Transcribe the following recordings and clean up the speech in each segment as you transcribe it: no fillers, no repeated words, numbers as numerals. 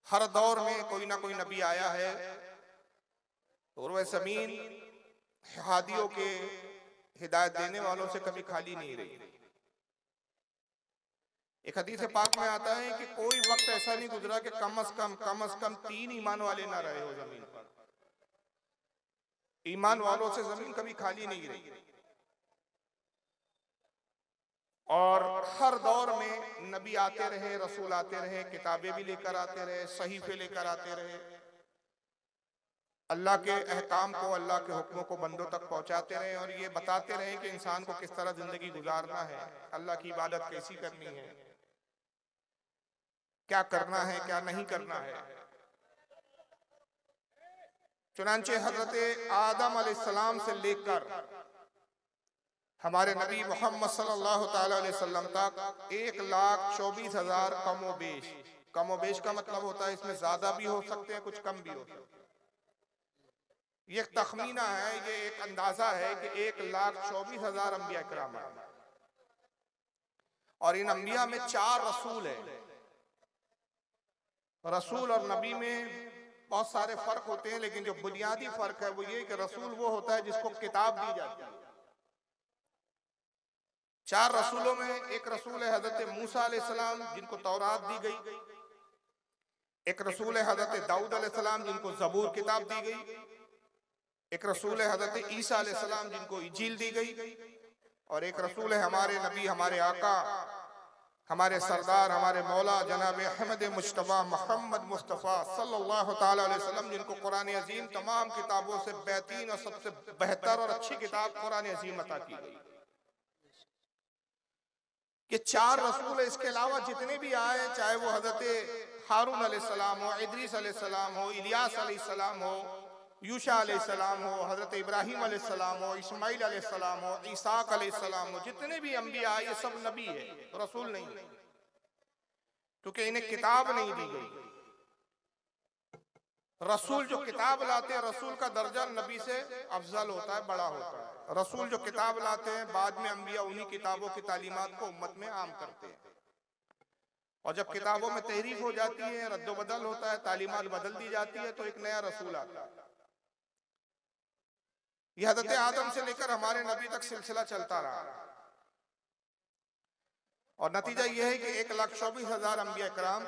हर दौर में कोई ना कोई नबी आया है और वह ज़मीन हादियों के हिदायत देने वालों से कभी खाली नहीं रही। एक हदीस पाक में आता है कि कोई वक्त ऐसा नहीं गुजरा कि कम से कम 3 ईमान वाले ना रहे हो जमीन पर। ईमान वालों से जमीन कभी खाली नहीं रही। और हर दौर में नबी आते रहे, रसूल आते रहे, किताबें भी लेकर आते रहे, सहीफे लेकर आते रहे, अल्लाह के अहकाम को, अल्लाह के हुक्मों को बंदों तक पहुंचाते रहे और ये बताते रहे कि इंसान को किस तरह जिंदगी गुजारना है, अल्लाह की इबादत कैसी करनी है, क्या करना है, क्या नहीं करना है। चुनांचे हजरत आदम अलैहिस्सलाम से लेकर हमारे नबी मोहम्मद सल्लल्लाहु ताला अलैहि वसल्लम तक 1,24,000 कमोबेश का मतलब होता है इसमें ज्यादा भी हो सकते हैं, कुछ कम भी हो सकते हैं। ये एक तखमीना है, ये एक अंदाजा है कि 1,24,000 अंबिया किराम है और इन अंबिया में 4 रसूल हैं। रसूल और नबी में बहुत सारे फर्क होते हैं, लेकिन जो बुनियादी फर्क है वो ये कि रसूल वो होता है जिसको किताब दी जाती है। 4 रसूलों में एक रसूल है हजरत मूसा अलैहिस्सलाम जिनको तौरात दी गई, एक रसूल है हजरत दाऊद अलैहिस्सलाम जिनको जबूर किताब दी गई, एक रसूल है हजरत ईसा अलैहिस्सलाम जिनको इंजील दी गई, और एक रसूल है हमारे नबी, हमारे आका, हमारे सरदार, हमारे मौला जनाब अहमद मुस्तफ़ा मोहम्मद मुस्तफ़ा सल्लल्लाहु ताला अलैहि वसल्लम जिनको कुरान अजीम तमाम किताबों से बेहतरीन और सबसे बेहतर और अच्छी किताब कुरान अजीम अता की गई। ये 4 रसूल है। इसके अलावा जितने भी आए, चाहे वो हजरत हारून अलैहिस्सलाम हो, इदरीस अलैहिस्सलाम हो, इलियास अलैहिस्सलाम हो, यूशा अलैहिस्सलाम हो, हजरत इब्राहिम अलैहिस्सलाम हो, इस्माइल अलैहिस्सलाम हो, ईसाक अलैहिस्सलाम हो, जितने भी अंबिया ये सब नबी है, रसूल नहीं है, क्योंकि इन्हें किताब नहीं दी गई। रसूल जो किताब लाते हैं, रसूल का दर्जा नबी से अफजल होता है, बड़ा होता है। रसूल जो किताब लाते हैं, बाद में अंबिया उन्हीं किताबों की तालीमात को उम्मत में आम करते हैं, और जब किताबों में तहरीफ हो जाती है, रद्दोबदल होता है, तालीमात बदल दी जाती है, तो एक नया रसूल आता है। यह हज़रत आदम से लेकर हमारे नबी तक सिलसिला चलता रहा और नतीजा यह है कि 1,24,000 अंबिया कराम,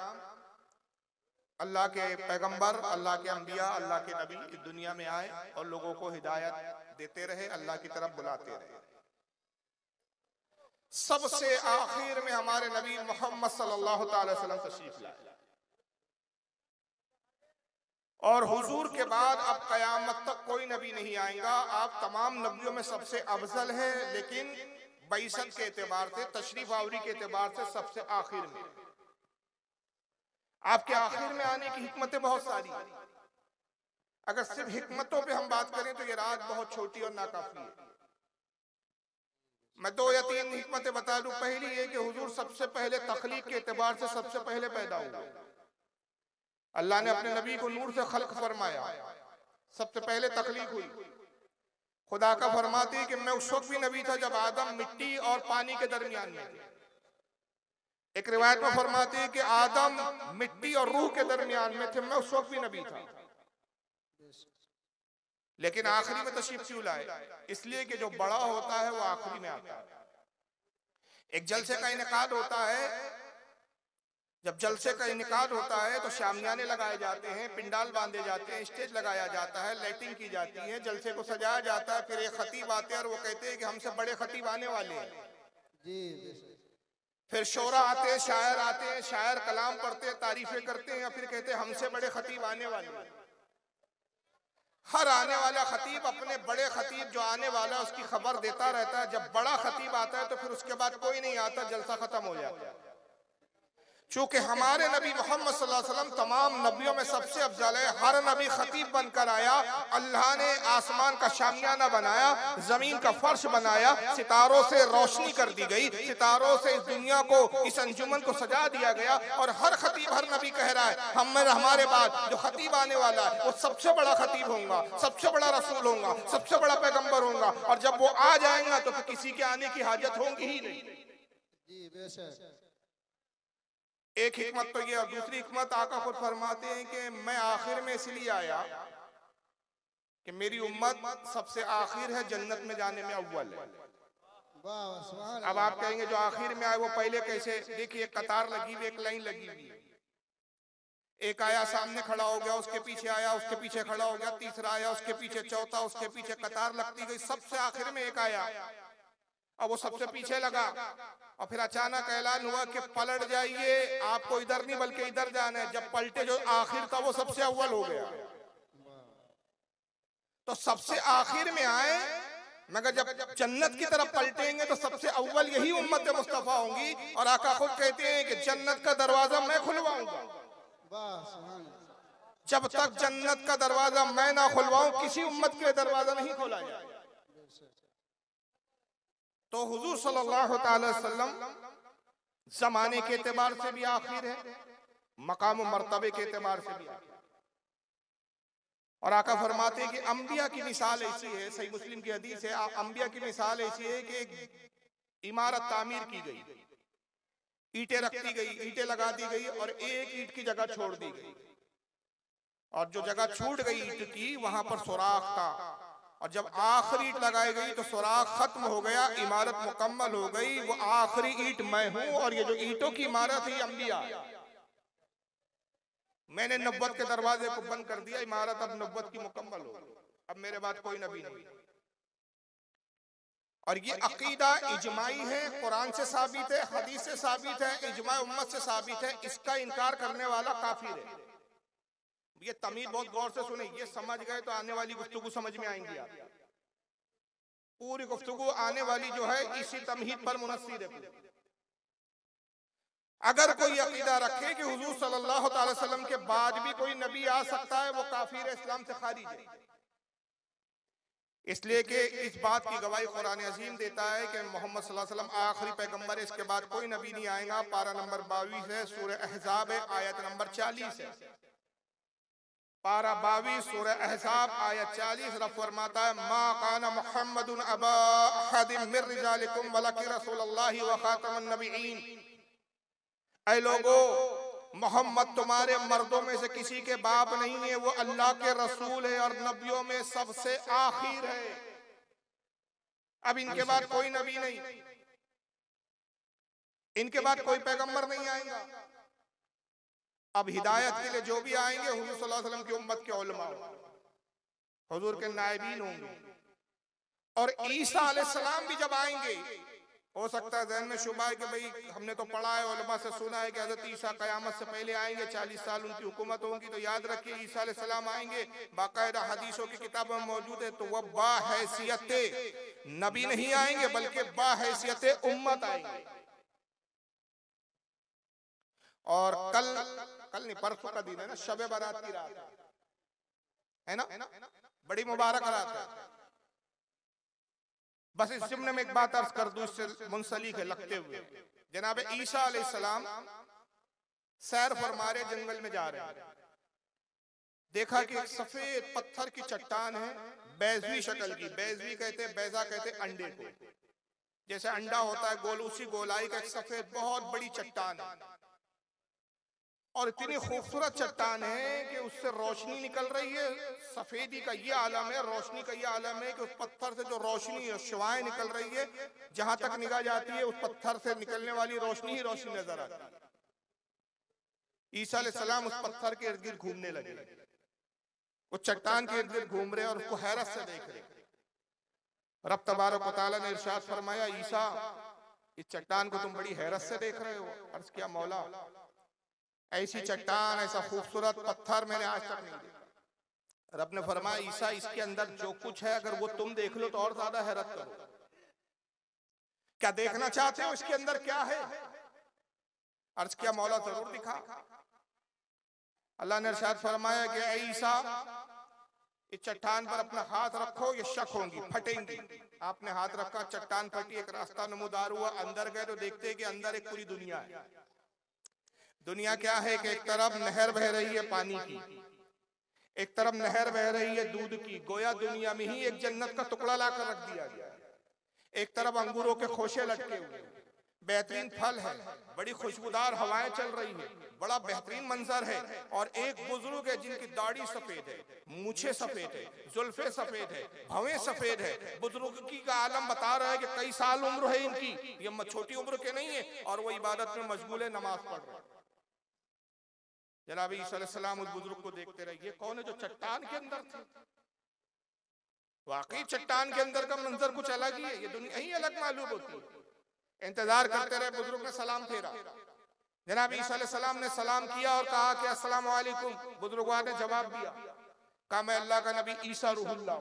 अल्लाह के पैगंबर, अल्लाह के अंबिया, अल्लाह के नबी इस दुनिया में आए और लोगों को हिदायत देते रहे, अल्लाह की तरफ बुलाते रहे। सबसे आखिर में हमारे नबी मोहम्मद सल्लल्लाहु अलैहि वसल्लम तशरीफ लाए और हुजूर के बाद अब कयामत तक कोई नबी नहीं आएगा। आप तमाम नबियों में सबसे अफजल है, लेकिन बैसत के एतबार से, तशरीफ आवरी के एतबार से सबसे आखिर में। आपके आखिर में आने की हिकमतें बहुत सारी। अगर सिर्फ हिकमतों पे हम बात करें तो ये रात बहुत छोटी और नाकाफी है। मैं 2 या 3 हिकमतें बता दूं। पहली ये कि हुजूर सबसे पहले तखलीक के एतबार से सबसे पहले पैदा हुआ। अल्लाह ने अपने नबी को नूर से खल्क फरमाया, सबसे पहले तखलीक हुई। खुदा का फरमाती कि मैं उस वक्त भी नबी था जब आदम मिट्टी और पानी के दरमियान में थे। एक रिवायत में फरमाती है कि आदम मिट्टी और रूह के दरमियान में थे, मैं उस वक्त भी नबी था। लेकिन आखिरी में तशरीफ क्यों लाए? इसलिए कि जो बड़ा होता है वो आखिरी में आता है। एक जलसे का इनेकाद होता है, जब जलसे का इनेकाद होता है तो शामियाने लगाए जाते हैं, पिंडाल बांधे जाते हैं, स्टेज लगाया जाता है, लाइटिंग की जाती है, जलसे को सजाया जाता है। फिर एक खतीब आते हैं और वो कहते हैं कि हमसे बड़े खतीब आने वाले हैं जी। फिर शोरा आते हैं, शायर आते हैं, शायर कलाम पढ़ते हैं, तारीफें करते हैं, या फिर कहते हैं हमसे बड़े खतीब आने वाले हैं। हर आने वाला खतीब अपने बड़े खतीब जो आने वाला है उसकी खबर देता रहता है। जब बड़ा खतीब आता है तो फिर उसके बाद कोई नहीं आता, जलसा खत्म हो जाता है। चूंकि हमारे नबी मोहम्मद सल्लल्लाहु अलैहि वसल्लम तमाम नबियों में सबसे अफजल है, हर नबी खतीब बनकर आया। अल्लाह ने आसमान का शामियाना बनाया, जमीन का फर्श बनाया, सितारों से रोशनी कर दी गई, सितारों से इस दुनिया को, इस अंजुमन को सजा दिया गया। और हर खतीब, हर नबी कह रहा है हमारे बाद जो खतीब आने वाला है वो सबसे बड़ा खतीब होगा, सबसे बड़ा रसूल होगा, सबसे बड़ा पैगंबर होगा। और जब वो आ जाएगा तो फिर किसी के आने की हाजत होगी ही नहीं जी। बेशक एक हिकमत तो ये, और दूसरी हिकमत आका खुद फरमाते हैं कि मैं आखिर में इसलिए आया कि मेरी उम्मत सबसे आखिर है, जन्नत में जाने में अव्वल है। अब आप कहेंगे जो आखिर में आए वो पहले कैसे? देखिए एक कतार लगी हुई, एक लाइन लगी हुई, एक आया सामने खड़ा हो गया, उसके पीछे आया, उसके पीछे खड़ा हो गया, तीसरा आया, उसके पीछे चौथा, उसके पीछे कतार लगती गई, सबसे आखिर में एक आया, अब वो सबसे पीछे लगा, और फिर अचानक ऐलान हुआ कि पलट जाइए, आपको इधर नहीं बल्कि इधर जाना है। जब पलटे जो आखिर था वो सबसे अव्वल हो गया। तो सबसे आखिर में आए, मगर जब जन्नत की तरफ पलटेंगे तो सबसे अव्वल यही उम्मत मुस्तफा होंगी। और आका खुद कहते हैं कि जन्नत का दरवाजा मैं खुलवाऊंगा, जब तक जन्नत का दरवाजा मैं ना खुलवाऊं किसी उम्मत के दरवाजा नहीं खोला जाए। तो हुजूर सल्लल्लाहु अलैहि वसल्लम जमाने के एतबार से भी आखिर है, मकाम और मर्तबे के एतबार से भी आखिर। और आका फरमाते हैं कि अंबिया की मिसाल ऐसी है, सही मुस्लिम की हदीस है, अंबिया की मिसाल ऐसी है कि एक इमारत तामीर की गई, ईंटें रखती गई, ईंटें लगा दी गई, और एक ईंट की जगह छोड़ दी गई, और जो जगह छूट गई ईंट की वहां पर सुराख था, और जब आखिरी ईंट लगाई गई तो सुराख खत्म हो गया, इमारत मुकम्मल हो गई। वो आखिरी ईंट मैं हूं, और ये जो ईंटों की इमारत है अंबिया, मैंने नब्बत के दरवाजे को बंद कर दिया, इमारत अब नब्बत की मुकम्मल हो गई, अब मेरे बाद कोई नबी नहीं। और ये अकीदा इजमाई है, कुरान से साबित है, हदीस से साबित है, इजमा उम्मत से साबित है। इसका इनकार करने वाला काफिर है। ये तमीज बहुत गौर से सुने, ये समझ गए तो आने वाली गुफ्तगू समझ में आएंगी। आप पूरी गुफ्तगू आने वाली जो है इसी तमहीद पर मुनस्सिर है। अगर कोई अकीदा रखे कि हुजूर सल्लल्लाहु अलैहि वसल्लम के बाद भी कोई नबी आ सकता है, वो काफिर इस्लाम से खारिज है। इसलिए कि इस बात की गवाही कुरान अजीम देता है कि मोहम्मद सल्लल्लाहु अलैहि वसल्लम आखिरी पैगंबर है, इसके बाद कोई नबी नहीं आएगा। पारा नंबर 22 है, सूरह अहज़ाब है, आयत नंबर 40 है। पारा 22 सूरह अहज़ाब आयत 40, रब फरमाता है मा काना मुहम्मदुन अबा अहदिम मिर रिजालिकुम वलाकिन रसूलुल्लाहि व खातमुन नबिय्यीन। ऐ लोगो, मोहम्मद तुम्हारे मर्दों में से किसी के बाप नहीं है, वो अल्लाह के रसूल है और नबियों में सबसे आखिर है। अब इनके बाद कोई नबी नहीं, इनके बाद कोई पैगंबर नहीं आएगा। अब हिदायत के लिए जो भी आएंगे हुजूर सल्लल्लाहु अलैहि वसल्लम की उम्मत के उलमा, हुजूर के नायबीन होंगे। और ईसा अलैहिस्सलाम भी जब आएंगे, हो सकता है जहन में शुबा है कि भाई हमने तो पढ़ा है, उलमा से सुना है कि हज़रत ईसा क़यामत से पहले आएंगे, 40 साल उनकी हुकूमत होगी। तो याद रखिए ईसा अलैहिस्सलाम आएंगे, बाकायदा हदीसों की किताब में मौजूद है। तो वह बाहैसियत नबी नहीं आएंगे बल्कि बाहैसियत उम्मत आएंगे। और कल नहीं परसों का दिन है ना, शब बारात की रात है ना, बड़ी मुबारक रात है। बस इस जिम्ने में एक बात अर्ज कर दूं, इससे मुंसलिक है लगते हुए। जनाब ईसा अलैहिस्सलाम सैर फरमा रहे, जंगल में जा रहे हैं, देखा कि एक सफेद पत्थर की चट्टान है, बैजवी शक्ल की। बैजवी कहते हैं, बैजा कहते हैं अंडे को, जैसे अंडा होता है गोल, उसी गोलाई का एक सफेद बहुत बड़ी चट्टान है। और इतनी खूबसूरत चट्टान है कि उससे रोशनी निकल रही है। सफेदी का ये आलम है, रोशनी का ये आलम है कि उस पत्थर से जो रोशनी और शिवाएं निकल रही है, जहां तक निगाह जाती है उस पत्थर से निकलने वाली रोशनी ही रोशनी नजर आती है। ईसा अलैहिस्सलाम उस पत्थर के इर्द गिर्द घूमने लगे, उस चट्टान के इर्द गिर्द घूम रहे और उसको हैरत से देख रहे। रब तबारक व तआला ने इरशाद फरमाया, ईसा इस चट्टान को तुम बड़ी हैरत से देख रहे हो। अर्ज किया, मौला ऐसी चट्टान, ऐसा खूबसूरत पत्थर मैंने आज तक नहीं देखा। रब ने फरमाया, ईसा इसके अंदर जो कुछ है अगर वो तुम देख लो तो और ज्यादा हैरत करो। क्या देखना चाहते हो इसके अंदर क्या है? अर्ज किया, मौला जरूर दिखा। अल्लाह ने इरशाद फरमाया कि ऐ ईसा इस चट्टान पर अपना हाथ रखो, ये शक होंगी, फटेंगी। आपने हाथ रखा, चट्टान फटी, एक रास्ता नमूदार हुआ, अंदर गए तो देखते हैं कि अंदर एक पूरी दुनिया है। दुनिया क्या है कि एक तरफ नहर बह रही है पानी की, एक तरफ नहर बह रही है दूध की। गोया दुनिया में ही एक जन्नत का टुकड़ा लाकर रख दिया गया। एक तरफ अंगूरों के खोशे लटके हुए, बेहतरीन फल है, बड़ी खुशबूदार हवाएं चल रही है, बड़ा बेहतरीन मंजर है, और एक बुजुर्ग है जिनकी दाढ़ी सफेद है, मूछें सफेद है, जुल्फे सफेद है, भवें सफेद है, बुजुर्ग की का आलम बता रहा है कि कई साल उम्र है इनकी, ये छोटी उम्र के नहीं है, और वो इबादत में मशगूल है, नमाज पढ़ रहे हैं। जनाब ईसा अलैहिस्सलाम उस बुजुर्ग को देखते रहे, ये कौन है जो चट्टान के अंदर थे? वाकई चट्टान के अंदर का मंजर कुछ अलग ही है, ये दुनिया ही अलग मालूम होती है। इंतजार करते रहे, बुजुर्ग ने सलाम फेरा, जनाब ईसा अलैहिस्सलाम ने सलाम किया और कहा कि अस्सलाम वालेकुम। बुजुर्गवार ने जवाब दिया, कहा मैं अल्लाह का नबी ईसा रूहुल्लाह,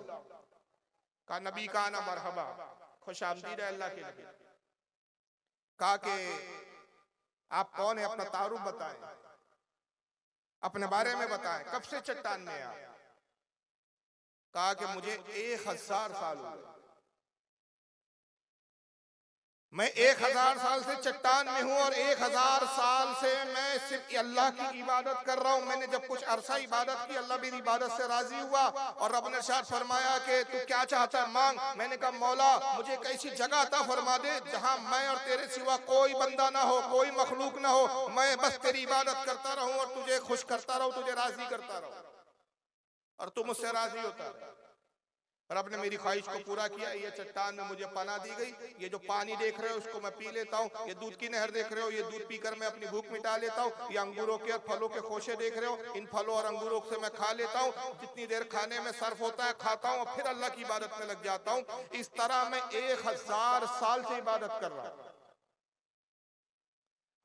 कहा नबी का आना मरहबा, खुश आमदीद है अल्लाह के नबी। कहा कि आप कौन है, अपना तारुफ बताएं, अपने बारे में बताएं, कब से चट्टान में आप? कहा कि मुझे 1000 साल हो गए, मैं 1000 साल से चट्टान में हूं, और 1000 साल से मैं सिर्फ अल्लाह की इबादत कर रहा हूं। मैंने जब कुछ अरसा इबादत की, अल्लाह मेरी इबादत से राजी हुआ, और रब ने इरशाद फरमाया कि तू क्या चाहता है मांग। मैंने कहा मौला मुझे एक ऐसी जगह अता फरमा दे जहां मैं और तेरे सिवा कोई बंदा ना हो, कोई मखलूक ना हो, मैं बस तेरी इबादत करता रहूं और तुझे खुश करता रहूं, तुझे राजी करता रहूं, और तू मुझसे राजी होता रहे। रब ने मेरी ख्वाहिश को पूरा किया, ये चट्टान में मुझे पनाह दी गई, ये जो पानी देख रहे हो उसको मैं पी लेता हूँ, ये दूध की नहर देख रहे हो, ये दूध पीकर मैं अपनी भूख मिटा लेता हूँ, ये अंगूरों के और फलों के खोशे देख रहे हो, इन फलों और अंगूरों से मैं खा लेता हूँ, जितनी देर खाने में सर्फ होता है खाता हूँ, और फिर अल्लाह की इबादत में लग जाता हूँ। इस तरह मैं 1000 साल से इबादत कर रहा हूँ।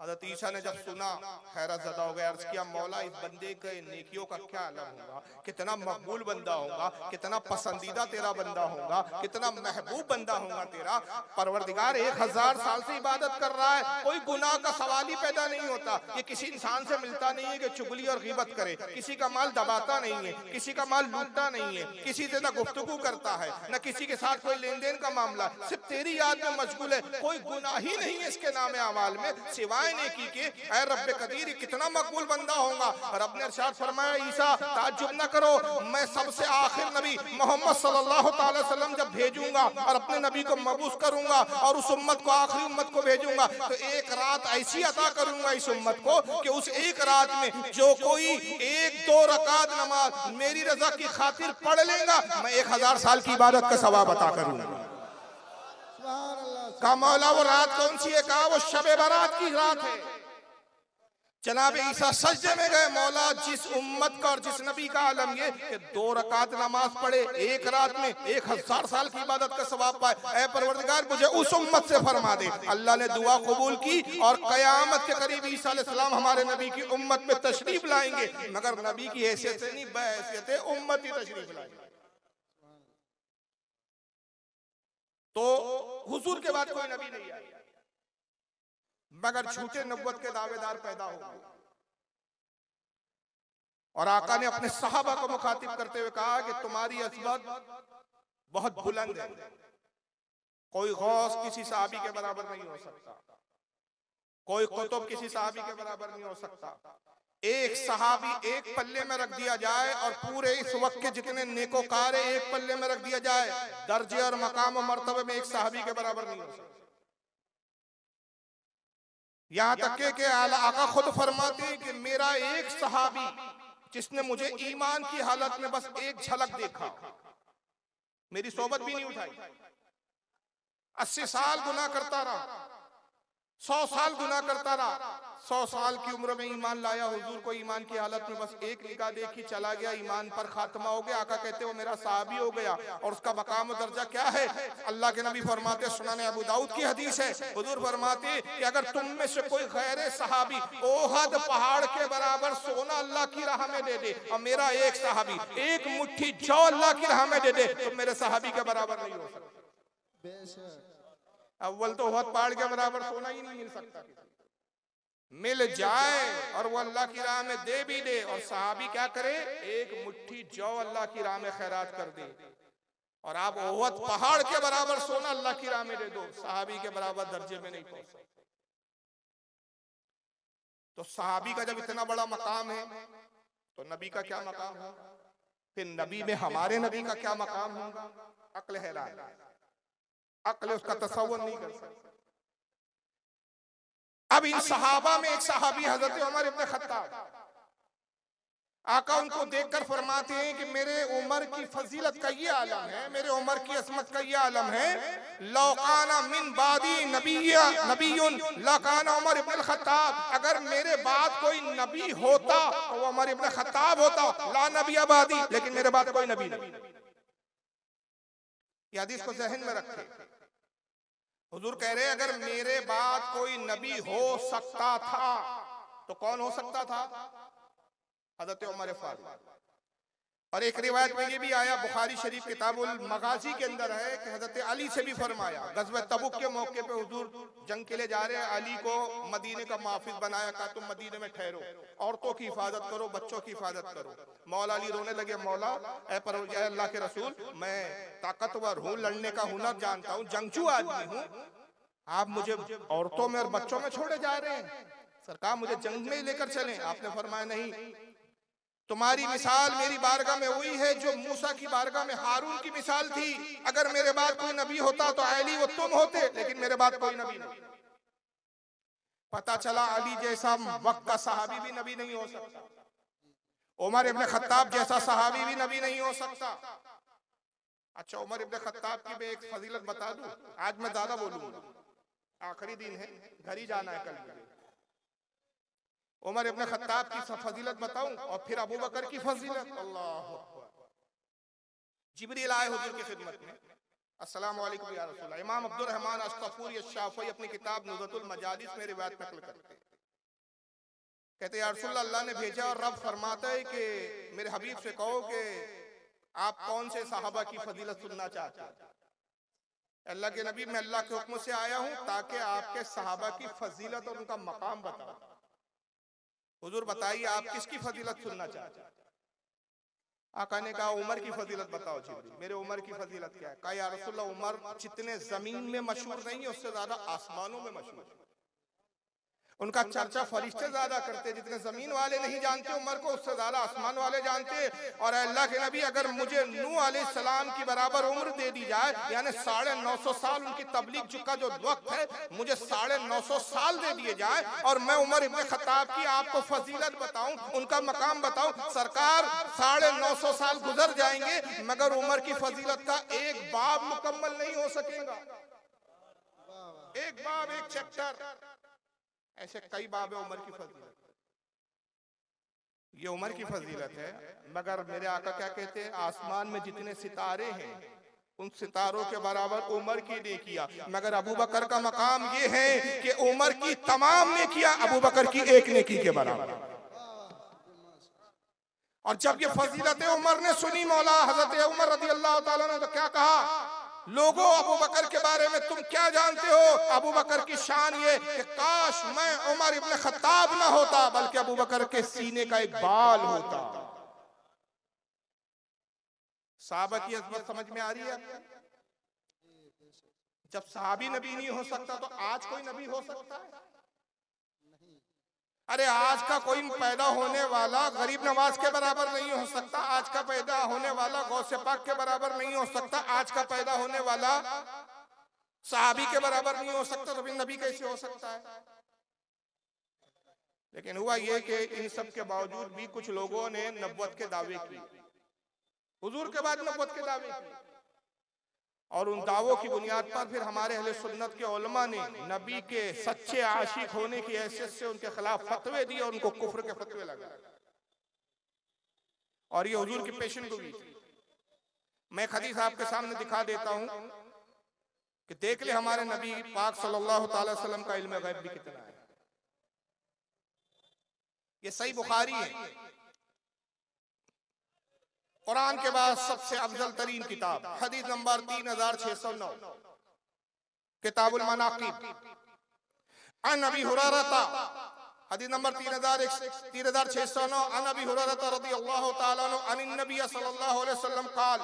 हज़रत ईसा ने जब सुना हैरत ज़दा हो गया, अर्ज़ किया मौला इस बंदे के नेकियों का क्या आलम होगा, कितना मकबूल बंदा होगा, कितना पसंदीदा तेरा बंदा होगा, कितना महबूब बंदा होगा तेरा। परवरदिगार 1000 साल से इबादत कर रहा है, कोई गुनाह का सवाल ही पैदा नहीं होता। ये किसी इंसान से मिलता नहीं है कि चुगली और ग़ीबत करे, किसी का माल दबाता नहीं है, किसी का माल लूटता नहीं है, किसी से ना गुफ्तगू करता है, न किसी के साथ कोई लेन देन का मामला, सिर्फ तेरी याद में मशगूल है। कोई गुनाह ही नहीं है इसके नाम अमाल में सिवाय नेकी के। ऐ रब्बे कदीर कितना मकबूल बंदा होगा। रब ने इरशाद फरमाया ईसा ताज्जुब न करो, मैं सबसे आखिर नबी मोहम्मद सल्लल्लाहु अलैहि वसल्लम जब भेजूंगा और अपने नबी को मबूस करूंगा और उस उम्मत को आखिरी उम्मत को भेजूंगा, तो एक रात ऐसी अता करूंगा इस उम्मत को कि उस एक रात में जो कोई 1-2 रकात नमाज मेरी रजा की खातिर पढ़ लेगा, मैं 1000 साल की इबादत का सवाब अता करूंगा। कहा मौला वो रात कौन सी है? कहा वो शबे बारात की रात है। जनाब ईसा सजदे में गए, मौला जिस उम्मत का और जिस नबी का आलम ये कि 2 रकात नमाज पढ़े एक रात में 1000 साल की इबादत का सवाब पाए। ऐ परवरदिगार मुझे उस उम्मत से फरमा दे। अल्लाह ने दुआ कबूल की और कयामत के करीब ईसा अलैहिस्सलाम हमारे नबी की उम्मत में तशरीफ लाएंगे, मगर नबी की हैसियत से नहीं, बहैसियत उम्मत ही तशरीफ लाएंगे। तो हुजूर के बाद कोई नबी नहीं आया, मगर झूठे नबुव्वत के दावेदार पैदा हो गए। और आका ने अपने सहाबा को मुखातिब करते हुए कहा कि तुम्हारी अज़मत बहुत बुलंद है, कोई गौस किसी सहाबी के बराबर नहीं हो सकता, कोई कुतुब किसी सहाबी के बराबर नहीं हो सकता। एक सहाबी एक पल्ले में रख दिया जाए और पूरे इस वक्त के जितने नेकोकार है एक पल्ले में रख दिया जाए, दर्जे और मकाम और मर्तबे में एक सहाबी के बराबर नहीं हो सकता। यहां तक के आका खुद फरमाते हैं कि मेरा एक सहाबी जिसने मुझे ईमान की हालत में बस एक झलक देखा, मेरी सोबत भी नहीं उठाई, 80 साल गुनाह करता रहा, 100 साल गुनाह करता रहा, 100 साल की उम्र में ईमान लाया, हुजूर को ईमान की हालत में बस एक निगाह देखी, चला गया, ईमान पर खात्मा हो गया। आका कहते वो मेरा सहाबी हो गया। और उसका मकाम दर्जा क्या है? अल्लाह के नबी फरमाते, सुनाने अबू दाऊद की हदीस है, हुजूर फरमाते कि अगर तुम में से कोई गैर सहाबी ओहद पहाड़ के बराबर सोना अल्लाह की राह में दे दे और मेरा एक सहाबी एक मुट्ठी जौ अल्लाह की राह में दे दे, तो मेरे सहाबी के बराबर नहीं हो सकता। अव्वल तो ओहद पहाड़ के बराबर सोना ही नहीं मिल सकता, मिल जाए और वो अल्लाह की राह में दे भी दे, और सहाबी क्या करे? एक मुट्ठी जौ अल्लाह की राह में खैरात कर दे, और आप ओहद पहाड़ के बराबर सोना अल्लाह की राह में दे दो, सहाबी के बराबर दर्जे में नहीं पहुंच सकते। तो सहाबी का जब इतना बड़ा मकाम है तो नबी का क्या मकाम होगा? फिर नबी में हमारे नबी का क्या मकाम होगा? अक्ल हैरान, अक्ल उसका तसव्वुर नहीं कर सकती। अब इन सहाबा में एक सहाबी हजरत उमर इब्न खत्ताब, आका उनको देखकर फरमाते हैं कि मेरे उमर की फजीलत का ये आलम है, मेरे उमर की असमत का ये आलम है, लौकाना मिन बादी नबीयुन लौकाना उमर इब्न खत्ताब, अगर मेरे बाद कोई नबी होता तो वो उमर इब्न खत्ताब होता, ला नबी आबादी, लेकिन मेरे बाद कोई नबी नहीं। ये हदीस को ज़हन में रखें। हुजूर कह रहे अगर मेरे बाद कोई नबी हो सकता था तो कौन हो सकता था? हज़रत उमर फारूक। और एक रिवायत में ये भी आया, बुखारी शरीफ किताबुल मगाजी के अंदर है कि हज़रत अली से भी फरमाया, गज़वा तबुक के मौके पे हुजूर जंग के लिए जा रहे हैं, अली को मदीने का मुहाफिज बनाया, कहा तुम मदीने में ठहरो, औरतों की हिफाजत करो, बच्चों की हिफाजत करो। मौला अली रोने लगे, मौला ए अल्लाह के रसूल, मैं ताकतवर हूँ, लड़ने का हुनर जानता हूँ, जंगजू आदमी हूँ, आप मुझे औरतों में और बच्चों में छोड़े जा रहे हैं, सरकार मुझे जंग में ही लेकर चलें। आपने फरमाया नहीं, तुम्हारी मिसाल मेरी बारगाह में वही है जो मूसा की बारगाह में हारून की मिसाल थी। अगर मेरे बाद कोई नबी होता तो अली वो तुम होते, लेकिन मेरे बाद कोई नबी नहीं। पता चला अली जैसा वक्त का सहाबी भी नबी नहीं हो सकता, उमर इब्न खत्ताब जैसा सहाबी भी नबी नहीं हो सकता। अच्छा, उमर इब्न खत्ताब की मैं एक फजीलत बता दूं, आज मैं ज्यादा बोलूंगा, आखिरी दिन है, घर ही जाना है कल। उमर इब्न खत्ताब की फजीलत बताऊं और फिर अबू बकर की फजीलत। अल्लाह अकबर। जिब्रील आए हुजूर की खिदमत में, अस्सलामु अलैकुम या रसूल अल्लाह। इमाम अब्दुल रहमान अश्तफूरी अश्शाफ़ी अपनी किताब नुज़तुल मजालिस में रिवायत नकल करते हैं, कहते हैं या रसूल अल्लाह ने भेजा और रब फरमाता है कि मेरे हबीब से कहो कि आप कौन से सहाबा की फजीलत सुनना चाहते हैं। अल्लाह के नबी, मैं अल्लाह के हुक्म से आया हूं ताकि आपके सहाबा की फजीलत और उनका मकाम बताऊं। हुजूर बताइए आप किसकी फजीलत सुनना चाहते हैं? आका ने कहा उमर की फजीलत बताओ। जिब्रील, मेरे उमर की फजीलत क्या है? कहा या रसूलल्लाह, उमर जितने जमीन में मशहूर नहीं है उससे ज्यादा आसमानों में मशहूर है। उनका चर्चा फरिश्ते ज्यादा करते, जितने जमीन वाले नहीं जानते उमर को उससे ज्यादा आसमान वाले जानते। और अल्लाह के नबी, अगर मुझे नूह अलैहिस्सलाम की बराबर उम्र दे दी जाए, यानी 950 साल उनकी तबलीग का जो वक्त है, मुझे 950 साल दे दिए जाए और मैं उमर इब्न खत्ताब की आपको फजीलत बताऊं, उनका मकाम बताऊं, सरकार 950 साल गुजर जाएंगे मगर उमर की फजीलत का एक बाब मुकम्मल नहीं हो सकेगा। एक बाब, एक चैप्टर, ऐसे कई बाब है उमर की फजीलत। ये उमर की फजीलत है। मगर मेरे आका क्या कहते हैं, आसमान में जितने सितारे हैं उन सितारों के बराबर उमर की नेकियां, मगर अबू बकर का मकाम ये है कि उमर की तमाम नेकियां अबू बकर की एक नेकी के बराबर। और जब ये फजीलत उमर ने सुनी मौला हजरत उमर रज़ी अल्लाह ताला ने, तो क्या कहा, लोगों अबू बकर के बारे में तुम क्या जानते हो? अबू बकर की शान ये कि काश मैं उमर इब्न खत्ताब ना होता बल्कि अबू बकर के सीने का एक बाल होता। सहाबा की अज़मत समझ में आ रही है? जब सहाबी नबी नहीं हो सकता तो आज कोई नबी हो सकता है? अरे आज का कोई पैदा होने वाला गरीब नवाज के बराबर नहीं हो सकता, आज का पैदा होने वाला गौसे पाक के बराबर नहीं हो सकता, आज का पैदा होने वाला सहाबी के बराबर नहीं हो सकता, तो फिर नबी कैसे हो सकता है? लेकिन हुआ ये कि इन सब के बावजूद भी कुछ लोगों ने नबुव्वत के दावे किए, हुजूर के बाद नबुव्वत के दावे किए, और उन दावों की बुनियाद पर फिर हमारे अहले सुन्नत के उलमा ने नबी के सच्चे आशिक होने की हैसियत से उनके खिलाफ फतवे दिए और उनको कुफ्र के फतवे लगाए। और ये हुजूर की पेशेंगोई थी। मैं एक हदीस आपके सामने दिखा देता हूं कि देख ले हमारे नबी पाक सल्लल्लाहु अलैहि वसल्लम का इल्म गैब भी कितना है। ये सही बुखारी है, कुरान के बाद सबसे अफजल तरीन किताब, हदीस नंबर 3609, किताबुल मनाकिब। अन अबी हुरैरा, हदीस नंबर 3609, अन अबी हुरैरा रज़ियल्लाहु तआला अन्हु अन नबी सल्लल्लाहु अलैहि वसल्लम क़ाल,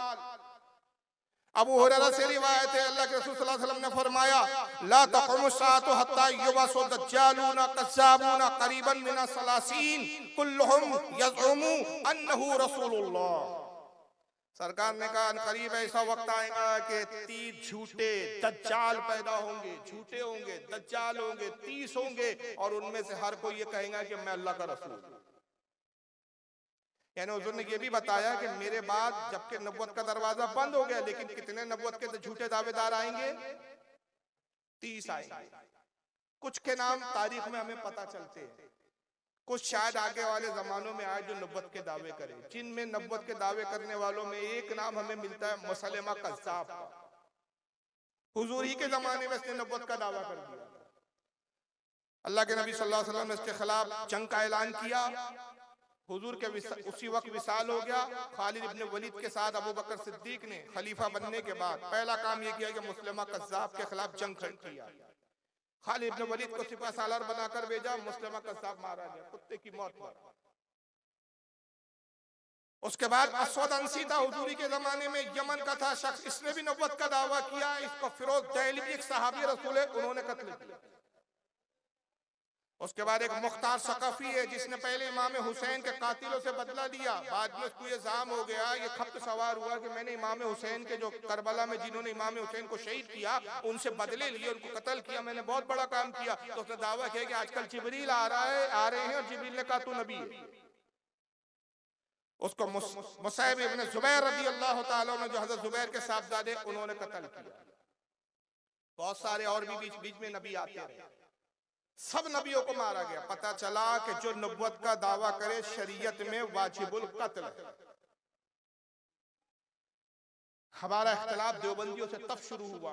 अबू हुरैरा से रिवायत है, अल्लाह के रसूल सल्लल्लाहु अलैहि वसल्लम ने फरमाया, ला तक़ुमु साअतु हत्ता युबअसु दज्जालून कज़्ज़ाबून क़रीबन मिन सलासीन कुल्लुहुम यज़उमु अन्नहु रसूलुल्लाह। सरकार ने कहा करीब ऐसा वक्त आएगा कि 30 झूठे दज्जाल पैदा होंगे, झूठे होंगे, दज्जाल होंगे, 30 होंगे, और उनमें से हर कोई ये कहेगा कि मैं अल्लाह का रसूल हूं। यानी हुजूर ने ये भी बताया कि मेरे बाद जबकि नबुव्वत का दरवाजा बंद हो गया, लेकिन कितने नबुव्वत के झूठे दावेदार आएंगे? 30 आएंगे। कुछ के नाम तारीख में हमें पता चलते हैं, कुछ शायद आगे वाले जमानों में आए जो नबुव्वत के दावे करें। जिनमें नबुव्वत के दावे करने वालों में एक नाम हमें मिलता है मुसलमा कज़्ज़ाब का। हुजूर ही के जमाने में इसने नबुव्वत का दावा कर दिया। अल्लाह के नबी सल्लल्लाहु अलैहि वसल्लम ने इसके खिलाफ जंग का ऐलान किया। हुजूर के उसी वक्त विसाल हो गया। खालिद इब्न वलीद के साथ अबू बकर सिद्दीक ने खलीफा बनने के बाद पहला काम यह किया कि मुसलमा कज़्ज़ाब के खिलाफ जंग किया। खालिद इब्न वलीद को सिपह सालार बनाकर भेजा, मुसलमा कज़्ज़ाब मारा गया, कुत्ते की मौत पर। उसके बाद असवद अंसी था हुजूरी के जमाने में, यमन का था शख्स, इसने भी नबुव्वत का दावा किया। इसको फिरोज दहलवी एक सहाबी रसूल है, उन्होंने कत्ल किया। उसके बाद एक मुख्तार सकाफी है जिसने पहले इमाम हुसैन के कातिलों से बदला लिया। बाद में उसको ये जाम हो गया, ये खप्त सवार हुआ कि मैंने इमाम हुसैन के जो करबला में जिन्होंने इमाम हुसैन को शहीद किया उनसे बदले लिए, उनको कत्ल किया, मैंने बहुत बड़ा काम किया। तो उसने दावा किया कि आजकल जिब्रील आ रहे हैं और जिब्रील ने कहा तू नबी है। उसको मुसैब इब्न जुबैर रज़ी अल्लाह तआला अन्हु जो हज़रत जुबैर के साहबजादे, उन्होंने कत्ल किया। बहुत सारे और भी बीच बीच में नबी आते रहे, सब नबियों को मारा गया। पता चला कि जो नबुव्वत का दावा करे शरीयत में वाजिबुल कत्ल है। हमारा इख्तिलाफ देवबंदियों से तब शुरू हुआ,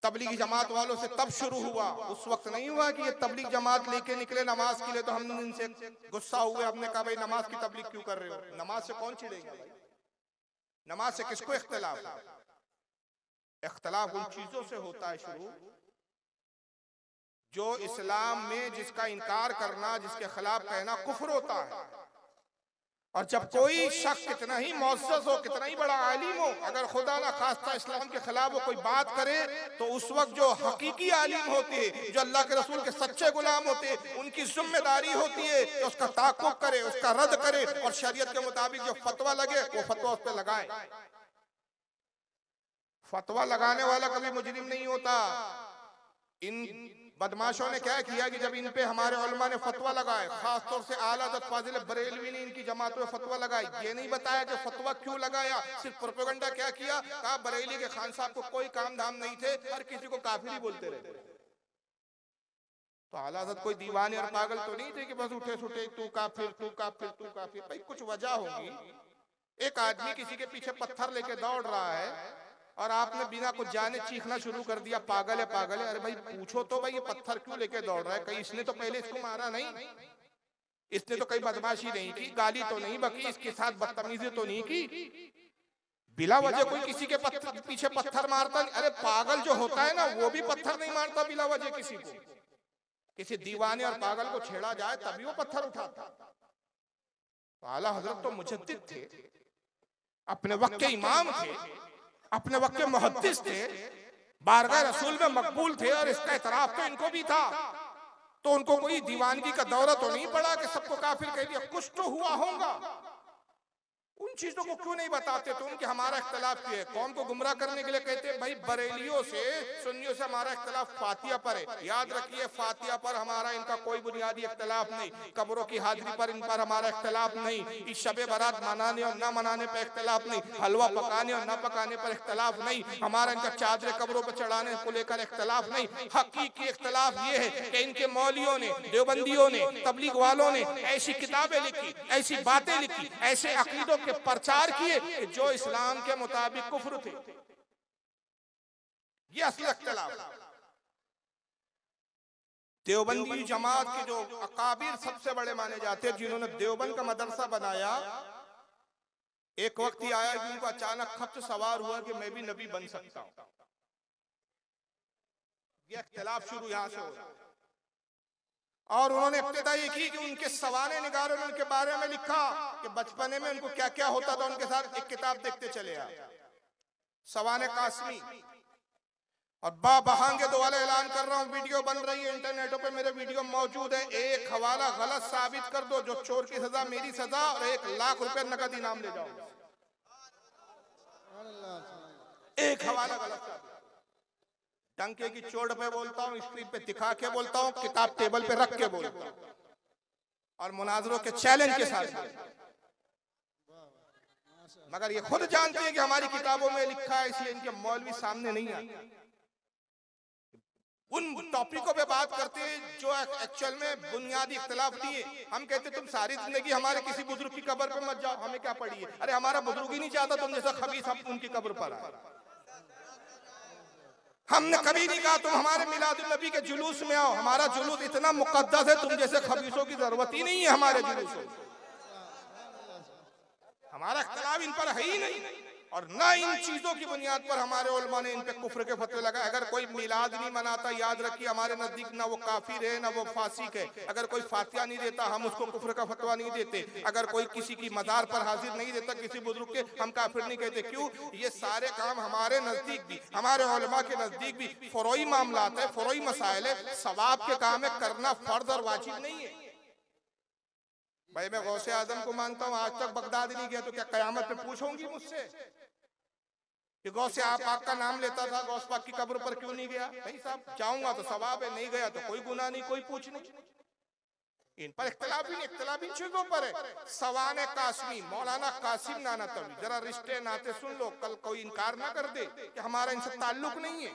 तबलीगी जमात वालों से तब शुरू हुआ। उस वक्त नहीं हुआ कि ये तबलीग जमात लेके निकले नमाज के लिए तो हम इनसे गुस्सा हुए, हमने कहा भाई नमाज की तबलीग क्यों कर रहे हो? नमाज से कौन चिढ़ेगा भाई? नमाज से किसको इख्तिलाफ है? इख्तिलाफ उन चीजों से होता है शुरू जो इस्लाम में जिसका इनकार करना, जिसके खिलाफ कहना कुफ्र होता है। और जब कोई शख्स कितना ही मुअज़्ज़ज़ हो, कितना ही बड़ा आलिम हो, अगर खुदा ना खास्ता इस्लाम के खिलाफ वो कोई बात करे तो उस वक्त जो हकीकी आलिम होते हैं, जो अल्लाह के रसूल के सच्चे गुलाम होते हैं, उनकी जिम्मेदारी होती है कि उसका ताक़ुब करे, उसका रद्द करे और शरीयत के मुताबिक जो फतवा लगे वो फतवा उस पर लगाए। फतवा लगाने वाला कभी मुजरिम नहीं होता। इन बदमाशों ने क्या किया कि जब इन पे हमारे उलमा ने फतवा लगाए, खासतौर से आला हज़रत फाजिल बरेलवी ने इनकी जमात में फतवा लगाई, ये नहीं बताया कि फतवा क्यों लगाया, सिर्फ प्रोपेगेंडा क्या किया, कहा बरेली के खान साहब को कोई काम धाम नहीं थे, हर किसी को काफिर ही बोलते रहे। तो आला हज़रत कोई दीवाने और पागल तो नहीं थे कि बस उठे सुठे तू काफिर, तू काफिर, तू काफिर। भाई कुछ वजह होगी। एक आदमी किसी के पीछे पत्थर लेके दौड़ रहा है और आपने बिना कुछ जाने चीखना शुरू कर दिया, पागल है, पागल है। अरे भाई पूछो तो भाई ये पत्थर क्यों लेके दौड़ रहा है? कहीं इसने तो पहले इसको मारा नहीं, इसने तो कहीं बदमाशी नहीं की, गाली तो नहीं बकी, इसके साथ बदतमीजी तो नहीं की। बिला वजह कोई किसी के पीछे पत्थर मारता नहीं। अरे पागल जो होता है ना वो भी पत्थर नहीं मारता बिला वजह किसी को। किसी दीवाने और पागल को छेड़ा जाए तभी वो पत्थर उठाता। तो आला हजरत तो मुजद्दिद थे, अपने वक्त के इमाम थे, अपने वक्त के मुहद्दिस थे, बारगाह रसूल में मकबूल थे और इसका इतराफ तो इनको भी था। तो उनको कोई दीवानगी का दौरा तो नहीं पड़ा कि सबको काफिर कह दिया। कुछ तो हुआ होगा। उन चीजों को क्यों नहीं बताते? तो उनके हमारा इख्तिलाफ किया है, कौम को गुमराह करने के लिए कहते हैं भाई बरेलियों से सुन्नियों से हमारा इख्तिलाफ फातिया पर है। याद रखिए फातिया पर हमारा इनका कोई बुनियादी इख्तिलाफ नहीं, कब्रों की हाजिरी पर इन पर हमारा इख्तिलाफ नहीं, इस शबे बारात मनाने और न मनाने पर इख्तिलाफ नहीं, हलवा पकाने और न पकाने पर इख्तिलाफ नहीं, हमारा इनका चादर कब्रों पर चढ़ाने को लेकर इख्तिलाफ नहीं। हकीकी इख्तिलाफ ये है कि इनके मौलियों ने, देवबंदियों ने, तबलीग वालों ने ऐसी किताबें लिखी, ऐसी बातें लिखी, ऐसे अकीदों के प्रचार किए जो इस्लाम के मुताबिक कुफ्र थे। ये असली इख्तिलाफ। देवबंदी जमात के जो अकाबिर सबसे बड़े माने जाते हैं, जिन्होंने देवबंद का मदरसा बनाया, एक वक्त ही आया कि उनको अचानक खत सवार हुआ कि मैं भी नबी बन सकता हूं। ये इख्तिलाफ शुरू यहां से हुआ और उन्होंने इब्तिदा ये की कि उनके सवाने निगारों ने उनके बारे में लिखा कि बचपने में उनको क्या क्या होता था उनके साथ। एक किताब देखते चले आए, सवाने कासमी। और बाबहांगे दो वाले ऐलान कर रहा हूं, वीडियो बन रही है इंटरनेटों पे, मेरे वीडियो मौजूद है। एक हवाला गलत साबित कर दो, जो चोर की सजा मेरी सजा और 1 लाख रुपए नकद इनाम ले जाओ। एक हवाला गलत टंके की चोट पे बोलता हूँ, स्क्रीन पे दिखा के बोलता हूँ, किताब टेबल पे रख के बोलता हूँ और मुनाजरों के चैलेंज के साथ। मगर ये खुद जानते हैं कि हमारी किताबों में लिखा है, इसलिए इनके मौलवी सामने नहीं आते। उन टॉपिकों पे बात करते हैं जो एक्चुअल में बुनियादी इख्तिलाफ नहीं है। हम कहते तुम सारी जिंदगी हमारे किसी बुजुर्ग की कब्र पे मत जाओ, हमें क्या पड़ी है? अरे हमारा बुजुर्ग ही नहीं चाहता तुम जैसा खबीस हम उनकी कब्र पर आए। हमने कभी नहीं कहा तुम हमारे मिलादुन नबी के जुलूस में आओ, हमारा जुलूस इतना मुकद्दस है, तुम जैसे खबीसों की जरूरत ही नहीं है हमारे जुलूसों। हमारा इख्तिलाफ इन पर है ही नहीं, और ना इन चीजों की बुनियाद पर हमारे उलमा ने इन पे कुफ्र के फतवे लगाए। अगर कोई मिलाद नहीं मनाता, याद रखिए हमारे नजदीक ना वो काफिर है ना वो फासिक है। अगर कोई फातिहा नहीं देता, हम उसको कुफ्र का फतवा नहीं देते। अगर कोई किसी की मजार पर हाजिर नहीं देता किसी बुजुर्ग के, हम काफिर नहीं कहते। क्यों? ये सारे काम हमारे नजदीक भी, हमारे उलमा के नजदीक भी फरोई मामलात है, फरोई मसाइल है, सवाब के काम है, करना फर्ज और वाजिब नहीं है। भाई मैं गौसे आजम को मानता हूँ, आज तक बगदाद नहीं गया, तो क्या कयामत में पूछोगी मुझसे कि गौसे आप पाक का नाम लेता था, गौस पाक की कब्र पर क्यों नहीं गया? नहीं साहब, जाऊंगा तो सवाब है, नहीं गया तो कोई गुनाह नहीं, कोई पूछ नहीं। इन पर इख्तिलाफ ही नहीं, इख्तिलाफ इन चीजों पर है। सवाने कासिमी, मौलाना कासिम नानातवी, जरा रिश्ते नाते सुन लो, कल कोई इनकार ना कर दे कि हमारा इनसे ताल्लुक नहीं है।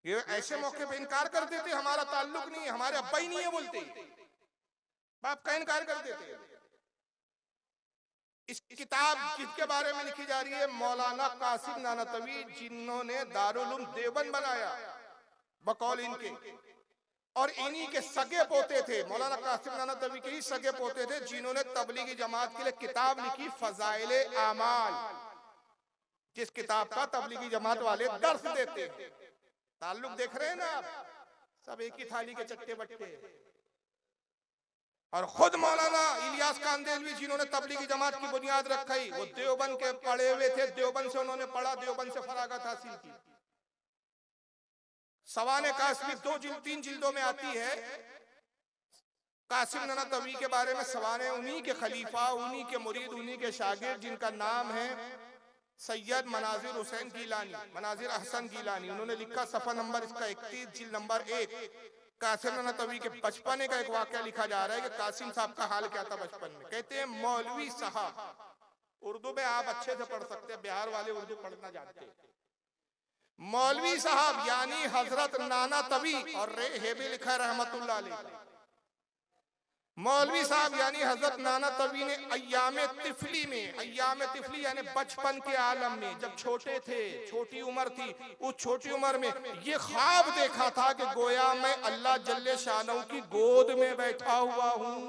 ये ऐसे मौके पे इनकार कर देते हमारा ताल्लुक नहीं है, हमारे अब्बा ही नहीं है बोलते, बाप का इनकार कर देते। इस किताब जिसके बारे में लिखी जा रही है मौलाना कासिम नानातवी, जिन्होंने दारुल उलूम देवबंद बनाया बकौल इनके, और इन्हीं के सगे पोते थे, मौलाना कासिम नानातवी के ही सगे पोते थे, जिन्होंने तबलीगी जमात के लिए किताब लिखी फजाइले आमाल, जिस किताब का तबलीगी जमात वाले दर्स देते हैं। ताल्लुक देख रहे हैं ना आप, सब एक ही थाली के चट्टे बट्टे। और खुद मौलाना इलियास कांदेलवी, जिन्होंने तबलीगी जमात की बुनियाद रखी, वो देवबंद के पढ़े हुए थे, देवबंद से उन्होंने पढ़ा, देवबंद से फरागत हासिल की। सवाने कासिमी 2-3 जिल्दों में आती है। कासिम नानातवी के बारे में सवाने उन्हीं के खलीफा, उन्हीं के मुरीद, उन्हीं के शागिर्द, जिनका नाम है सैयद मनाजिर हुसैन गीलानी, मनाजिर अहसन गीलानी, उन्होंने लिखा सफा नंबर इसका 31, जिल्द नंबर 1, कासिम नानातवी के बचपने का एक वाकया लिखा जा रहा है कि कासिम साहब का हाल क्या था बचपन में। कहते हैं मौलवी साहब, उर्दू में आप अच्छे से पढ़ सकते हैं, बिहार वाले उर्दू पढ़ना जानते हैं। मौलवी साहब यानी हजरत नानातवी, और हे भी लिखा है रहमतुल्लाह अलैह। मौलवी साहब यानी हजरत नानातवी ने अय्यामे तिफली में, अय्यामे तिफली यानी बचपन के आलम में, जब छोटे थे, छोटी उम्र थी, उस छोटी उम्र में ये ख्वाब देखा था कि गोया मैं अल्लाह जल्ले शानहू की गोद में बैठा हुआ हूँ।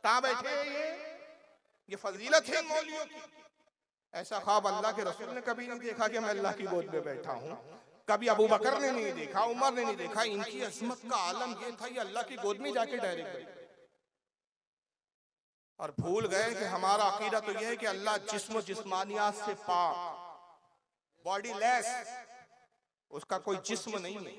कहाँ बैठे ये फजीलत है मौलवियों की। ऐसा ख्वाब अल्लाह के रसूल ने कभी नहीं देखा कि मैं अल्लाह की गोद में बैठा हूँ। कभी अबू बकर ने नहीं देखा, उमर ने नहीं देखा। इनकी अजमत का आलम ये था, ये अल्लाह की गोद में जाके डायरेक्ट बैठे, और भूल गए कि हमारा अकीदा तो यह है कि अल्लाह जिस्म जिस्मानियात से पाक, बॉडी लेस, उसका कोई जिस्म नहीं है,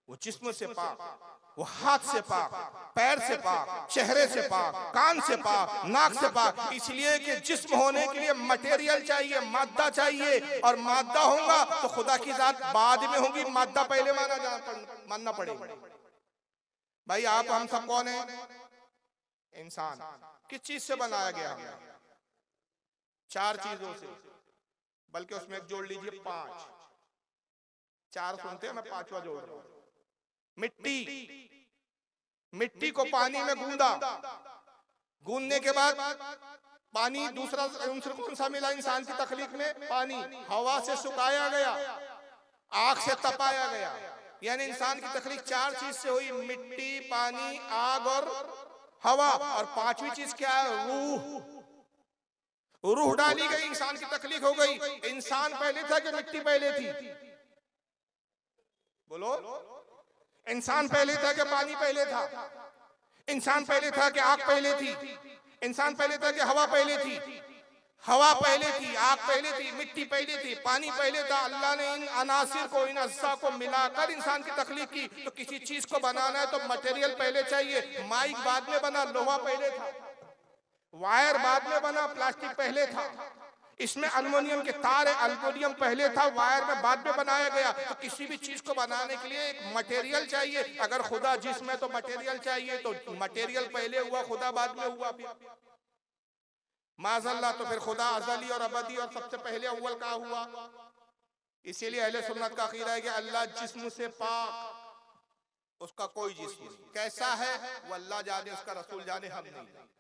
वो जिस्म से पाक, वो हाथ से पाक, पैर से पाक, चेहरे से पाक, कान से पाक, नाक से पाक। इसलिए कि जिस्म होने के लिए मटेरियल चाहिए, मादा चाहिए, और मादा होगा तो खुदा की जात बाद में होगी, मादा पहले मानना पड़ेगा। भाई आप हम सब कौन है? इंसान। किस चीज से बनाया गया हमें? 4 चीजों से, बल्कि उसमें एक जोड़ लीजिए 5। 4 सुनते हैं, मैं 5वां जोड़ रहा हूं। मिट्टी, मिट्टी को पानी में गूंदा, गूंदने के बाद पानी, दूसरा उनसे कौन सा मिला इंसान की तखलीक में? पानी। हवा से सुखाया गया, आग से तपाया गया, यानी इंसान की तखलीक 4 चीज से हुई, मिट्टी, पानी, आग और हवा। और 5वीं चीज क्या है? रूह। रूह डाली गई, इंसान की तखलीक हो गई। इंसान पहले था कि मिट्टी पहले थी? बोलो। इंसान पहले था कि पानी पहले था? इंसान पहले था कि आग पहले थी? इंसान पहले था कि हवा पहले थी? हवा पहले थी, आग पहले थी, मिट्टी पहले थी, पानी पहले था। अल्लाह ने इन अनासिर को, इन अज्जा को मिलाकर इंसान की तख्लीक की। तो किसी चीज को बनाना है तो मटेरियल पहले चाहिए। माइक बाद में बना, लोहा पहले था। वायर बाद में बना, प्लास्टिक पहले था। इसमें अल्युमिनियम के तार है, अल्युमिनियम पहले था, वायर में बाद में बनाया गया। तो किसी भी चीज को बनाने के लिए एक मटेरियल चाहिए। अगर खुदा जिसमें तो मटेरियल चाहिए, तो मटेरियल पहले हुआ, खुदा बाद में हुआ। फिर माज़अल्लाह, तो फिर खुदा अज़ली और अबदी और सबसे पहले अव्वल का हुआ। इसीलिए अहले सुन्नत का अकीदा है कि अल्लाह जिस्म से पाक, उसका कोई जिस्म नहीं। कैसा है वो अल्लाह जाने, उसका रसूल जाने, हम नहीं।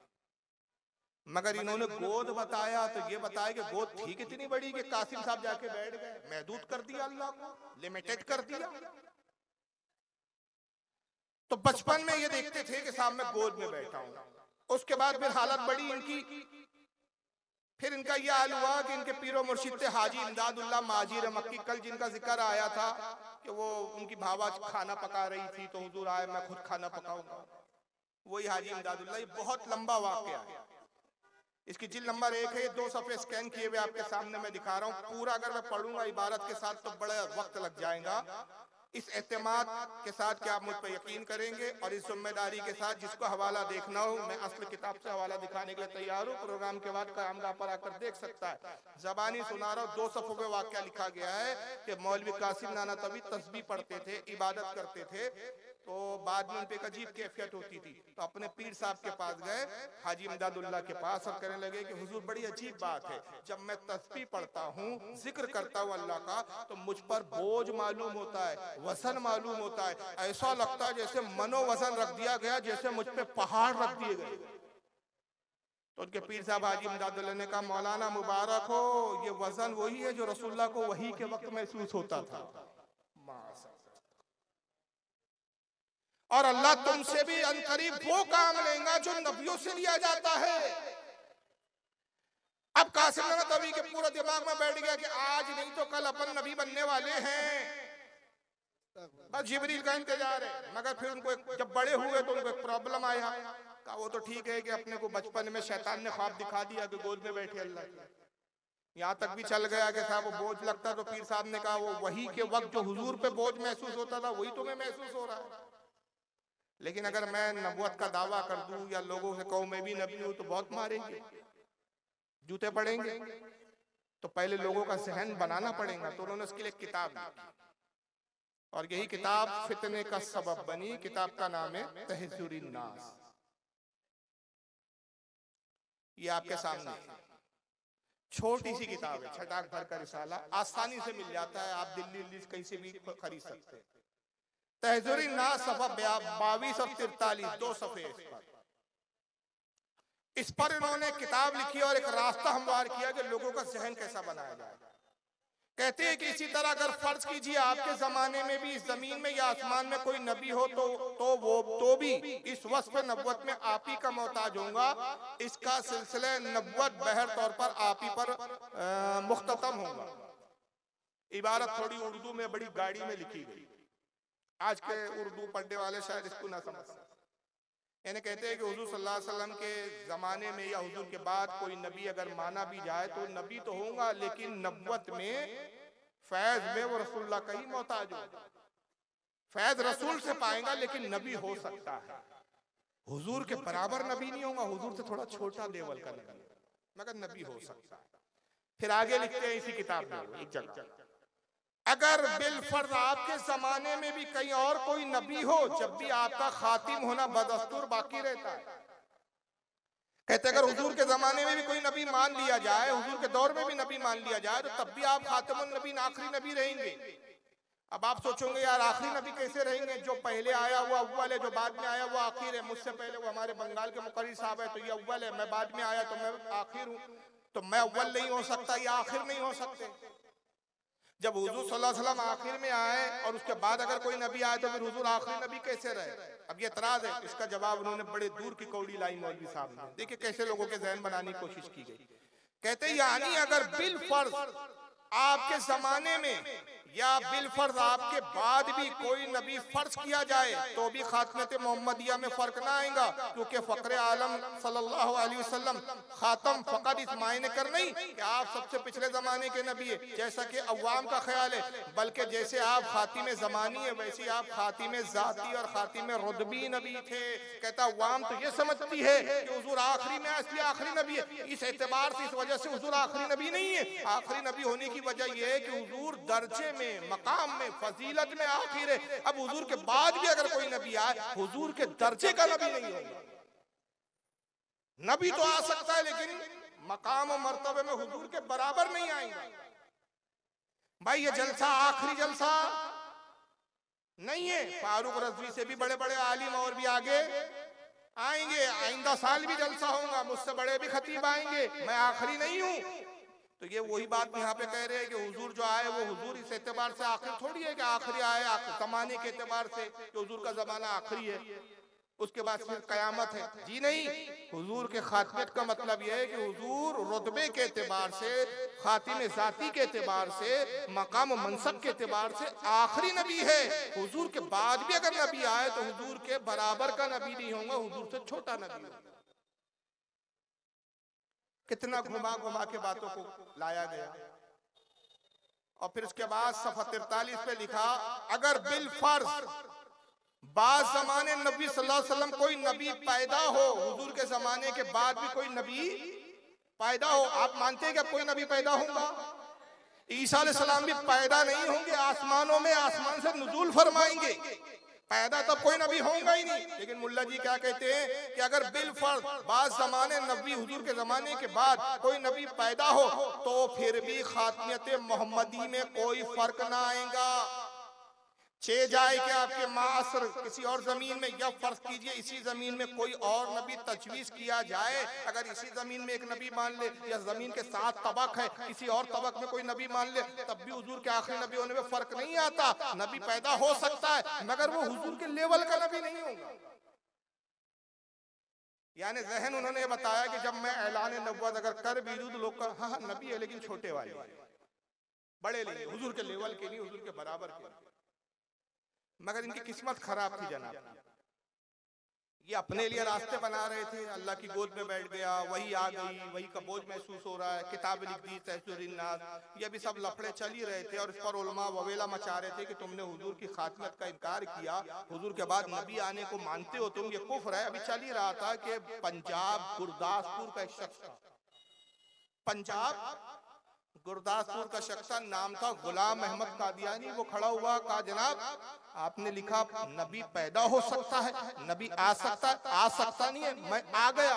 मगर इन्होंने गोद बताया तो ये बताया कि गोद थी कितनी बड़ी कि कासिम साहब जाके बैठ गए, महदूद कर दिया अल्लाह को, लिमिटेड कर दिया। तो बचपन में ये देखते थे कि साहब मैं गोद में बैठा हूं। उसके बाद फिर हालत बड़ी इनकी, फिर इनका यह हाल हुआ कि इनके पीरो मुर्शिद थे हाजी इमदादुल्लाह माजिर मक्की। कल जिनका जिक्र आया था कि वो उनकी भावा खाना पका रही थी तो हुजूर आए, मैं खुद खाना पकाऊंगा, वही हाजी इमदादुल्लाह। ये बहुत लंबा वाकया है, इसकी जिल्द नंबर 1 है। 2 सफ़े स्कैन किए हुए आपके सामने मैं दिखा रहा हूँ। पूरा अगर मैं पढ़ूंगा इबारत के साथ तो बड़ा वक्त लग जाएगा। इस एतमाद के साथ कि आप मुझ पर यकीन करेंगे और इस जिम्मेदारी के साथ जिसको हवाला देखना हो, मैं असल किताब से हवाला दिखाने के लिए तैयार हूँ। प्रोग्राम के बाद कामगाह पर आकर देख सकता है। जबानी सुना रहा हूँ। 2 सफ़ों में वाकया लिखा गया है कि मौलवी कासिम नाना तभी तस्बीह पढ़ते थे, इबादत करते थे, तो बाद में उन पे एक अजीब कैफियत होती थी। तो अपने पीर साहब के पास गए, हाजी इमदादुल्लाह के पास, और कहने लगे कि हुजूर बड़ी अजीब बात है, जब मैं तस्बीह पढ़ता हूँ, जिक्र करता हूँ अल्लाह का, तो मुझ पर बोझ मालूम होता है, वजन मालूम होता है। ऐसा लगता है जैसे मनोवजन रख दिया गया, जैसे मुझ पे पहाड़ रख दिए गए। तो उनके पीर साहब हाजी इमदादुल्लाह ने कहा, मौलाना मुबारक हो, ये वजन वही है जो रसूलुल्लाह को वही के वक्त महसूस होता था। और अल्लाह तुमसे भी अनकरीब वो काम लेगा जो नबियों से लिया जाता है। अब कासिम नाना तभी के पूरा दिमाग में बैठ गया कि आज नहीं तो कल अपन नबी बनने वाले हैं, बस जिब्रील का इंतजार है। मगर फिर उनको जब बड़े हुए तो उनको एक प्रॉब्लम आया। कहा वो तो ठीक है कि अपने को बचपन में शैतान ने ख्वाब दिखा दिया कि गोद में बैठे अल्लाह की। यहाँ तक भी चल गया कि साहब वो बोझ लगता, तो पीर साहब ने कहा वो वही के वक्त जो हुजूर पे बोझ महसूस होता था वही तुम्हें महसूस हो रहा है। लेकिन अगर मैं नबुवत का दावा कर दूं या लोगों से कहूं मैं भी नबी हूं तो बहुत मारेंगे, जूते पड़ेंगे। तो पहले लोगों का जहन बनाना पड़ेगा। तो उन्होंने उसके लिए किताब लिखी और यही किताब फितने का सबब बनी। किताब का नाम है तहज़्ज़ुरुन नास। ये आपके सामने छोटी सी किताब है, छटाक भर का रिसाला, आसानी से मिल जाता है, आप दिल्ली कहीं से भी खरीद सकते हैं। तहज़्ज़ुरुन नास सफ़ा 22 और 43, 2 सफ़े इस पर इन्होंने किताब लिखी और एक रास्ता हमवार किया कि लोगों का जहन कैसा बनाया जाए। कहते हैं कि इसी तरह अगर फर्ज कीजिए आपके जमाने में भी इस जमीन में या आसमान में कोई नबी हो तो भी इस वस्फ नबुवत में आप ही का मोहताज होगा। इसका सिलसिला नबुवत बहर तौर पर आप ही पर मुख्ततम होगा। इबारत थोड़ी उर्दू में बड़ी गाड़ी में लिखी गई, आज के उर्दू पढ़ने वाले शायद इसको ना समझ सकें। यानी कहते हैं कि हुजूर सल्लल्लाहु अलैहि वसल्लम के ज़माने में या हुजूर के बाद कोई नबी अगर माना भी जाए तो नबी तो होगा, लेकिन नबुवत में फैज में वो रसूलुल्लाह का ही मोहताज होगा। फैज रसूल से पाएगा लेकिन नबी हो सकता है, हुजूर के बराबर नबी नहीं होगा, हुजूर से थोड़ा छोटा लेवल का नबी, मगर नबी हो सकता है। फिर आगे लिखते हैं इसी किताब में एक जगह, अगर बिलफर्ज आपके जमाने में भी कहीं और कोई नबी हो, जब भी आपका खातिम होना बदस्तूर बाकी रहता है। कहते अगर हुजूर के जमाने में भी कोई नबी मान लिया जाए, हुजूर के दौर में भी नबी मान लिया जाए, तो तब भी आप खातिमुन नबी आखिरी नबी रहेंगे। अब आप सोचोगे यार आखिरी नबी कैसे रहेंगे, जो पहले आया वो अव्वल है, जो बाद में आया वो आखिर है। मुझसे पहले वो हमारे बंगाल के मुकर्री साहब है तो ये अव्वल है, मैं बाद में आया तो मैं आखिर हूँ, तो मैं अव्वल नहीं हो सकता, ये आखिर नहीं हो सकते। जब हुजूर सल्लल्लाहु अलैहि वसल्लम आखिर में आए और उसके बाद अगर कोई नबी आए तो फिर हुजूर आखिरी नबी कैसे रहे? अब ये एतराज है, इसका जवाब उन्होंने बड़े दूर की कौड़ी लाई मौलवी साहब ने। देखिए कैसे लोगों के जहन बनाने की कोशिश की गई। कहते यानी अगर बिल फर्ज आपके जमाने में या बिलफर्ज आपके बाद भी कोई नबी फर्ज किया जाए तो भी खातमत मोहम्मदिया में फर्क ना आएगा, क्योंकि फकरे आलम सल्लल्लाहु अलैहि वसल्लम खातम फकत इस मायने कर नहीं कि आप सबसे पिछले जमाने के नबी है जैसा कि अवाम का ख्याल है, बल्कि जैसे आप खातिम जमानी है वैसे आप खातिम जाती और खातिम रुतबी नबी थे। कहता अवाम तो ये समझती है कि हुजूर आखिरी में इसलिए आखिरी नबी है, इस एतबार से इस वजह से हुजूर आखिरी नबी नहीं है। आखिरी नबी होने की वजह यह है कि हुजूर दर्जे में, मकाम में, फजीलत में आखिर है। अब हुजूर के बाद भी अगर कोई नबी आए हुजूर के दर्जे का नबी नहीं होगा। नबी तो आ सकता है लेकिन मकाम और मर्तबे में हुजूर के बराबर नहीं आएगा। भाई ये जलसा आखिरी जलसा नहीं है, फारूक रज़वी से भी बड़े बड़े आलिम और भी आगे आएंगे, आइंदा साल भी जलसा होगा, मुझसे बड़े भी खतीब आएंगे, मैं आखिरी नहीं हूं। तो ये वही बात यहाँ पे कह रहे हैं कि हुजूर जो आए वो हुजूर इस एतबार से आखिर थोड़ी है कि आखिरी आए जमाने के एतबार से कि हुजूर का जमाना आखिरी है, उसके बाद फिर कयामत है। जी नहीं, हुजूर के खातमत का मतलब यह है कि हुजूर रुतबे के एतबार से, खातिम जाती के एतबार से, मकाम मनसब के एतबार से आखिरी नबी है। हुजूर के बाद भी अगर नबी आए तो हुजूर के बराबर का नबी नहीं होगा, हुजूर से छोटा नबी होगा। कितना घुमा घुमा के बातों को लाया गया। और फिर उसके बाद सफ़ा 43 पे लिखा, अगर बिल फर्ज बाद जमाने नबी सल्लल्लाहु अलैहि वसल्लम कोई नबी पैदा हो, हुजूर के जमाने के बाद भी कोई नबी पैदा हो, आप मानते हैं कि कोई नबी पैदा होगा? ईसा अलैहिस्सलाम भी पैदा नहीं होंगे, आसमानों में आसमान से नुज़ूल फरमाएंगे, पैदा तब कोई नबी होगा ही नहीं। लेकिन मुल्ला जी क्या कहते हैं कि अगर बिल फर्ज बाद जमाने नबी हुजूर के जमाने के बाद कोई नबी पैदा हो तो फिर भी खातमियत मोहम्मदी में कोई फर्क ना आएगा। चे जाए कि आपके मासर किसी और जमीन में, या फर्ज कीजिए इसी जमीन में कोई और नबी तजवीज किया जाए, अगर इसी जमीन में एक नबी मान ले, या जमीन के 7 तबक है किसी और तबक में कोई नबी मान ले, तब भी हुजूर के आखिरी नबी होने में फर्क नहीं आता। नबी पैदा हो सकता है मगर वो हुजूर के लेवल का नबी नहीं होगा। यानी जहन उन्होंने बताया कि जब मैं ऐलान नबुव्वत अगर कर भी दूं तो लोग का हाँ नबी है लेकिन छोटे वाले, बड़े नहीं, हुजूर के लेवल के नहीं, हुजूर के बराबर के। मगर इनकी किस्मत खराब थी जनाब, ये अपने लिए रास्ते बना रहे थे, अल्लाह की गोद में बैठ गया, वही आ गई, वही का बोझ महसूस हो रहा है, किताब लिख दी तहसीर-उन-नास, ये भी सब लफड़े चल ही रहे थे। और इस पर उलमा ववेला मचा रहे थे कि तुमने हुजूर की खातमत का इनकार किया, हुजूर के बाद नबी आने को मानते हो तुम, ये कुफ्र है। अभी चल ही रहा था कि पंजाब गुरदासपुर का एक शख्स था, पंजाब गुरदासपुर का शख्स नाम था गुलाम अहमद कादियानी, वो खड़ा हुआ, कहा जनाब आपने लिखा नबी पैदा हो सकता है, नबी आ सकता है, आ सकता नहीं है, मैं आ गया,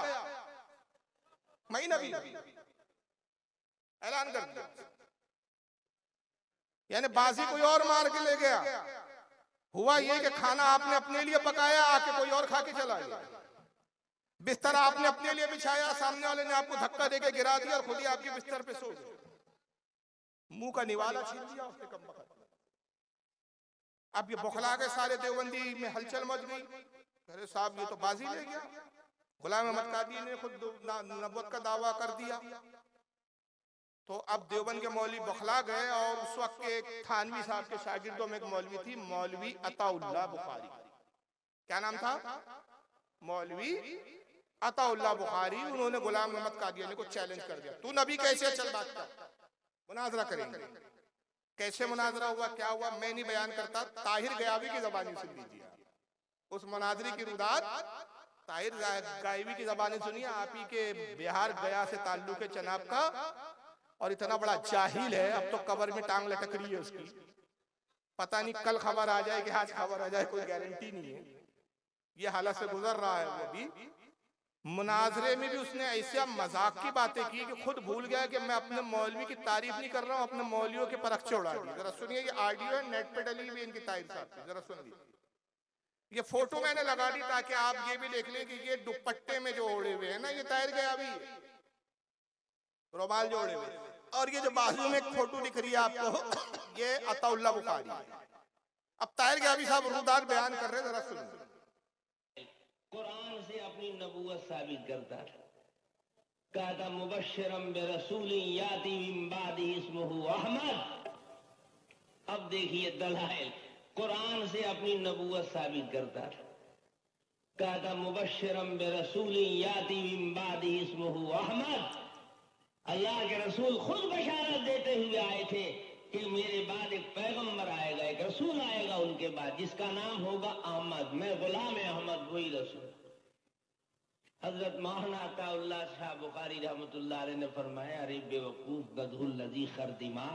मैं नबी ऐलान कर दिया। यानी बाजी कोई और मार के ले गया। हुआ ये कि खाना आपने अपने लिए पकाया, आके कोई और खा के चला गया, बिस्तर आपने अपने लिए बिछाया, सामने वाले ने आपको धक्का देके गिरा दिया और खुद ही आपके बिस्तर पे सो गए, मुंह का निवाला छीन दिया उसने कम वक्त। अब ये बौखला के सारे देवबंदी में हलचल मच गई, अरे साहब ये तो बाजी ले गया, गुलाम अहमद कादियानी ने खुद नबुव्वत का दावा कर दिया। तो अब देवबंद के मौलवी बौखला गए और उस वक्त के थानवी साहब के शागिर्दों में एक मौलवी थी, मौलवी अताउल्लाह बुखारी। क्या नाम था? मौलवी अताउल्लाह बुखारी। उन्होंने गुलाम अहमद कादियानी को चैलेंज कर दिया, तू नबी कैसे, चल बात कर, मुनाजरा करेंगे। कैसे मुनाजरा हुआ, क्या हुआ, मैं नहीं बयान करता, ताहिर गयावी की जबानी सुन लीजिए। उस मुनाजरे की रुदात ताहिर गयावी की जबानी सुनिए। आप ही के बिहार गया से ताल्लुक है जनाब का, और इतना बड़ा जाहिल है, अब तो कब्र में टांग लटक रही है उसकी, पता नहीं कल खबर आ जाए कि आज खबर आ जाए, कोई गारंटी नहीं है। ये हालत से गुजर रहा है वो भी। मुनाजरे में भी उसने ऐसे मजाक की बातें की कि खुद भूल गया कि मैं अपने मौलवी की तारीफ नहीं कर रहा हूँ, अपने मौलवियों के परख चढ़ा दी। जरा सुनिए, ये ऑडियो है, नेट पे डली हुई इनकी तारीफ साहब, जरा सुन लीजिए। ये फोटो मैंने लगा दी ताकि आप ये भी देख लें कि ये दुपट्टे में जो ओढ़े हुए है ना, ये ताहिर गयावी है, रुमाल जो ओढ़े हुए, और ये जो बाजू में एक फोटो दिख रही है आपको, ये अताउल्लाह बुखारी। अब ताहिर गयावी साहब रुदात बयान कर रहे हैं, जरा सुनिए। कुरान से अपनी नबूवत साबित करता था, कहा था मुबश्शिरम बिरसूलिन याती मिन बादी इस्मुहु अहमद। अब देखिए दलाइल, कुरान से अपनी नबूवत साबित करता था। कहा था मुबश्शिरम बिरसूलिन याती मिन बादी इस्मुहु अहमद। अल्लाह के रसूल खुद बशारत देते हुए आए थे कि मेरे बाद एक पैगंबर आएगा, एक रसूल आएगा उनके बाद, जिसका नाम होगा अहमद। मैं गुलाम अहमद, वही रसूल। हजरत मौलाना अताउल्लाह शाह बुखारी रहमतुल्लाह अलैह ने फरमाया, अरे बेवकूफ गदहुल लजी खरदिमा,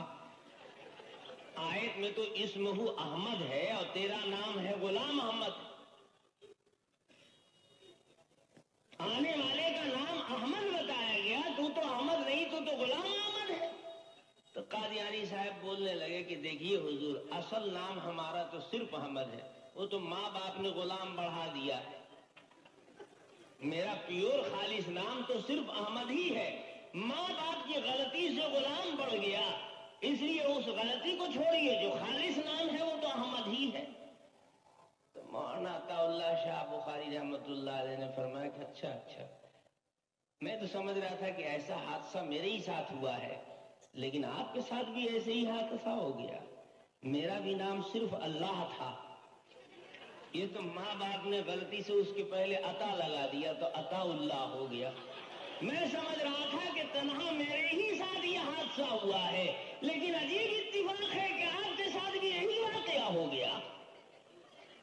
आयत में तो इस्मुहु अहमद है और तेरा नाम है गुलाम अहमद। आने वाले का नाम अहमद बताया गया, तू तो अहमद नहीं, तू तो गुलाम अहमद है। तो कादियानी साहब बोलने लगे कि देखिए हुजूर, असल नाम हमारा तो सिर्फ अहमद है, वो तो माँ बाप ने गुलाम बढ़ा दिया है। मेरा प्योर खालिस नाम तो सिर्फ अहमद ही है, माँ बाप की गलती से गुलाम बढ़ गया, इसलिए उस गलती को छोड़िए, जो खालिस नाम है वो तो अहमद ही है। तो मौलाना अताउल्लाह शाह बुखारी रहमतुल्लाह अलैह ने फरमाया कि अच्छा, मैं तो समझ रहा था कि ऐसा हादसा मेरे ही साथ हुआ है, लेकिन आपके साथ भी ऐसे ही हादसा हो गया। मेरा भी नाम सिर्फ अल्लाह था, ये तो माँ बाप ने गलती से उसके पहले अता लगा दिया तो अताउल्लाह हो गया। मैं समझ रहा था कि तन्हा मेरे ही साथ ये हादसा हुआ है, लेकिन अजीब इत्तिफाक है कि आपके साथ भी यही वाकया हो गया।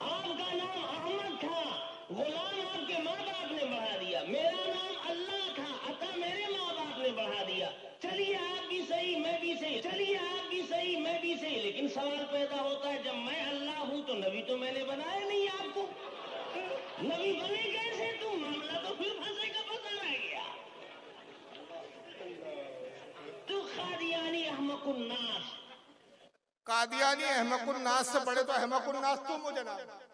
आपका नाम अहमद था, गुलाम आपके माँ बाप ने बढ़ा दिया। मेरा नाम अल्लाह था, अता मेरे माँ बाप ने बढ़ा दिया। चलिए आप भी सही, मैं भी सही, चलिए आप भी सही, मैं भी सही, लेकिन सवाल पैदा होता है, जब मैं अल्लाह हूं तो नबी तो मैंने बनाया नहीं आपको, नबी बने कैसे तुम? मामला तो फिर फंसे का फंसा रह गया। तो कादियानी अहमकुन्नास, कादियानी अहमकुन्नास से बड़े तो अहमकुन्नास तुम हो जनाब।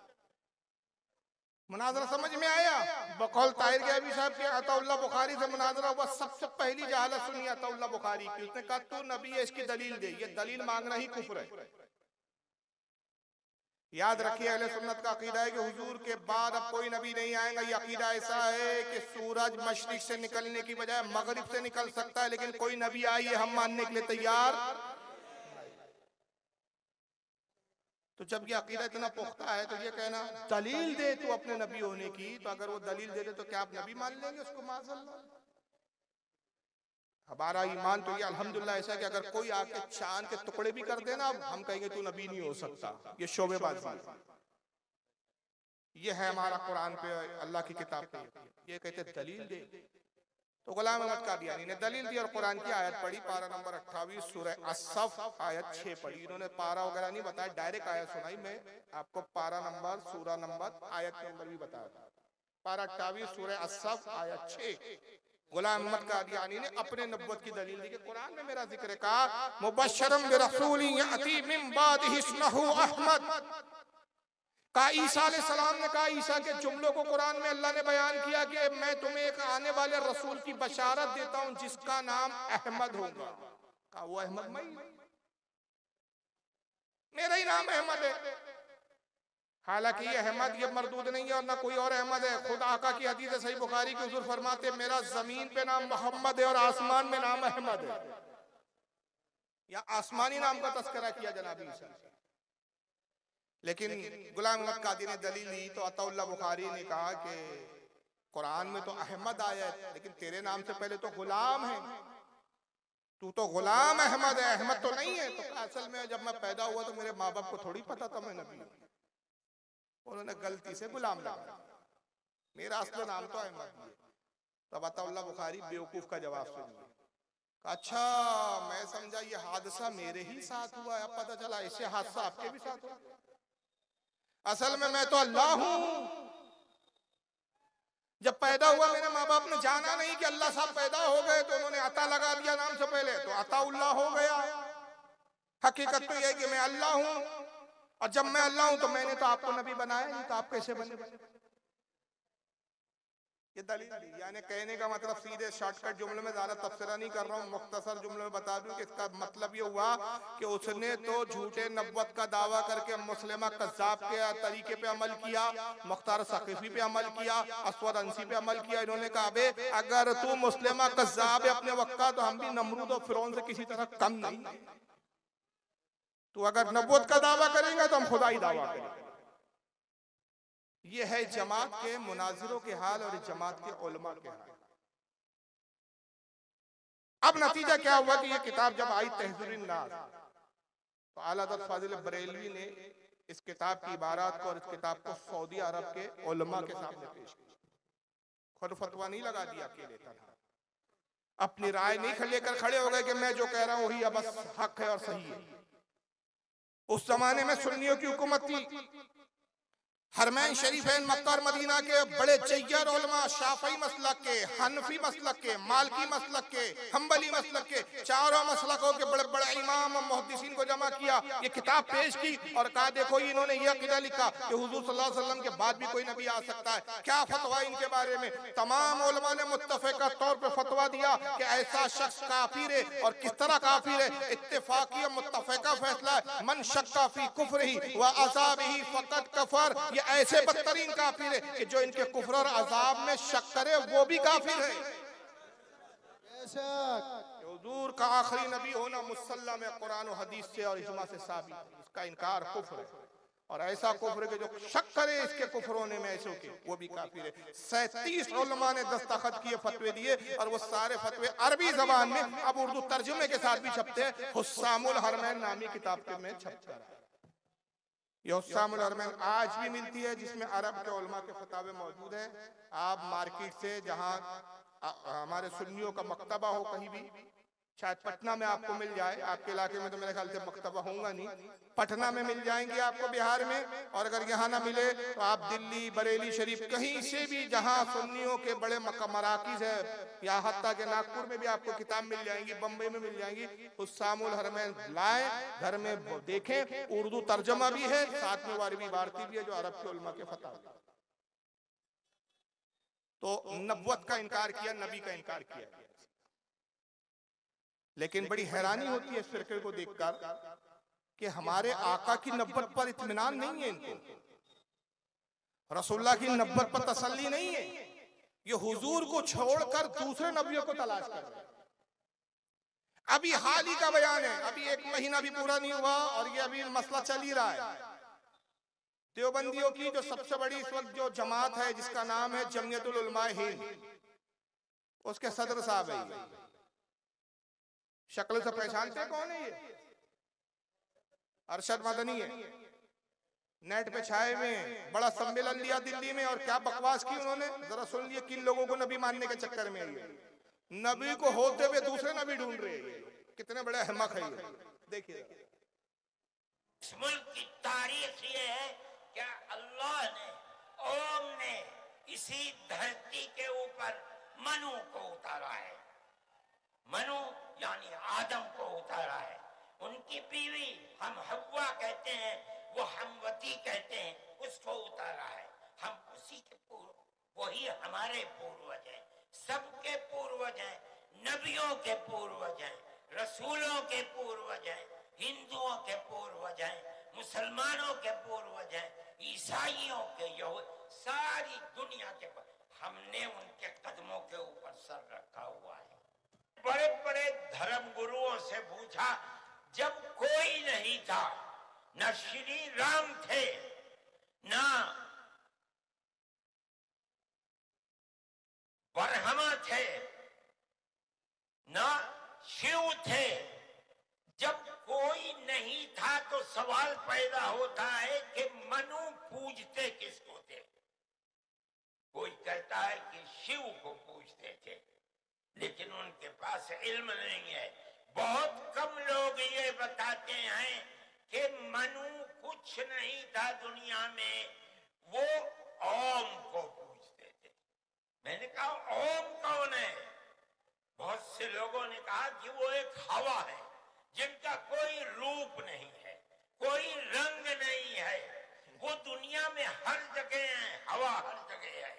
मुनाजरा समझ में आया? बकौल ताहिर गैबी साहब के अताउल्लाह बुखारी से मुनाजरा हुआ। सबसे पहली जहालत सुनी अताउल्लाह बुखारी की, उसने कहा तू नबी है, इसकी दलील दे। ये दलील मांगना ही कुफ्र है। याद रखिए, अहले सुन्नत का अकीदा है कि हुजूर के बाद अब कोई नबी नहीं आएगा। ये अकीदा ऐसा है कि सूरज मशरिक से निकलने की बजाय मगरिब से निकल सकता है, लेकिन कोई नबी आए हम मानने के लिए तैयार। तो जब ये अकीदा इतना पुख्ता है तो ये कहना दलील दे तू अपने नबी होने की, तो अगर वो दलील दे दे तो क्या आप नबी मान लेंगे उसको? माज़अल्लाह। हमारा ईमान तो ये अल्हम्दुलिल्लाह ऐसा कि अगर कोई आके चांद के टुकड़े भी कर देना, हम कहेंगे तू नबी नहीं हो सकता। ये शोबेबाजी, ये है हमारा कुरान पे, अल्लाह की किताब पे। ये कहते दलील दे। तो गुलाम अहमद कादियानी ने दलील दी और कुरान की आयत पढ़ी, पारा नंबर 28 सूरह अस-सफ आयत 6 पढ़ी। इन्होंने पारा वगैरह नहीं बताया, डायरेक्ट आयत सुनाई। मैं आपको पारा नंबर, सूरह नंबर, आयत नंबर भी बताया। पारा 28 सूरह अस-सफ आयत 6। गुलाम अहमद कादियानी ने अपने नबुव्वत की दलील दी कि कुरान में मेरा जिक्र कहा मुबश्शिरम बिरसूलिन याती मिन बादिही इस्मुहु अहमद। कहा ईसा अलैहिस्सलाम ने कहा, ईसा के जुमलों को कुरान में अल्लाह ने बयान किया कि मैं तुम्हें एक आने वाले रसूल की बशारत देता हूं जिसका नाम अहमद होगा। कहा वो अहमद मैं ही, मेरा ही नाम अहमद है। हालांकि ये अहमद ये मरदूद नहीं है और ना कोई और अहमद है। खुद आका की हदीस है सही बुखारी की, हुजूर फरमाते मेरा जमीन पे नाम मोहम्मद है और आसमान में नाम अहमद है। या आसमानी नाम का तस्करा किया जनाबी ईसा। लेकिन गुलाम अहमद कादियानी ने दलील दी तो अताउल्लाह बुखारी ने कहा कि कुरान में तो अहमद आया है, लेकिन तेरे नाम से पहले तो गुलाम है, तू तो गुलाम अहमद है, अहमद तो नहीं है। तो असल में जब मैं पैदा हुआ तो मेरे माँ बाप को थोड़ी पता था मैं नबी हूं, उन्होंने गलती से गुलाम लगा, मेरा असली नाम तो अहमद है। तब अताउल्लाह बुखारी बेवकूफ का जवाब सुनिए। अच्छा, मैं समझा ये हादसा मेरे ही साथ हुआ है, अब पता चला ऐसे हादसा आपके भी साथ हुआ। असल में मैं तो अल्लाह हूं। जब पैदा हुआ मेरे माँ बाप ने जाना नहीं कि अल्लाह साहब पैदा हो गए, तो उन्होंने अता लगा दिया नाम से पहले, तो अताउल्लाह हो गया। हकीकत तो यह है कि मैं अल्लाह हूं, और जब मैं अल्लाह हूं तो मैंने तो आपको नबी बनाया नहीं, तो आप कैसे बने? ये दलील दी। यानी कहने का मतलब सीधे शॉर्टकट जुमले में ज्यादा तफसीरा नहीं कर रहा हूँ, मुख्तसर जुमले में बता दूं कि इसका मतलब ये हुआ कि उसने तो झूठे नबुव्वत का दावा करके मुस्लिमा कज़्ज़ाब के तरीके पे अमल किया, मुख्तार सकीफी पे अमल किया, अस्वद अंसी पे अमल किया। इन्होंने कहा बे अगर तू मुस्लिमा कज़्ज़ाब है अपने वक्त का, तो हम भी नमरूद और फिरौन से किसी तरह कम नहीं। तो अगर नबुव्वत का दावा करेंगे तो हम खुदाई दावा करेंगे। ये है जमात के मुनाजिरों के हाल और जमात के उलमा के हाल। अब नतीजा क्या हुआ कि ये किताब जब आई तहज़ीरुन नास, तो आला हज़रत फाज़िल बरेलवी ने इस किताब की इबारत को और इस किताब को सऊदी अरब के उलमा के सामने पेश किया। खुद फतवा नहीं लगा दिया अकेले था, अपनी राय नहीं लेकर खड़े हो गए कि मैं जो कह रहा हूं वही बस हक है और सही है। उस जमाने में सुन्नियों की हुकूमत थी। हरमैन शरीफैन मक्का और मदीना के बड़े चैयर उलमा, शाफई मसलक के, हनफी मसलक के, मालकी मसलक के, हम्बली मसलक के, चारों मसलकों के बड़े बड़े इमाम और मुहद्दिसीन को जमा किया, ये किताब पेश की और कहा देखो इन्होंने ये अकीदा लिखा कि हुजूर सल्लल्लाहु अलैहि वसल्लम के बाद भी कोई नबी आ सकता है। क्या फतवा इनके बारे में? तमाम उलमा ने मुत्तफ़िक़ा तौर पर फतवा दिया कि ऐसा शख्स काफिर है। और किस तरह काफिर है? इत्तिफ़ाक़ी मुत्तफ़िक़ा फैसला है, मन शक्का फी कुफ्रिही व अज़ाबिही फ़क़द कफ़र। ऐसे बदतरीन काफिर है कि जो इनके कुफ्र और अजाब में शक करे वो भी काफिर है। हुजूर का आखिरी नबी होना मुसल्लम में कुरान और हदीस से और इजमा से साबित है। इसका इनकार कुफ्र है और ऐसा कुफ्र है कि जो शक करे इसके कुफ्र होने में ऐसे के वो भी काफिर है। 37 उलमा ने दस्तखत किए, फतवे दिए और वो सारे फतवे अरबी जबान में, अब उर्दू तर्जुमे के साथ भी छपते हैं। हुस्सामुल हरमैन नामी किताब के में छपता है। ये हुस्सामुल हरमैन आज भी मिलती है, जिसमें अरब के उलमा के फतावे मौजूद है। आप मार्केट से जहां हमारे सुन्नियों का मकतबा हो कहीं भी, शायद पटना में आपको मिल जाए, आपके इलाके में तो मेरे ख्याल से मकतबा होगा नहीं, पटना में मिल जाएंगे आपको बिहार में। और अगर यहाँ ना मिले तो आप दिल्ली, बरेली शरीफ, कहीं से भी जहाँ सुन्नियों के बड़े मराकिज़ है, या हत्ता के नागपुर में भी आपको किताब मिल जाएंगी, बम्बई में मिल जाएंगी। हुस्सामुल हरमैन लाएं, घर में देखें, उर्दू तर्जमा भी है, साथ में अरबी इबारती भी है जो अरब के उलमा के फतवा। तो नबुव्वत का इनकार किया, नबी का इनकार किया। लेकिन बड़ी हैरानी होती है इस फिरके को देखकर कि हमारे आका की नबुव्वत पर इत्मीनान नहीं है इनको, रसूलुल्लाह की नबुव्वत पर तसल्ली नहीं है। ये हुजूर को छोड़कर दूसरे नबियों को तलाश कर रहे हैं। अभी हाल ही का बयान है, अभी 1 महीना भी पूरा नहीं हुआ और ये अभी मसला चल ही रहा है। देवबंदियों की जो सबसे बड़ी इस वक्त जो जमात है जिसका नाम है जमयतुल उलमा हिंद, उसके सदर साहब है। शक्ल से पहचानते कौन है? ये अरशद मदनी है। नेट पे छाए हुए हैं, बड़ा सम्मेलन लिया दिल्ली में और क्या बकवास की उन्होंने। जरा सुन लिए किन लोगों को नबी मानने के चक्कर में है, नबी को होते हुए दूसरे नबी ढूंढ रहे हैं। कितने बड़े अहमक है ये, देखिए। इस मुल्क की तारीख ये है कि अल्लाह ने, ओम ने इसी धरती के ऊपर मनु को उतारा है। मनु यानी आदम को उतारा है। उनकी बीवी हम हव्वा कहते हैं, वो हमवती कहते हैं, उसको उतारा है। हम उसी के पूर्व, वही हमारे पूर्वज हैं, सबके पूर्वज हैं, नबियों के पूर्वज हैं, रसूलों के पूर्वज हैं, हिंदुओं के पूर्वज हैं, मुसलमानों के पूर्वज हैं, ईसाइयों के, सारी दुनिया के। हमने उनके कदमों के ऊपर सर रखा हुआ है। बड़े बड़े धर्म गुरुओं से पूछा, जब कोई नहीं था, न श्री राम थे, न ब्रह्मा थे, न शिव थे, जब कोई नहीं था तो सवाल पैदा होता है कि मनु पूजते किसको थे? कोई कहता है कि शिव को पूजते थे, लेकिन उनके पास इल्म नहीं है। बहुत कम लोग ये बताते हैं कि मनु कुछ नहीं था दुनिया में, वो ओम को पूजते थे। मैंने कहा ओम कौन है? बहुत से लोगों ने कहा कि वो एक हवा है जिनका कोई रूप नहीं है, कोई रंग नहीं है, वो दुनिया में हर जगह है, हवा हर जगह है।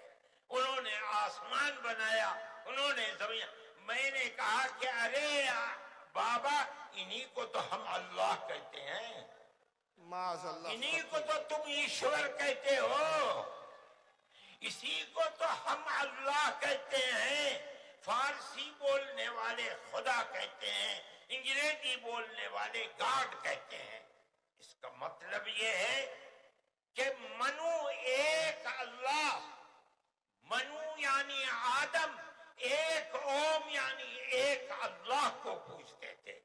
उन्होंने आसमान बनाया, उन्होंने जमीन। मैंने कहा कि अरे बाबा, इन्हीं को तो हम अल्लाह कहते हैं, इन्हीं को तो तुम ईश्वर कहते हो, इसी को तो हम अल्लाह कहते हैं। फारसी बोलने वाले खुदा कहते हैं, अंग्रेजी बोलने वाले गॉड कहते हैं। इसका मतलब ये है कि मनु एक अल्लाह, मनु यानी आदम, एक ओम यानी एक अल्लाह को पूछते थे।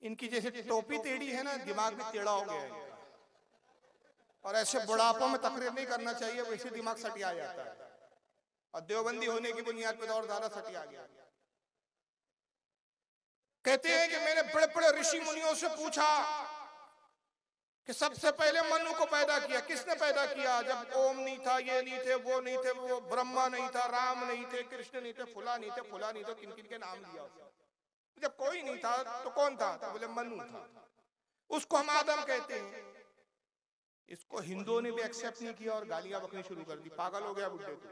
इनकी जैसे टोपी टेढ़ी है ना, दिमाग भी टेढ़ा हो गया है, और ऐसे बुढ़ापों में तकरीर नहीं करना चाहिए, वैसे दिमाग सटिया जाता है, और देवबंदी होने की बुनियाद पर और ज्यादा सटिया गया। कहते हैं कि मैंने बड़े बड़े ऋषि मुनियों से पूछा कि सबसे पहले मनु को पैदा किया किसने पैदा किया? जब ओम नहीं था, ये नहीं थे, वो नहीं थे, वो ब्रह्मा नहीं था, राम नहीं थे, कृष्ण नहीं थे, फुला नहीं थे, फुला नहीं थे, किन किन के नाम लिया। जब कोई नहीं था तो कौन था? तो बोले मनु था, उसको हम आदम कहते हैं। इसको हिंदुओं ने भी एक्सेप्ट नहीं किया और गालियां बकनी शुरू कर दी, पागल हो गया बुड्ढे को।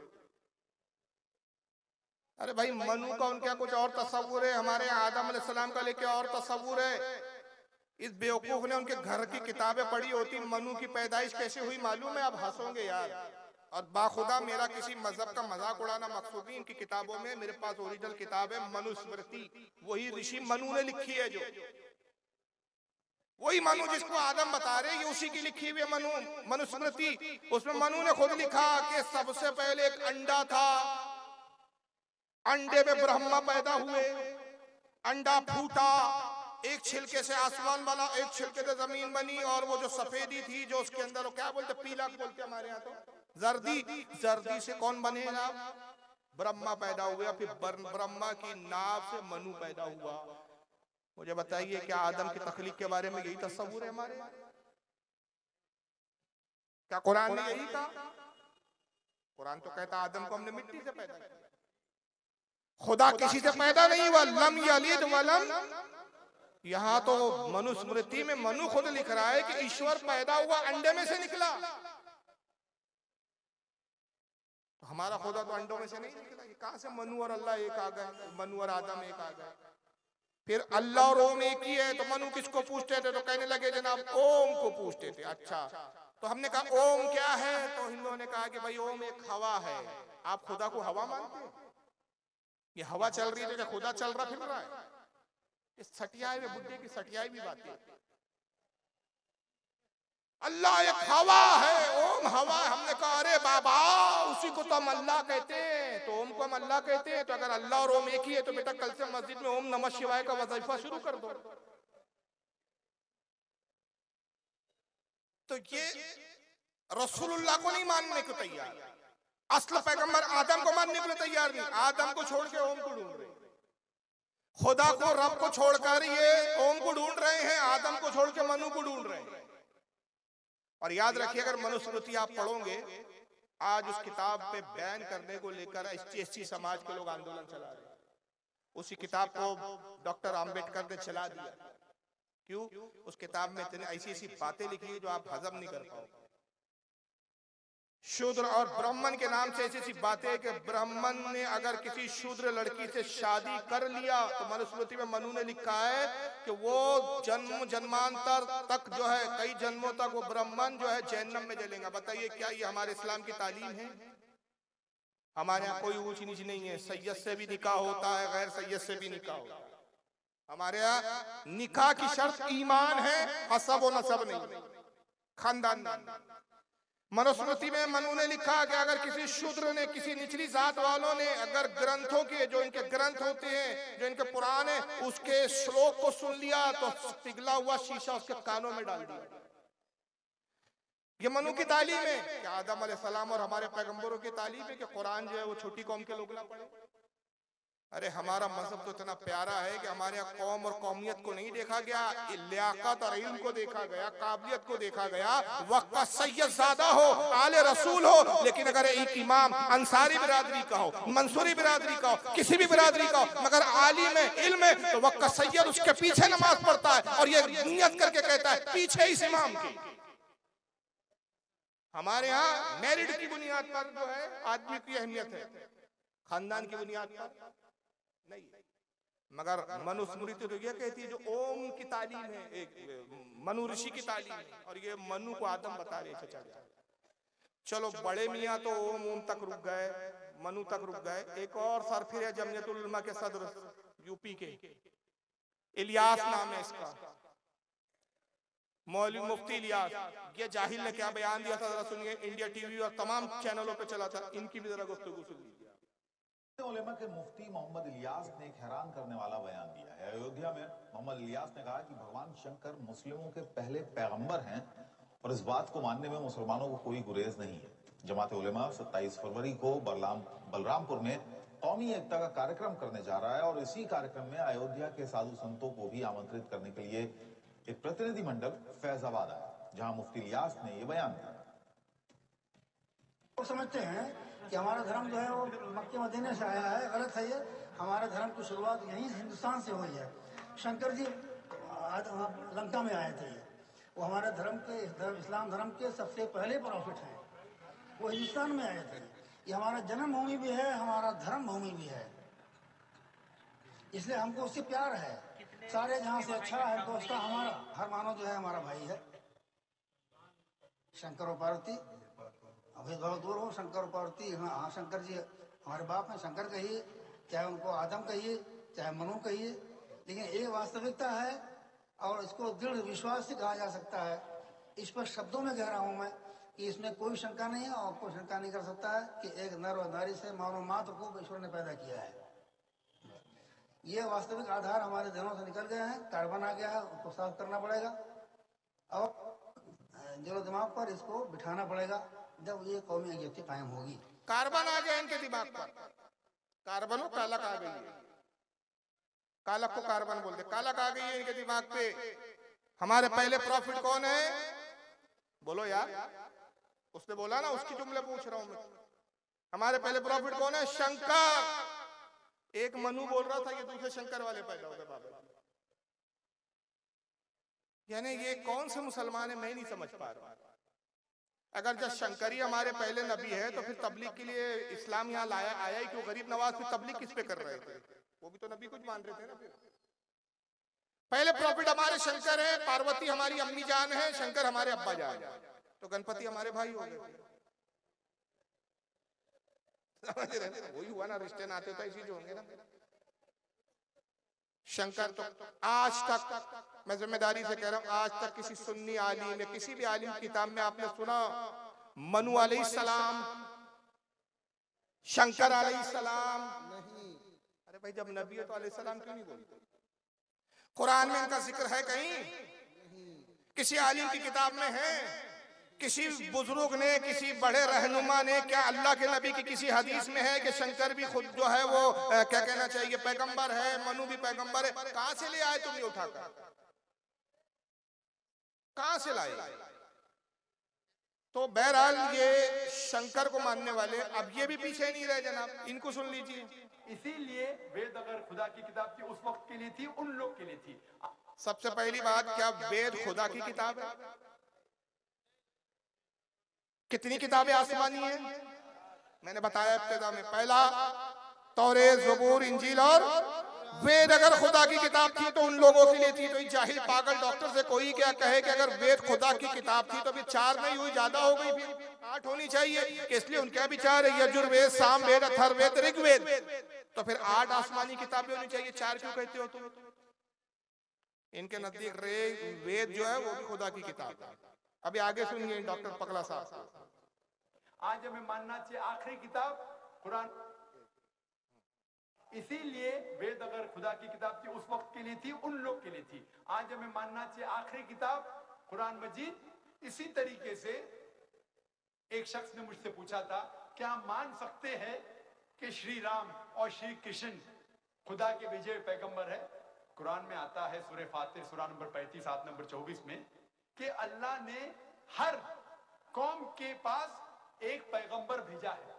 अरे भाई, मनु का उनका कुछ और तस्वुर है, हमारे आदम अलैहिस्सलाम का लेके और तस्वुर है। इस बेवकूफ ने उनके घर की किताबें पढ़ी होती, मनु की पैदाइश कैसे हुई मालूम है? आप हंसोगे यार। और बाखुदा मेरा किसी मजहब का मजाक उड़ाना मकसूद नहीं। इनकी किताबों में, मेरे पास ओरिजिनल किताब है मनुस्मृति, वही ऋषि मनु ने लिखी है, जो वही मनु जिसको आदम बता रहे, ये उसी की लिखी हुई मनुस्मृति। उसमें मनु ने खुद लिखा कि सबसे पहले एक अंडा था, अंडे में ब्रह्मा पैदा हुए, अंडा फूटा, एक छिलके से आसमान बना, एक छिलके से जमीन बनी, और वो जो सफेदी थी जो उसके अंदर, वो क्या बोलते, पीला बोलते हमारे यहाँ, तो जर्दी, जर्दी से कौन बनेगा? ब्रह्मा पैदा हुआ। फिर ब्रह्मा की नाव से मनु पैदा हुआ। मुझे बताइए, क्या आदम की तख्लीक के बारे में यही तस्वुर है हमारे? क्या कुरान ने यही कहा? कुरान तो कहता आदम को हमने मिट्टी से पैदा किया। खुदा किसी से पैदा नहीं हुआ, लम यलिद वलम। यहाँ तो मनुस्मृति में मनु खुद लिख रहा है कि ईश्वर पैदा हुआ, अंडे में से निकला। तो हमारा खुदा तो अंडों में से नहीं निकला। कहां से मनु और अल्लाह एक आ गए, मनु और आदम एक आ गए? फिर अल्लाह और ओम एक ही है, तो मनु किसको पूछते थे? तो कहने लगे जनाब ओम को पूछते थे। अच्छा, तो हमने कहा ओम क्या है? तो हिंदुओं ने कहा कि भाई ओम एक हवा है। आप खुदा को हवा मानते हैं? ये हवा चल रही है तो क्या खुदा चल रहा फिर रहा है? इस सटियाई में बुड्ढे की सटियाई भी बातें। अल्लाह एक हवा है, ओम हवा है। हमने कहा अरे बाबा, उसी को तो हम अल्लाह कहते हैं, तो ओम को हम अल्लाह कहते हैं। तो अगर अल्लाह और ओम एक ही है तो बेटा कल से मस्जिद में ओम नमः शिवाय का वजीफा शुरू कर दो। तो ये रसूलुल्लाह को नहीं मानने को तैयार, असल पैगंबर आदम को मानने के लिए तैयार नहीं। आदम को छोड़ के ओम को ढूंढ रहे, खुदा को रब को छोड़कर ये ओम को ढूंढ रहे हैं, आदम को छोड़ के मनु को ढूंढ रहे हैं। और याद रखिए, अगर मनुस्मृति आप पढ़ोगे, आज उस किताब पे बैन करने को लेकर एसटी समाज के लोग आंदोलन चला रहे हैं। उसी किताब को डॉक्टर आम्बेडकर ने चला दिया। क्यों? उस किताब में इतनी ऐसी ऐसी बातें लिखी है जो आप हजम नहीं कर पाओ। शूद्र और ब्राह्मण के नाम से ऐसी ऐसी बातें कि ब्राह्मण ने अगर किसी शूद्र लड़की से शादी कर लिया तो मनुस्मृति में मनु ने लिखा है कि वो जन्म जन्मांतर तक जो है, कई जन्मों तक वो ब्राह्मण जो है जहन्नम में जलेगा। बताइए क्या ये हमारे इस्लाम की तालीम है? हमारे यहाँ कोई ऊंच नीच नहीं है। सैयद से भी निकाह होता है, गैर सैयद से भी निकाह होता है। हमारे यहाँ निकाह की शर्त ईमान है, हसब और नसब नहीं, खानदान नहीं। मनुस्मृति में मनु ने लिखा कि अगर किसी शूद्र ने, किसी निचली जात वालों ने अगर ग्रंथों के, जो इनके ग्रंथ होते हैं, जो इनके पुराण है, उसके श्लोक को सुन लिया तो पिघला हुआ शीशा उसके कानों में डाल दिया। ये मनु की तालीम है कि आदम अलैहिस्सलाम और हमारे पैगंबरों की तालीम है कि कुरान जो है वो छोटी कौम के लोग ना पढ़े। अरे हमारा मजहब तो इतना प्यारा है कि हमारे यहाँ कौम और कौमियत को नहीं देखा गया, लियाकत और इल्म को देखा गया, काबिलियत को देखा गया। वक्त का सैयद ज़ादा हो, आले रसूल हो, लेकिन अगर एक इमाम अंसारी बिरादरी का हो, मंसूरी बिरादरी का हो, किसी भी बिरादरी का हो, मगर आलिम है, इल्म है, तो वक्त का सैयद उसके पीछे नमाज पढ़ता है और ये नियत करके कहता है पीछे इस इमाम की। हमारे यहाँ मेरिट की बुनियाद पर जो है आदमी की अहमियत है, खानदान की बुनियाद पर नहीं। मगर मनुस्मृति तो ये कहती है जो ओम की तालीम है, एक मनु ऋषि की तालीम है, और ये मनु को आदम बता रहे थे। चलो बड़े मियाँ तो ओम ओम तक रुक गए, मनु तक रुक गए। एक और सरफिर है जमयतुल उलमा के सदर यूपी के, इलियास नाम है इसका, मौलवी मुफ्ती इलियास। ये जाहिल ने क्या बयान दिया था, जरा सुनिए। इंडिया टीवी और तमाम चैनलों पे चला था, इनकी भी जरा गुफ्तगू सुन लीजिए। उलेमा के मुफ्ती मोहम्मद इलियास ने एक हैरान करने वाला बयान दिया है। अयोध्या में मोहम्मद इलियास ने कहा कि भगवान शंकर मुस्लिमों के पहले पैगंबर हैं और इस बात को मानने में मुसलमानों को कोई गुरेज नहीं है। जमात उलेमा 27 फरवरी को बलरामपुर में कौमी एकता का कार्यक्रम करने जा रहा है और इसी कार्यक्रम में अयोध्या के साधु संतों को भी आमंत्रित करने के लिए एक प्रतिनिधिमंडल फैजाबाद आया, जहां मुफ्ती इलियास ने ये बयान दिया। वो समझते हैं कि हमारा धर्म जो है वो मक्के मदीने से आया है, गलत है ये। हमारे धर्म की शुरुआत यहीं हिंदुस्तान से हुई है। शंकर जी लंका में आए थे, वो हमारे धर्म के इस्लाम धर्म के सबसे पहले प्रॉफिट हैं, वो हिंदुस्तान में आए थे। ये हमारा जन्मभूमि भी है, हमारा धर्म भूमि भी है, इसलिए हमको उससे प्यार है। सारे जहां से अच्छा है दोस्ता हमारा, हर मानव जो है हमारा भाई है। शंकर और पार्वती अभी बहुत दूर हो, शंकर और पार्वती, हाँ शंकर जी हमारे बाप हैं, शंकर कहिए, चाहे उनको आदम कहिए, चाहे मनु कहिए, लेकिन ये वास्तविकता है और इसको दृढ़ विश्वास से कहा जा सकता है। इस पर शब्दों में कह रहा हूँ मैं कि इसमें कोई शंका नहीं है और कोई शंका नहीं कर सकता है कि एक नर और नारी से मानव मात्र को ईश्वर ने पैदा किया है। ये वास्तविक आधार हमारे दिनों से निकल गए हैं, कार्बन आ गया है, उसको साफ करना पड़ेगा और दिलो दिमाग पर इसको बिठाना पड़ेगा, जब ये कौमी एकता कायम होगी। कार्बन आ गया इनके दिमाग पर, कार्बन हो कालक आ गई है, कालक को कार्बन बोलते, कालक आ गई है इनके दिमाग पे। हमारे पहले प्रॉफिट कौन है, बोलो यार, उसने बोला ना, उसकी जुमले पूछ रहा हूं मैं। हमारे पहले प्रॉफिट कौन है, शंकर। एक मनु बोल रहा था ये दूसरे शंकर वाले पैदा हो गए बाबा। यानी ये कौन से मुसलमान है, मैं नहीं समझ पा रहा। अगर जब शंकरी हमारे पहले नबी है तो फिर तबलीग के लिए इस्लाम यहाँ लाया आया ही क्यों? गरीब नवाज फिर तबलीग किस पे कर रहे थे, वो भी तो नबी कुछ मान रहे थे ना। फिर पहले प्रॉफिट हमारे शंकर है, पार्वती हमारी अम्मी जान है, शंकर हमारे अब्बा जान है, तो गणपति हमारे भाई हो गए। समझ रहे, वही हुआ ना, रिश्ते नाते तो ऐसे जो होंगे ना। शंकर तो आज तक, मैं जिम्मेदारी से कह रहा हूं, आज तक किसी सुन्नी आलिम या किसी भी आलिम की किताब में आपने सुना मनु अलैहिस्सलाम, शंकर अलैहिस्सलाम? नहीं। अरे भाई जब नबी है तो अलैहिस्सलाम क्यों नहीं बोलते? कुरान में इनका जिक्र है कहीं? किसी आलिम की किताब में है? किसी बुजुर्ग ने, किसी बड़े रहनुमा ने, क्या अल्लाह के नबी की किसी हदीस में है कि शंकर भी खुद जो है वो क्या कहना चाहिए पैगंबर है, मनु भी पैगंबर है? कहां से ले आए तुम ये उठाकर, कहां से लाए? तो बहरहाल ये शंकर को मानने वाले अब ये भी पीछे नहीं रहे जनाब, इनको सुन लीजिए। इसीलिए वेद अगर खुदा की किताब थी उस वक्त के लिए थी, उन लोग के लिए थी। सबसे पहली बात, क्या वेद खुदा की किताब है? कितनी किताबें आसमानी हैं? मैंने बताया इब्तिदा में, पहला तौरेत, ज़बूर, इंजील और वेद। अगर खुदा की किताब थी तो उन लोगों के लिए थी। तो जाहिल पागल डॉक्टर से कोई क्या कहे कि अगर वेद खुदा की किताब थी तो भी 4 नहीं हुई, ज्यादा हो गई, फिर 8 होनी चाहिए। इसलिए उनका विचार है यजुर्वेद, सामवेद, अथर्ववेद, ऋग्वेद, तो फिर 8 आसमानी किताबें होनी चाहिए, 4 क्यों कहते हो तुम? इनके नजदीक वेद जो है वो भी खुदा की किताब है। अभी आगे सुनिए डॉक्टर पगला साहब। आज हमें मानना चाहिए आखिरी किताब कुरान। इसीलिए वेद अगर खुदा की किताब थी उस वक्त के लिए थी, उन लोग के लिए थी। आज हमें मानना चाहिए आखिरी किताब कुरान मजीद। इसी तरीके से एक शख्स ने मुझसे पूछा था, क्या हम मान सकते हैं कि श्री राम और श्री कृष्ण खुदा के भेजे पैगंबर है? कुरान में आता है सूरह फातिर सूरा नंबर 35 आयत नंबर 24 में कि अल्लाह ने हर कौम के पास एक पैगंबर भेजा है।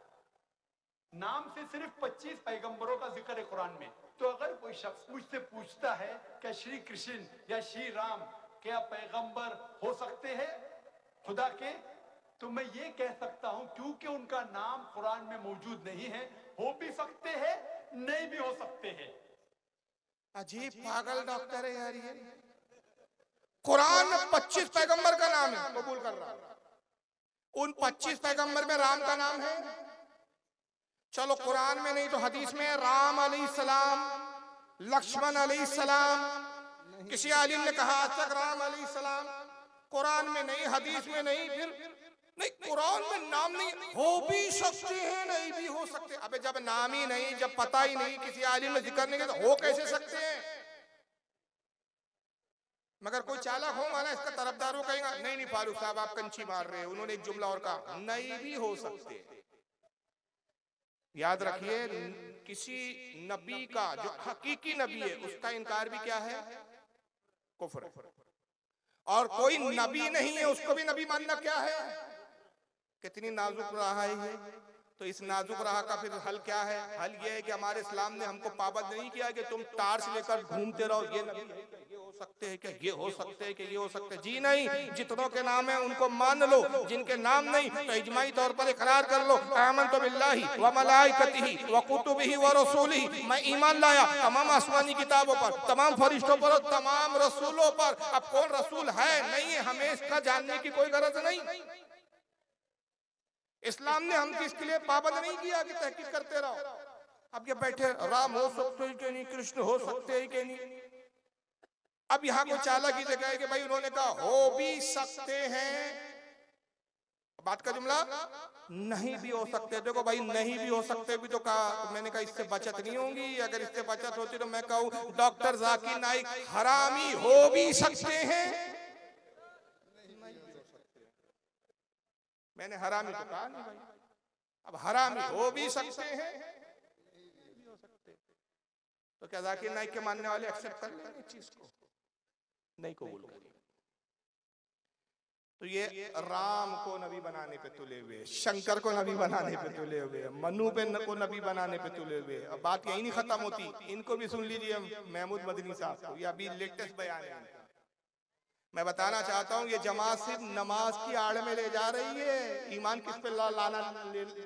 नाम से सिर्फ 25 पैगंबरों का जिक्र है कुरान में। तो अगर कोई शख्स मुझसे पूछता है क्या श्री कृष्ण या श्री राम क्या पैगंबर हो सकते हैं खुदा के, तो मैं ये कह सकता हूं क्योंकि उनका नाम कुरान में मौजूद नहीं है, हो भी सकते हैं, नहीं भी हो सकते हैं। अजीब पागल डॉक्टर है यार ये। कुरान में 25 पैगंबर का नाम है, कबूल कर रहा है। उन 25 पैगंबर में राम का नाम है? चलो कुरान में नहीं तो हदीस में राम अलैहिस्सलाम, लक्ष्मण अलैहिस्सलाम। किसी आलिम ने कहा आज तक राम अलैहिस्सलाम, कुरान में नहीं, हदीस में नहीं, फिर नहीं, कुरान में नाम नहीं। हो भी सकते हैं, नहीं भी हो सकते। अबे जब नाम ही नहीं, जब पता ही नहीं, किसी आलिम ने जिक्र नहीं किया तो हो कैसे सकते हैं? मगर कोई चालाक हो माना इसका तरफदार हो, कहेगा नहीं नहीं फारूक साहब आप कंची मार रहे हैं। उन्होंने एक जुमला और कहा, नहीं भी हो सकते। याद रखिए, किसी नबी का जो हकीकी नबी है उसका इनकार भी क्या है? कुफ्र। और कोई नबी नहीं है उसको भी नबी मानना क्या है? कितनी नाजुक राह है ये। तो इस नाजुक राह का फिर हल क्या है? हल ये है कि हमारे इस्लाम ने हमको पाबंद नहीं किया कि तुम टार्च लेकर घूमते रहो, ये नबी है क्या, ये हो सकते हैं क्या, ये हो सकते हैं कि ये हो सकते हैं। जी नहीं, जितनों के नाम है उनको मान लो, जिनके नाम नहीं तो इजमाई तौर पर इकरार कर लो, आमनतु बिल्लाहि व मलाइकतिही व कुतुबिही व रसूलिही, मैं ईमान लाया तमाम आसमानी किताबों पर, तमाम फरिश्तों पर और तमाम रसूलों पर। अब कौन रसूल है नहीं है हमें इसका जानने की कोई गरज नहीं। इस्लाम ने हमको इसके लिए पाबंद नहीं किया कि तहकीक करते रहो। अब ये बैठे राम हो सकते हैं कि नहीं, कृष्ण हो सकते हैं कि नहीं। अब यहाँ कोई चालाकी से कहे कि भाई उन्होंने कहा हो भी सकते हैं, बात का जुमला नहीं भी हो सकते। देखो भाई नहीं भी हो सकते भी तो कहा, तो मैंने कहा इससे बचत नहीं होगी। अगर इससे बचत होती तो मैं कहूँ डॉक्टर जाकिर नाइक हरामी हो भी सकते हैं। मैंने हरामी तो कहा नहीं भाई, अब हरामी हो भी सकते हैं, भी हो सकते। तो क्या जाकिर नाइक के मानने वाले एक्सेप्ट कर लेंगे इस चीज को? नहीं कबूल करेंगे। तो ये राम को नबी बनाने पे तुले हुए, शंकर को नबी बनाने पे तुले हुए, मनु पे को नबी बनाने पे तुले हुए। अब बात यही नहीं खत्म होती, इनको भी सुन लीजिए महमूद मदनी साहब को, ये अभी लेटेस्ट बयान है। मैं बताना चाहता हूँ ये जमात सिर्फ नमाज की आड़ में ले जा रही है। ईमान किस पर लाना,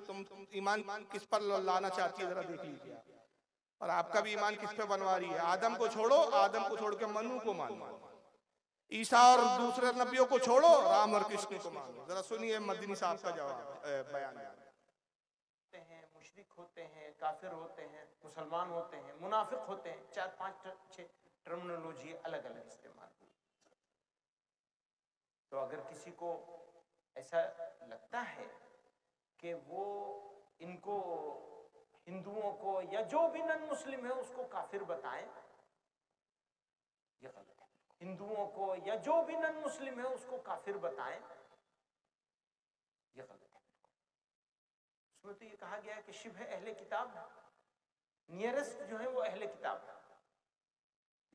तुम ईमान किस पर लाना चाहती है जरा देख लीजिए। और आपका भी ईमान किस पे बनवा रही है? आदम को छोड़ो, आदम को छोड़ के मनु को मानो, ईसा और दूसरे नबियों को छोड़ो, राम और कृष्ण को मानो। जरा सुनिए मदनी साहब का जवाब बयान। मुशरिक होते हैं, काफिर होते हैं, मुसलमान होते हैं, मुनाफिक होते हैं, 4-5 टर्मिनोलॉजी अलग अलग इस्तेमाल। तो अगर किसी को ऐसा लगता है कि वो इनको हिंदुओं को या जो भी नन मुस्लिम है उसको काफिर बताएं, ये गलत है। हिंदुओं को या जो भी नन मुस्लिम है उसको काफिर बताएं, ये गलत है। उसमें तो ये कहा गया है कि शिब्ह अहले किताब, नियरेस्ट जो है वो अहले किताब।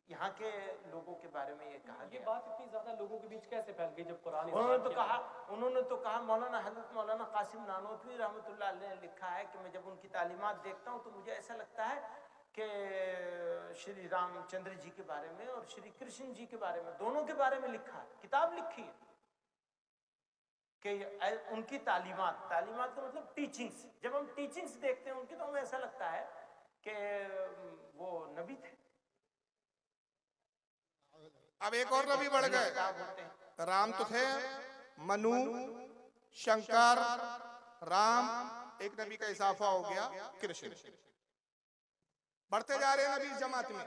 यहाँ के लोगों के बारे में ये कहा गया। ये बात इतनी ज्यादा लोगों के बीच कैसे फैल गई जब कुरान? उन्होंने तो कहा मौलाना हजरत मौलाना कासिम नानोतवी रहमतुल्लाह अलैह ने लिखा है कि मैं जब उनकी तालीमात देखता हूँ तो मुझे ऐसा लगता है कि श्री रामचंद्र जी के बारे में और श्री कृष्ण जी के बारे में, दोनों के बारे में लिखा है, किताब लिखी है कि उनकी तालीमात का मतलब टीचिंग्स। जब हम टीचिंग्स देखते हैं उनकी तो हमें ऐसा लगता है कि वो नबी थे। अब एक और नबी बढ़ गए, राम तो थे, मनु, शंकर, राम, एक नबी का इजाफा हो गया कृष्ण। बढ़ते जा रहे हैं नबी इस जमात में।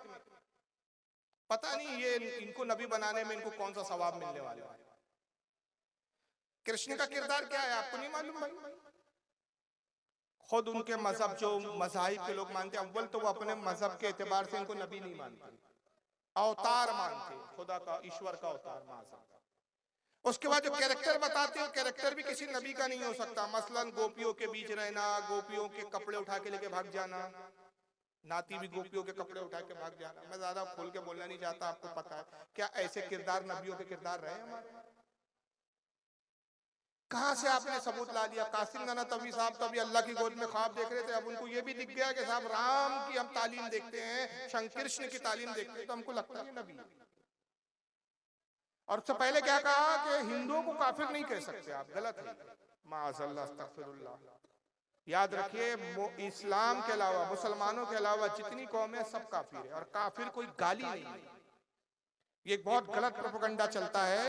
पता नहीं ये इनको नबी बनाने में इनको कौन सा सवाब मिलने वाला है। कृष्ण का किरदार क्या है आपको नहीं मालूम भाई? खुद उनके मजहब जो मज़ाहिब के लोग मानते हैं, अव्वल तो वो अपने मजहब के एतबार से इनको नबी नहीं मानते, अवतार मानते, खुदा का, ईश्वर का अवतार मानते। उसके बाद जो कैरेक्टर बताते हो, कैरेक्टर भी किसी नबी का नहीं हो सकता। मसलन गोपियों के बीच रहना, गोपियों के कपड़े उठा के लेके भाग जाना, नाती भी गोपियों के कपड़े उठा के भाग जाना। मैं ज्यादा खोल के बोलना नहीं चाहता, आपको पता है क्या ऐसे किरदार नबियों के किरदार रहे हमारे? कहां से आपने सबूत ला दिया? कासिम नानोतवी साहब तो अभी अल्लाह की गोद में ख्वाब देख रहे थे, अब उनको ये भी दिख गया कि साहब राम की हम तालीम देखते हैं, कृष्ण की तालीम देखते हैं, तो हमको लगता है नबी। और उससे पहले क्या कहा कि हिंदुओं को काफिर नहीं कह सकते आप, गलत है। माअज़ल्लाह, अस्तग़फिरुल्लाह। याद रखिए, इस्लाम के अलावा, मुसलमानों के अलावा जितनी कौमें सब काफिर है, और काफिर कोई गाली नहीं है। ये बहुत गलत प्रोपेगेंडा चलता है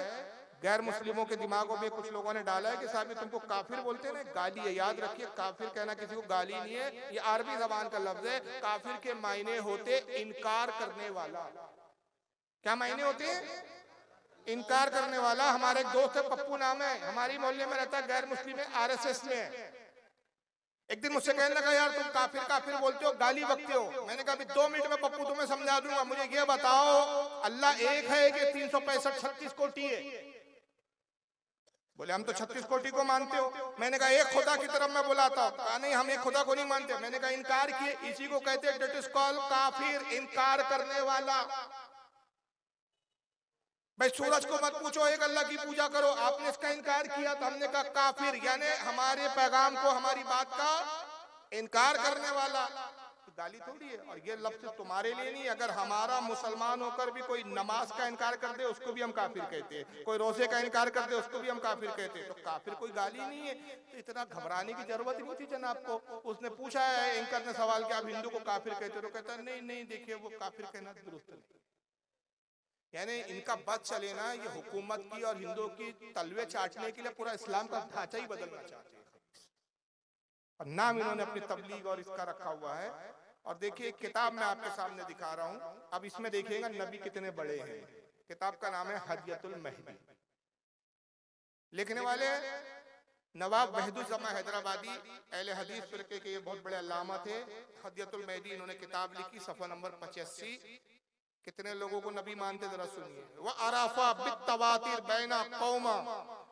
गैर मुस्लिमों के दिमागों में। कुछ लोगों ने डाला है कि साहब तुमको काफिर बोलते हैं ना, गाली है। याद रखिए, काफिर कहना किसी को गाली नहीं है, ये अरबी जबान का लफ्ज है। काफिर के मायने होते इनकार करने वाला। क्या मायने होते हैं? इनकार करने वाला। हमारे एक दोस्त है, पप्पू नाम है, हमारी मोहल्ले में रहता है, गैर मुस्लिम है, RSS में है। एक दिन मुझसे कहने लगा, यार तुम काफिर काफिर बोलते हो, गाली बकते हो। मैंने कहा 2 मिनट में पप्पू तुम्हें समझा दूंगा। मुझे ये बताओ, अल्लाह एक है कि 365-36 कोटि है? बोले हम तो 36 कोटि को मानते हो। मैंने कहा एक खुदा की तरफ मैं बुलाता हूँ। कहा नहीं, हम एक खुदा को नहीं मानते। मैंने कहा इनकार किए, इसी को कहते हैं डेट इज कॉल्ड काफिर, इनकार करने वाला। भाई सूरज को मत पूछो, एक अल्लाह की पूजा करो। आपने इसका इनकार किया तो हमने कहा काफिर, यानी हमारे पैगाम को, हमारी बात का इनकार करने वाला। तो गाली थोड़ी है। और ये लफ्ज तुम्हारे लिए नहीं, अगर हमारा मुसलमान होकर भी कोई नमाज का इनकार कर दे उसको भी हम काफिर कहते हैं, कोई रोजे का इनकार कर दे उसको भी हम काफिर कहते हैं। तो काफिर कोई गाली नहीं है। तो इतना घबराने की जरूरत नहीं थी जनाब को। उसने पूछा है, एंकर ने सवाल किया, आप हिंदू को काफिर कहते हो? तो कहता है नहीं नहीं, देखिए वो काफिर कहना दुरुस्त नहीं। यानी इनका बस चले ना, ये हुकूमत की और हिंदुओं की तलवे चाटने के लिए पूरा इस्लाम का ढांचा ही बदलना चाहते हैं। और नाम इन्होंने अपनी तबलीग और इसका रखा हुआ है। और देखिए एक किताब मैं आपके सामने दिखा रहा हूं। अब इसमें देखिएगा नबी कितने बड़े हैं। किताब का नाम है हदियतुल महदी। लिखने वाले नवाब वहीदुज़्ज़मा हैदराबादी, अहले हदीस फिरके के ये बहुत बड़े अल्लामा थे। हदियतुल महदी इन्होंने किताब लिखी, सफ़ा नंबर 85। कितने लोगों को नबी मानते, जरा सुनिए। वह अराफा बित्तवातिर बैना कौमा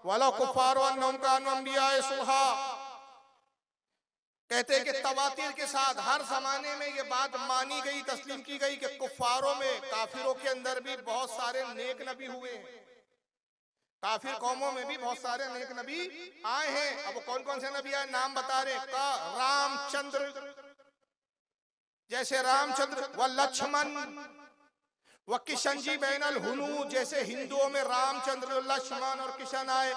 वाला कुफार व अन्नहुम कानू अंबियाए सुहा। कहते हैं कि तवातिर के साथ हर जमाने में ये बात मानी गई, तस्लीम की गई कि कुफारों में, काफिरों के अंदर भी बहुत सारे नेक नबी हुए हैं। काफिर कौमों में भी बहुत सारे नेक नबी आए हैं। अब वो कौन कौन से नबी आए, नाम बता रहे। का रामचंद्र, जैसे रामचंद्र, व लक्ष्मण, व किशन जी बैनल हुनू, जैसे हिंदुओं में रामचंद्र, लक्ष्मण और किशन आए।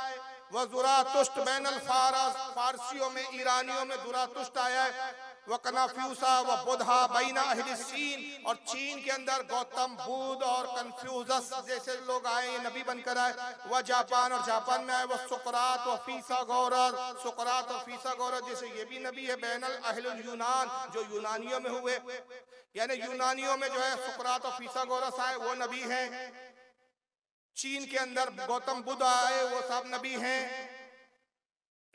व जुरातुष्ट बैनल फारस, फारसियों में, ईरानियों में जुरातुष्ट आया है। व कनाफ्यूसा व बुधा बैना अहले चीन, और चीन के अंदर गौतम बुद्ध और कन्फ्यूजस जैसे लोग आए, नबी बनकर आए। वह जापान, और जापान में आए। वह सुकरात व फीसागोरस, सुकरात और फीसागोरस जैसे ये भी नबी है। बैनल अहलुल यूनान, जो यूनानियों में हुए, यानी यूनानियों में जो है सुकरात और फीसागोरस आए, वो नबी हैं। चीन के अंदर गौतम बुद्ध आए, वो सब नबी हैं।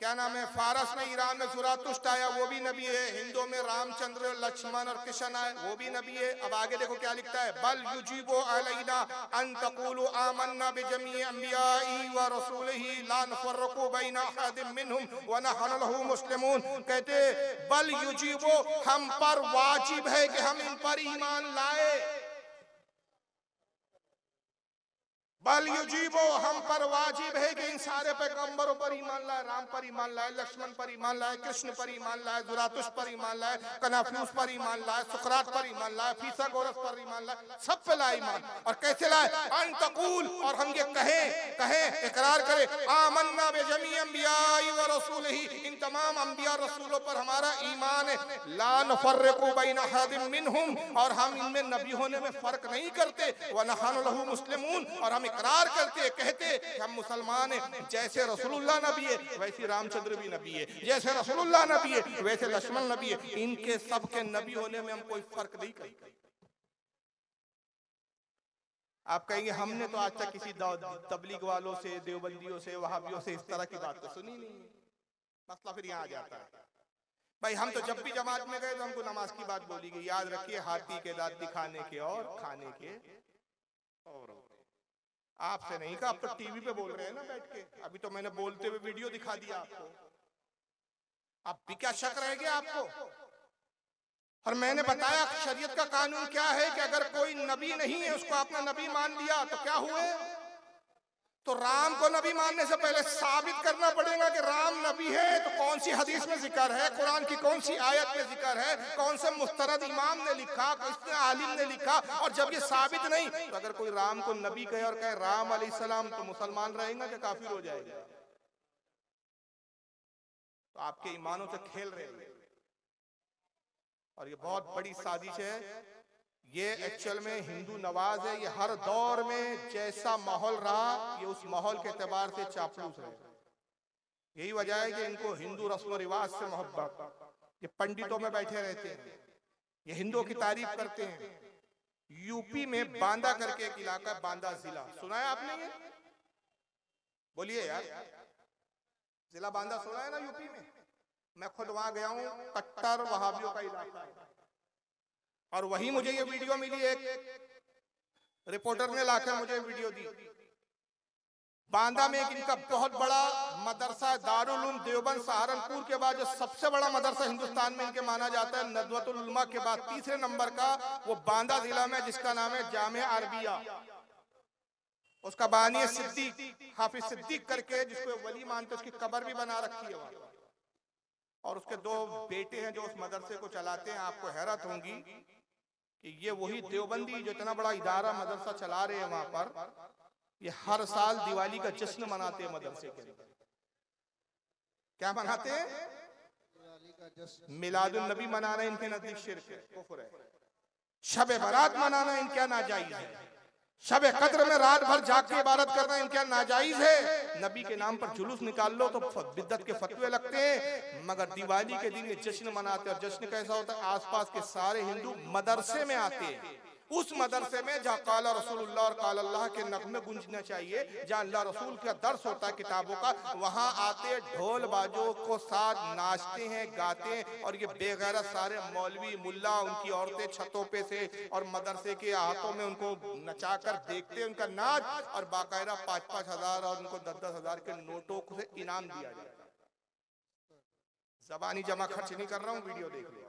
क्या नाम है, फारस में, ईरान में जुरातुष्ट आया, वो भी नबी है। हिंदुओं में रामचंद्र, लक्ष्मण और किशन आए, वो भी नबी है। अब आगे देखो क्या लिखता है। बल युजीबु अलैना अन तक़ूलु आमन्ना बिजमीइ अंबियाई व रसूलिही ला नफ़र्रिक़ु बैना अहदिम मिनहुम व नहनु लहु मुस्लिमून। कहते बल युजीबु, हम पर वाजिब है कि हम इन पर ईमान लाए। बल युजीबो, हम पर वाजिब है कि इन सारे पैगंबरों पर ईमान लाए। राम पर ईमान लाए, लक्ष्मण पर ईमान लाए, कृष्ण पर ईमान लाए, जुरातुष पर ईमान लाए, कनाफ्यूस पर ईमान लाए, सुकरात पर ईमान लाए, फीसागोरस पर ईमान लाए, सब पे लाए ईमान। और कैसे लाए, अन तक़ूल, और हम ये कहें इकरार करें, आमन्ना बिजमीइ अंबियाई व रसूलिही, इन तमाम अंबिया रसूलों पर हमारा ईमान है। ला नफ़र्रिक़ु बैना अहदिम मिनहुम, और हम इनमें नबी होने में फर्क नहीं करते। व नहनु लहु मुस्लिमून, और हम इकरार करते, कहते कि हम मुसलमान हैं। जैसे रसूलुल्लाह नबी है वैसे रामचंद्र भी नबी है, जैसे रसूलुल्लाह नबी है वैसे लक्ष्मण नबी है। इनके सबके नबी होने में हम कोई फर्क नहीं करते। आप कहेंगे हमने तो आज तक किसी तबलीग वालों से, देवबंदियों से, वहाबियों से इस तरह की बात तो सुनी नहीं। मसला फिर यहाँ आ जाता है। भाई हम तो जब भी जमात में गए तो हमको नमाज की बात बोली गई। याद रखिए, हाथी के दांत दिखाने के और खाने के और आपसे नहीं कहा, आप तो टीवी पे बोल रहे हैं ना बैठ के। अभी तो मैंने बोलते हुए वीडियो दिखा दिया आपको। अब भी क्या शक रह गया आपको? और मैंने बताया शरीयत का कानून क्या है कि अगर कोई नबी नहीं है उसको आपने नबी मान लिया तो क्या हुए, तो राम को नबी मानने से पहले साबित करना पड़ेगा कि राम नबी है। तो कौन सी हदीस में जिक्र है, कुरान की कौन सी आयत में जिक्र है, कौन से मुस्तरद इमाम ने लिखा, किसने आलिम ने लिखा। और जब ये साबित नहीं, तो अगर कोई राम को नबी कहे और कहे राम अलैहिस्सलाम, तो मुसलमान रहेगा कि काफिर हो जाएगा? तो आपके ईमानों से खेल रहे हैं और ये बहुत बड़ी साजिश है। ये एक्चुअल में हिंदू नवाज है। ये हर दौर में जैसा माहौल रहा, ये उस माहौल के एतबार से चापलूस है। यही वजह है कि इनको हिंदू रस्म रिवाज से मोहब्बत, ये पंडितों में बैठे रहते हैं, ये हिंदुओं की तारीफ करते हैं। यूपी में बांदा करके एक इलाका, बांदा जिला, सुना है आपने? ये बोलिए यार, जिला बांदा सुना है ना यूपी में? मैं खुद वहां गया हूं, कट्टर वहाबियों का इलाका है। और वही मुझे ये वीडियो मिली, एक रिपोर्टर ने लाकर मुझे वीडियो दी। बांदा में एक इनका बहुत बड़ा मदरसा है, दारुल उलूम देवबंद सहारनपुर के बाद जो सबसे बड़ा मदरसा हिंदुस्तान में इनके माना जाता है, नदवतुल उलमा के बाद तीसरे नंबर का, वो बांदा जिला में, जिसका नाम है जामिया अरबिया। उसका बानी है सिद्दीक, हाफिज सिद्दीक करके, जिसको वली मानते, उसकी कब्र भी बना रखी है वहां। और उसके 2 बेटे हैं जो उस मदरसे को चलाते हैं। आपको हैरत होगी कि ये वही देवबंदी जो इतना बड़ा इदारा मदरसा चला रहे हैं वहां पर, ये हर साल दिवाली का जश्न मनाते हैं मदरसे के अंदर। क्या मनाते हैं? मिलादुन नबी मनाना इनके नजदीक शिर्क है, कुफ्र है। शब बारात मनाना इनका नाजायज है। शब कद्र में रात भर जाग के इबादत करना इनका नाजायज है। नबी के नाम पर जुलूस निकाल लो तो बिद्दत के फतवे लगते हैं। मगर दिवाली के दिन ये जश्न मनाते हैं। और जश्न कैसा होता है? आसपास के सारे हिंदू मदरसे में आते हैं, उस मदरसे में जहाँ काला रसूलुल्लाह और काला अल्लाह के नगमे गूंजना चाहिए, जहाँ अल्लाह रसूल का दर्स होता है किताबों का, वहां आते ढोल बाजों को साथ नाचते हैं, गाते हैं। और ये बेगैरत सारे मौलवी मुल्ला, उनकी औरतें छतों पे से और मदरसे के हाथों में उनको नचाकर देखते हैं उनका नाच। और बाकायदा 5-5 हजार और उनको 10-10 हजार के नोटों से इनाम दिया जाता है। जबानी जमा खर्च नहीं कर रहा हूँ, वीडियो देख लो।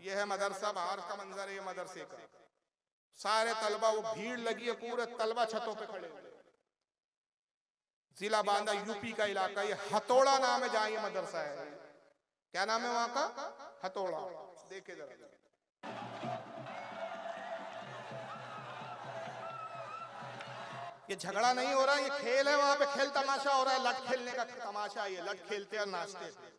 ये है मदरसा, बाहर का मंजर है ये मदरसे का। सारे तलबा, वो भीड़ लगी है, पूरे तलबा छतों पे खड़े हुए। जिला बांदा यूपी का इलाका, ये हथौड़ा नाम है जहां ये मदरसा है। क्या नाम है वहां का? हथौड़ा। देखे जरा, ये झगड़ा नहीं हो रहा, ये खेल है। वहां पे खेल तमाशा हो रहा है, लट खेलने का तमाशा। ये लट खेलते और नाचते।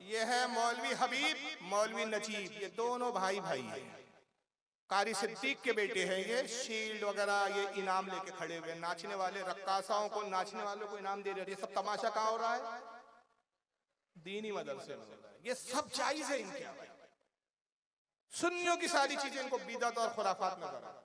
ये है मौलवी हबीब, मौलवी नजीब, ये दोनों भाई भाई हैं। कारी सिद्दीक के बेटे हैं ये। शील्ड वगैरह ये इनाम लेके खड़े हुए। नाचने वाले रक्कासाओं को, नाचने वालों को इनाम दे रहे हैं। ये सब तमाशा कहाँ हो रहा है? दीनी मदरसे में हो रहा है। ये सब जायज है इनके। सुन्नियों की सारी चीजें इनको बिदअत और खुराफात में करा।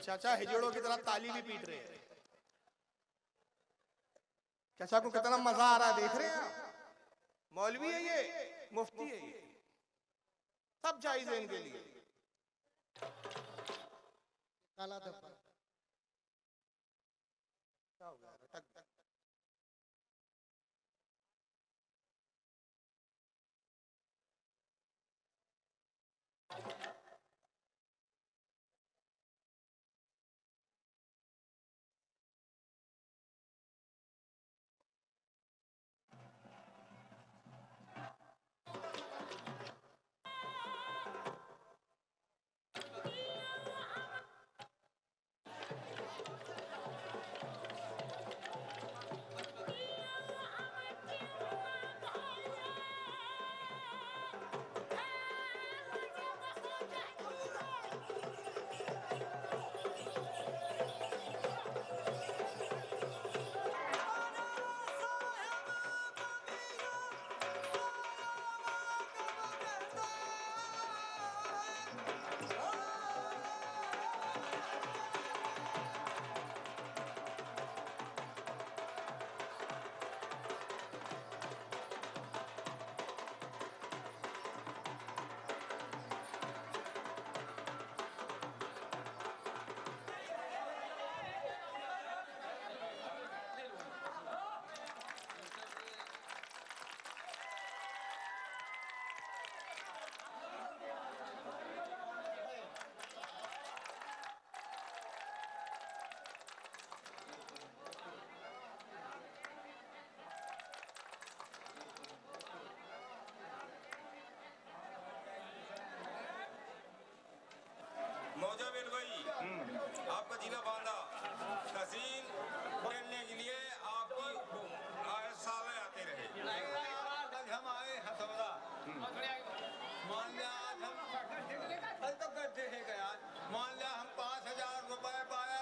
चाचा हिजड़ों की तरह ताली भी पीट रहे हैं। चाचा को कितना मजा आ रहा है, देख रहे हैं आप? मौलवी है ये, मुफ्ती है ये, सब जायज है इनके लिए। काला धब्बा क्या हो गया? आपका जिला बांदा तहसील खेलने के लिए आपकी साले आते रहे। हम आए हसवदा, मान लिया आज हम कल तो करते थे क्या, मान लिया हम 5,000 रुपए पाया।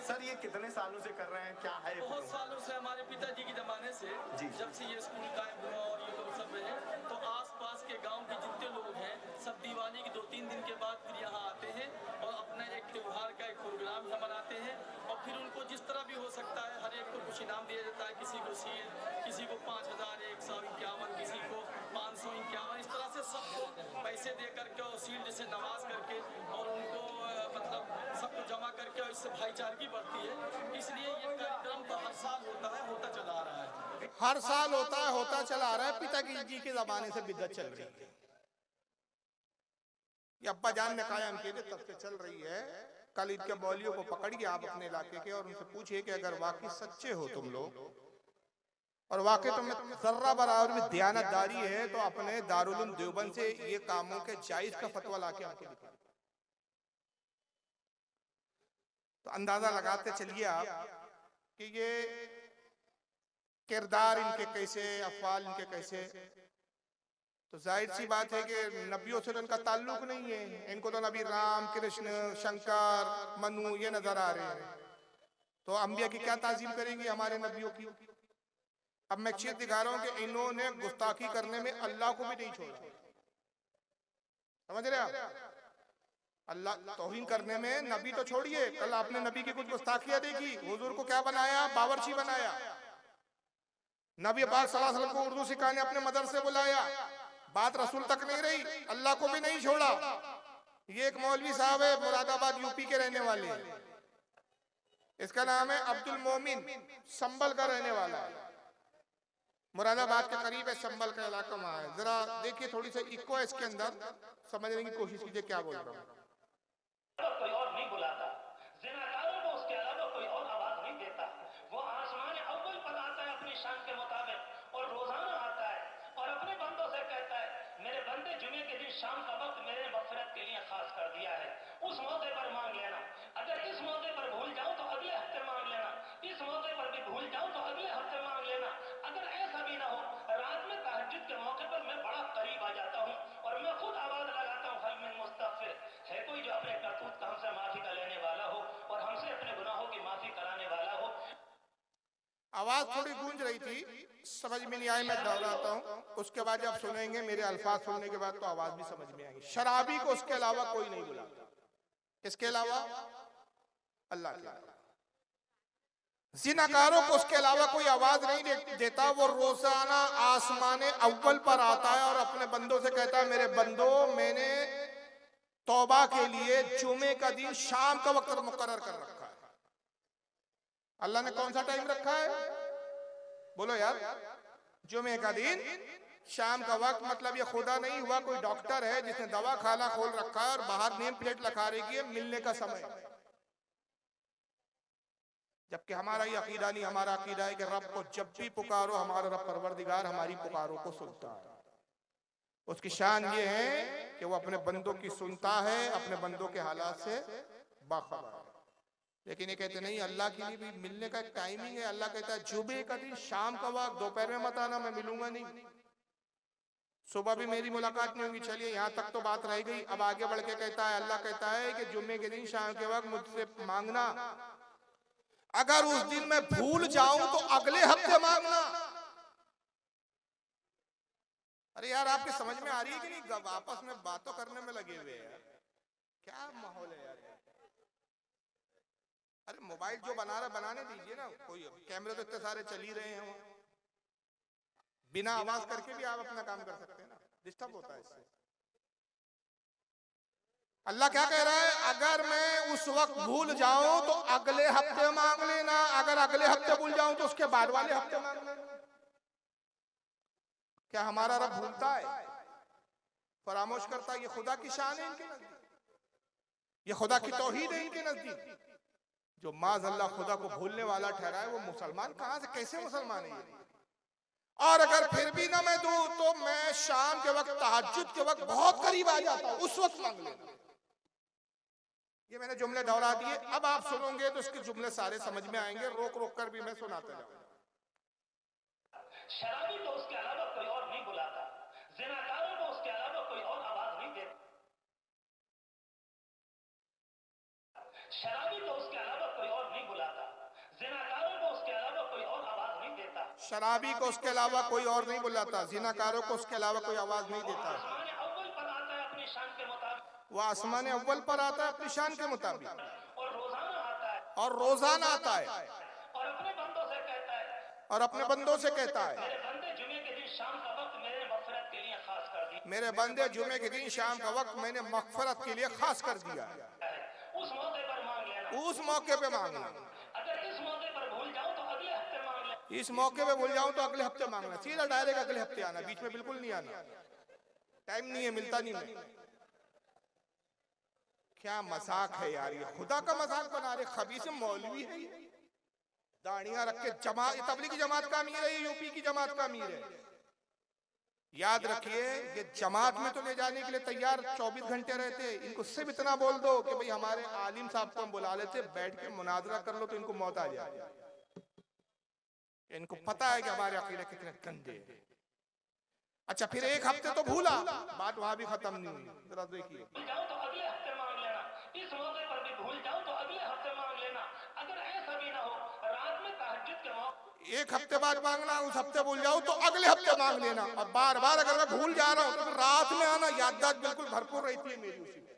सर ये कितने सालों से कर रहे हैं, क्या है? बहुत सालों से, हमारे पिताजी के जमाने से जब से ये स्कूल कायम हुआ और ये लोग सब रहे, तो आसपास के गांव के जितने लोग हैं सब दिवाली के 2-3 दिन के बाद फिर यहाँ आते हैं और अपना एक त्योहार का एक प्रोग्राम यहाँ मनाते हैं। और फिर उनको जिस तरह भी हो सकता है हर एक को कुछ इनाम दिया जाता है, किसी को सील, किसी को 5,151, किसी को 551, इस तरह से सबको पैसे दे करके और सील से नवाज करके और उनको मतलब सबको जमा करके, और इससे भाईचारगी बढ़ती है। इसलिए ये कार्यक्रम तो हर साल होता है, होता चला आ रहा है, हर साल होता है, होता चला आ रहा है। पिताजी के जमाने से बिदअत चल रही है, ये अब्बा जान ने कायम किए थे तब से चल रही है। कल इनके मौलियों को पकड़िए आप अपने इलाके के और उनसे पूछिए कि अगर वाकई सच्चे हो तुम लोग और वाकई तुम्हें जर्रा बराबर में दयानतदारी है तो अपने दारुल उलूम देवबंद से ये कामों के जायज का फतवा लाके आके दिखाओ। तो अंदाजा लगाते चलिए आप कि ये किरदार इनके कैसे, अफवाल इनके कैसे। तो जाहिर सी बात है कि नबियों से इनका ताल्लुक नहीं है। इनको तो नबी राम, कृष्ण, शंकर, मनु ये नजर आ रहे हैं। तो अंबिया की क्या ताजीम करेंगे हमारे नबियों की। अब मैं चीज दिखा रहा हूं कि इन्होंने गुस्ताखी करने में अल्लाह को भी नहीं छोड़ा। समझ रहे आप? अल्लाह तौहीन करने में नबी तो छोड़िए, कल आपने नबी की कुछ गुस्ताखियां देखी। हुजूर को क्या बनाया? बावर्ची बनाया। नबी पाक सल्लल्लाहु अलैहि वसल्लम को उर्दू सिखाने अपने मदरसे बुलाया। बात रसूल तक नहीं रही, अल्लाह को भी नहीं छोड़ा। ये एक मौलवी साहब है, मुरादाबाद यूपी के रहने वाले हैं। इसका नाम है अब्दुल मोमिन, संभल का रहने वाला है। मुरादाबाद के करीब है, संभल का इलाका वहां है। जरा देखिए, थोड़ी सी इको है इसके अंदर, समझने की कोशिश कीजिए क्या बोल रहा हूँ। कोई और नहीं बुलाता, जिनाकारों को उसके अलावा कोई और आवाज नहीं देता। वो आसमान अव्वल पर आता है अपनी शान के मुताबिक और रोजाना आता है और अपने बंदों से कहता है, मेरे बंदे जुमे के दिन शाम का वक्त मेरे मग़फ़िरत के लिए खास कर दिया है, उस मौके पर मांग लेना। अगर इस मौके पर भूल जाऊं तो अगले हफ्ते मांग लेना, इस मौके पर भी भूल जाऊं तो अगले हफ्ते मांग लेना। अगर ऐसा भी ना हो, रात में तहज्जुद के मौके पर मैं बड़ा करीब आ जाता हूं और मैं खुद आवाज लगाता हूं, हल मिन मुस्तग़फ़िर, है कोई जो अपने करतूत का हमसे माफी का लेने वाला हो और हमसे अपने गुनाहों की माफी कराने वाला हो। आवाज थोड़ी गूंज रही थी, समझ में नहीं आई, मैं दोहराता हूँ। उसके बाद जब सुनेंगे मेरे अल्फाज सुनने के बाद तो आवाज भी समझ में आएगी। शराबी को उसके अलावा कोई नहीं बुलाता। किसके अलावा? अल्लाह के अलावा। जिनाकारों को उसके अलावा कोई आवाज नहीं देता। वो रोजाना आसमान अव्वल पर आता है और अपने बंदों से कहता है, मेरे बंदो, मैंने तौबा के लिए जुमे का दिन शाम का वक्त मुकर्रर कर रखा है। अल्लाह ने कौन सा टाइम रखा है? बोलो यार। जुमे का दिन शाम का वक्त, मतलब ये खुदा नहीं हुआ कोई डॉक्टर है जिसने दवा खाना खोल रखा है और बाहर नेम प्लेट लगा रही है मिलने का समय। जबकि हमारा ये अकीदा नहीं। हमारा अकीदा है कि रब को जब भी पुकारो, हमारा रब परवरदिगार हमारी पुकारों को सुनता है। उसकी शान ये है कि वो अपने बंदों की सुनता है, अपने बंदों के हालात से बाखबर है। लेकिन ये कहते नहीं, अल्लाह के लिए भी मिलने का एक टाइमिंग है। अल्लाह कहता है जुमे का दिन शाम का वक्त, दोपहर में मत आना, मैं मिलूंगा नहीं। सुबह भी मेरी मुलाकात नहीं होगी। चलिए यहाँ तक तो बात रह गई। अब आगे बढ़ के कहता है, अल्लाह कहता है कि जुमे के दिन शाम के वक्त मुझसे मांगना, अगर उस दिन मैं भूल जाऊं तो अगले हफ्ते मांगना। अरे यार, आपके समझ में आ रही है कि नहीं? आपस में बातों करने में लगे हुए हैं। क्या माहौल है यार। अरे मोबाइल जो बना रहा बनाने दीजिए ना। कोई कैमरे तो इतने सारे चल ही रहे हैं, वहां बिना आवाज करके भी आप अपना काम कर सकते हैं ना। डिस्टर्ब होता है इससे। अल्लाह क्या कह रहा है? अगर मैं उस वक्त भूल जाऊं तो अगले हफ्ते मांग लेना। अगर अगले हफ्ते भूल जाऊं तो उसके बाद वाले हफ्ते मांग लेना। क्या हमारा रब भूलता है, फरामोश करता है? ये खुदा की शान है इनके नजदीक, ये खुदा की तौहीद है इनके नजदीक। जो माज़ अल्लाह खुदा को भूलने वाला ठहरा है वो मुसलमान कहां से, कैसे मुसलमान है ये? और अगर फिर भी ना मैं दूं तो मैं शाम के वक्त तहज्जुद के वक्त बहुत करीब आ जाता हूं, उस वक्त मांग लेना। ये मैंने जुमले दोहरा दिए, अब आप सुनोगे तो इसके जुमले सारे समझ में आएंगे, रोक रोक कर भी मैं सुनाता जाऊंगा। शराबी को उसके अलावा कोई और नहीं बुलाता, जिनाकारों को उसके अलावा कोई और आवाज नहीं देता, शराबी को उसके अलावा कोई और नहीं बुलाता, जिनाकारों को उसके अलावा कोई और आवाज नहीं देता, शराबी को उसके अलावा कोई और नहीं बुलाता, जिनाकारों को उसके अलावा कोई आवाज नहीं देता। आसमान अव्वल पर आता है अपनी शान के मुताबिक, वो आसमान अव्वल पर आता है अपनी शान के मुताबिक, और रोजाना आता है, और रोजाना आता है, और अपने बंदों से कहता है, और अपने बंदों से कहता है, मेरे बंदे जुमे के दिन शाम का वक्त मेरे मगफिरत के लिए खास कर दिया, मेरे बंदे जुमे के दिन शाम का वक्त मैंने मगफिरत के लिए खास कर दिया है। उस मौके पर मांग लेना, उस मौके पे मांगना, अगर इस मौके पर भूल जाऊं तो अगले हफ्ते मांग लेना, इस मौके पे भूल जाऊं तो अगले हफ्ते मांगना, सीधा डायरेक्ट अगले हफ्ते आना, बीच में बिल्कुल नहीं आना, टाइम नहीं है, मिलता नहीं है। क्या मजाक है यार, ये खुदा का मजाक बना रहे, खबीस मौलवी है, दाढ़ियां रख के जमात, तबलीगी जमात का अमीर है, यूपी की जमात का अमीर है। याद रखिए, ये जमात में तो ले जाने के लिए तैयार 24 घंटे रहते, इनको सिर्फ इतना बोल दो कि भाई हमारे आलिम साहब को हम बुला लेते, बैठ के मुनाजरा कर लो, तो इनको मौत आ जाए। इनको पता है कि हमारे अकीदे कितने गंदे हैं। अच्छा, फिर एक हफ्ते तो भूला, बात वहां भी खत्म नहीं हुई, जरा देखिए। भूल जाऊं तो अगले हफ्ते मांग लेना, इस मौके पर भी भूल जाऊं तो अगले हफ्ते मांग लेना, अगर ऐसा भी ना हो रात में तहज्जुद के मौके, एक हफ्ते बाद मांगना, उस हफ्ते भूल जाऊं तो अगले हफ्ते मांग लेना, और बार बार अगर मैं भूल जा रहा हूं तो फिर रात में आना, याददाश्त बिल्कुल भरपूर रहती है मेरी उसी में।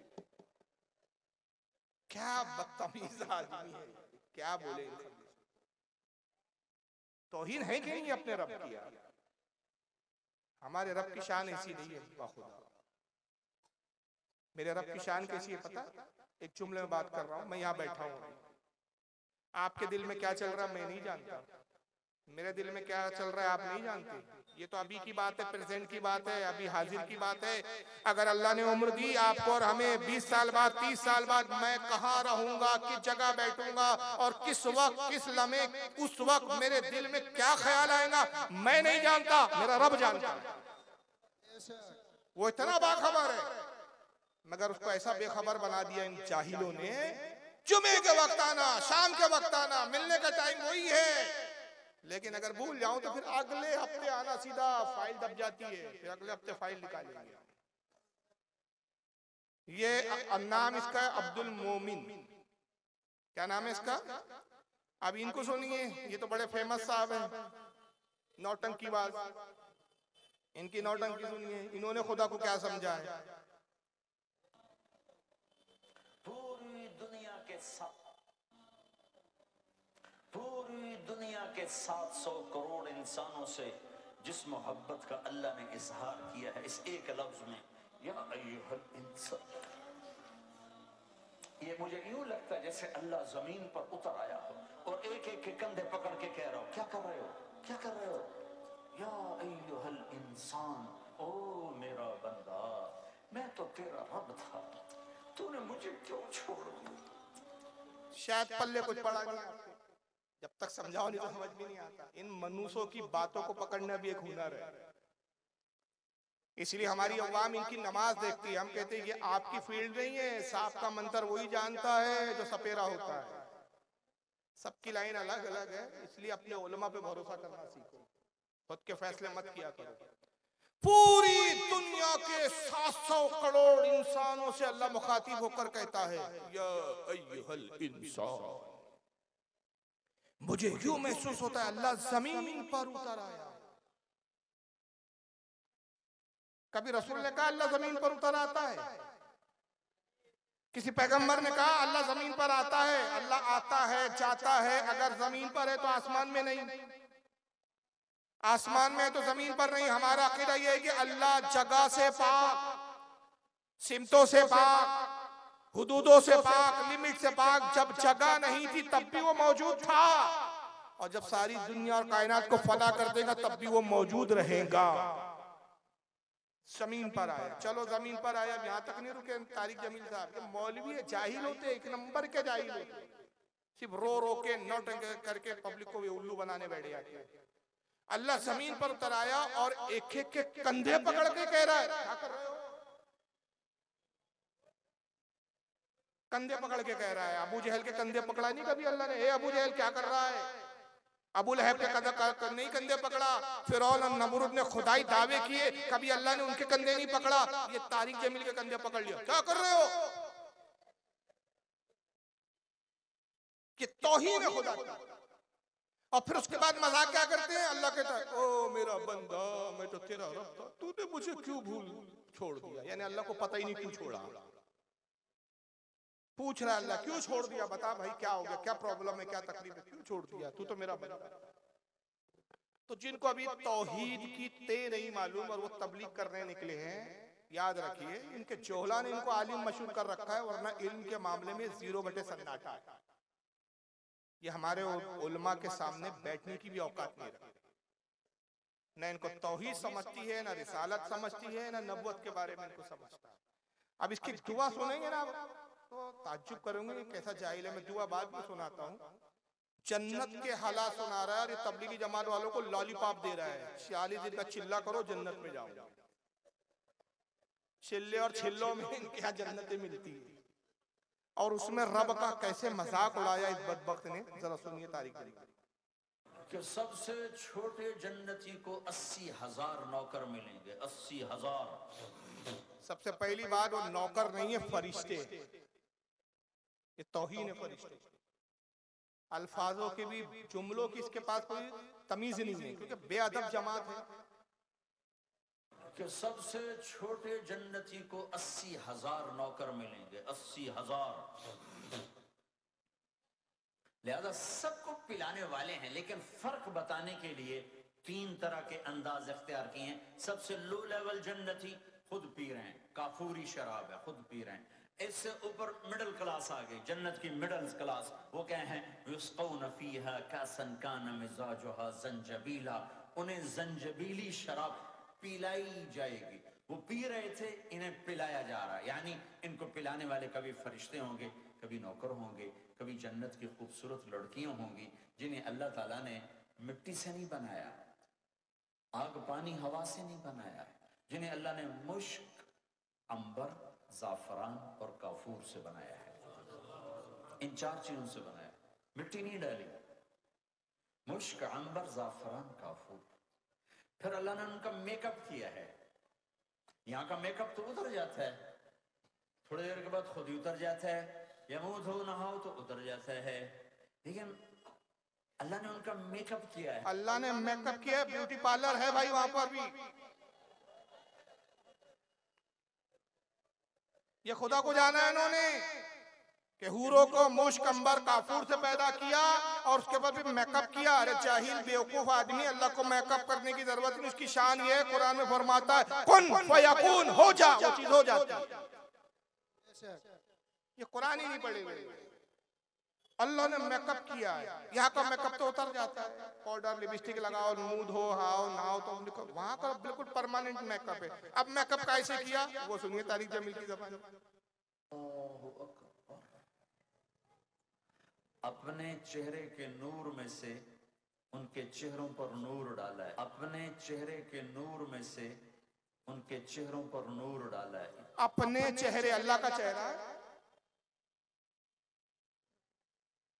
क्या बदतमीज आदमी है, क्या बोले, तौहीन है कि नहीं अपने रब की? यार हमारे रब की शान ऐसी नहीं है बाखुदा। मेरे रब की शान कैसी है पता? एक जुमले में बात कर रहा हूं, मैं यहाँ बैठा हूं, आपके दिल में क्या चल रहा है मैं नहीं जानता, मेरे दिल में क्या चल रहा है आप नहीं जानते। ये तो अभी की बात है, प्रेजेंट की बात है, अभी हाजिर की बात है। अगर अल्लाह ने उम्र दी आपको और हमें, 20 साल बाद 30 साल बाद मैं कहाँ रहूंगा, किस जगह बैठूंगा और किस वक्त किस लम्हे उस वक्त मेरे दिल में क्या ख्याल आएगा मैं नहीं जानता, मेरा रब जानता है। वो इतना बाखबर है, मगर उसको ऐसा बेखबर बना दिया इन जाहिलों ने। जुमे के वक्त आना, शाम के वक्त आना, मिलने का टाइम वही है, लेकिन अगर भूल जाऊं तो फिर अगले हफ्ते आना, सीधा फाइल दब जाती है, फिर अगले हफ्ते फाइल निकालेंगे। ये नाम इसका है अब्दुल मोमिन। क्या नाम है इसका? अब इनको सुनिए, ये तो बड़े फेमस साहब हैं, नौटंकीबाज। इनकी नौटंकी सुनिए, इन्होंने खुदा को क्या समझा है। पूरी दुनिया के 700 करोड़ इंसानों से जिस मोहब्बत का अल्लाह ने इजहार किया है इस एक लफ्ज में, या अय्युहल इंसान, ये मुझे यूं लगता है जैसे अल्लाह जमीन पर उतर आया हो और एक एक के कंधे पकड़ के कह रहा हो, क्या कर रहे हो, क्या कर रहे हो, या अय्युहल इंसान, ओ मेरा बंदा, मैं तो तेरा रब था, तूने मुझे क्यों छोड़ दिया। शायद पल्ले कुछ पड़ा नहीं, जब तक समझाओ नहीं तो समझ भी नहीं आता। इन मनुष्यों की बातों को पकड़ना भी एक हुनर है, इसलिए हमारी अवाम इनकी नमाज देखती है। हम कहते हैं ये आपकी फील्ड नहीं है, सांप का मंत्र वही जानता है जो सपेरा होता है। सबकी लाइन अलग अलग है, इसलिए अपने उलमा पे भरोसा करना सीखो, खुद के फैसले मत किया करो। पूरी दुनिया के 700 करोड़ इंसानों से अल्लाह मुखातिब होकर कहता है, या अय्युहल इंसान, मुझे यूं महसूस होता है अल्लाह जमीन पर उतर आया। कभी रसूल ने कहा अल्लाह जमीन पर उतर आता है? किसी पैगंबर ने कहा अल्लाह जमीन पर आता है? अल्लाह आता है, जाता है, अगर जमीन पर है तो आसमान में नहीं, आसमान में है तो जमीन पर नहीं। हमारा अकीदा यह है कि अल्लाह जगह से पाक, सिमतों से पाक, हुदूदों से पाक, लिमिट से पाक। जब जगह नहीं थी तब भी वो मौजूद था, और जब सारी दुनिया और कायनात को फना कर देगा तब भी वो मौजूद रहेगा। जमीन पर आया, चलो जमीन पर आया, यहां तक नहीं रुके तारिक जमील साहब। ये मौलवी है, जाहिल होते, एक नंबर के जाहिल होते, सिर्फ रो रो के नौटंकी करके पब्लिक को उल्लू बनाने बैठ जाते हैं। अल्लाह जमीन पर उतर आया और एक एक के कंधे पकड़ के कह रहा है, क्या कर रहे हो? कंधे पकड़ के कह रहा है। अबू जहल के कंधे पकड़ा नहीं कभी अल्लाह ने, ए अबू जहल क्या कर रहा है? अबू लहब के नहीं कंधे पकड़ा। फिरौन और नमरूद ने खुदाई दावे किए, कभी अल्लाह ने उनके कंधे नहीं पकड़ा। ये तारिक जमील के कंधे पकड़ लिया, क्या कर रहे हो? कि तौहीन है खुदा की। और फिर उसके बाद मजाक क्या करते हैं? अल्लाह कहता है, ओ मेरा बंदा, मैं तो तेरा रब था, तूने मुझे क्यों भूल छोड़ दिया? यानी अल्लाह को पता ही नहीं क्यों छोड़ा। पूछ रहा है अल्लाह, क्यों छोड़ दिया? बता भाई क्या हो गया, क्या प्रॉब्लम है, क्या तकलीफ है, क्यों छोड़ दिया? तू तो मेरा बंदा। तो जिनको अभी तौहीद की ते नहीं मालूम और वो तबलीग करने निकले हैं, याद रखिए इनके जोहला ने इनको आलिम मशहूर कर रखा है, वरना इल्म के मामले में 0 बटे सन्नाटा है। ये हमारे उलमा के सामने बैठने की भी औकात नहीं रखते। न इनको तौहीद समझती है, न रिसालत समझती है, न नबुवत के बारे में इनको समझता है। अब इसकी दुआ सुनेंगे ना तो ताज्जुब करेंगे कैसा जाहिल है। मैं दुआ बाद में सुनाता हूँ। जन्नत के हालात सुना रहा है और ये तबलीगी जमात वालों को लॉलीपॉप दे रहा है। 46 दिन का चिल्ला करो जन्नत में जाओ। चिल्ले और छिल्लों में इनके यहाँ जन्नतें मिलती है और उसमें रब का कैसे मजाक उड़ाया इस बदबख्त ने, जरा सुनिए तारीख कि सबसे छोटे जन्नती को 80,000 नौकर मिलेंगे। 80,000। सबसे पहली बात, वो नौकर नहीं है, फरिश्ते। ये तौहीन है फरिश्ते। अल्फाजों की भी, जुमलों की इसके पास कोई तमीज नहीं है, क्योंकि बेअदब जमात है। कि सबसे छोटे जन्नती को 80,000 नौकर मिलेंगे। 80,000। लिहाजा सबको पिलाने वाले हैं, लेकिन फर्क बताने के लिए 3 तरह के अंदाज इख्तियार किए हैं। सबसे लो लेवल जन्नती खुद पी रहे हैं, काफूरी शराब है, खुद पी रहे हैं। इससे ऊपर मिडिल क्लास आ गई, जन्नत की मिडिल क्लास। वो क्या है? युस्क़ौन फ़ीहा कासन कान मिज़ाजुहा ज़ंजबीला। उन्हें ज़ंजबीली शराब पिलाई जाएगी। वो पी रहे थे, इन्हें पिलाया जा रहा है। यानी इनको पिलाने वाले कभी फरिश्ते होंगे, कभी नौकर होंगे, कभी जन्नत की खूबसूरत लड़कियां होंगी जिन्हें अल्लाह ताला ने मिट्टी से नहीं बनाया, आग पानी हवा से नहीं बनाया, जिन्हें अल्लाह ने मुश्क, अंबर, जाफरान और काफूर से बनाया है। इन 4 चीजों से बनाया, मिट्टी नहीं डाली। मुश्क, अंबर, जाफरान, काफूर। फिर अल्लाह ने उनका मेकअप किया है। यहाँ का मेकअप तो उतर जाता है, थोड़ी देर के बाद खुद ही उतर जाता है, या मुंह धो नहाओ तो उतर जाता है। लेकिन अल्लाह ने उनका मेकअप किया है। अल्लाह ने मेकअप किया है, ब्यूटी पार्लर है भाई वहां पर भी। ये खुदा को जाना है इन्होंने कि हूरों को मुश्क, अंबर, काफूर से पैदा किया और उसके बाद भी मेकअप किया। अरे जाहिल बेवकूफ आदमी, अल्लाह को मेकअप करने की जरूरत नहीं। उसकी शान ये है, कुरान में फरमाता है कुन फयकून, हो जा, वो चीज हो जाती है। ये कुरान ही नहीं पढ़े हुए। अल्लाह ने मेकअप किया है। यहाँ का मेकअप तो उतर जाता है, पाउडर लिपस्टिक लगाओ, मुंह धो, हाओ नहाओ तो वहां का बिल्कुल परमानेंट मेकअप है। अब मेकअप कैसे किया वो सुनिए तारिक जमील की ज़बान। अपने चेहरे के नूर में से उनके चेहरों पर नूर डाला है। अपने चेहरे के नूर में से उनके चेहरों पर नूर डाला है। अपने चेहरे, अल्लाह का चेहरा।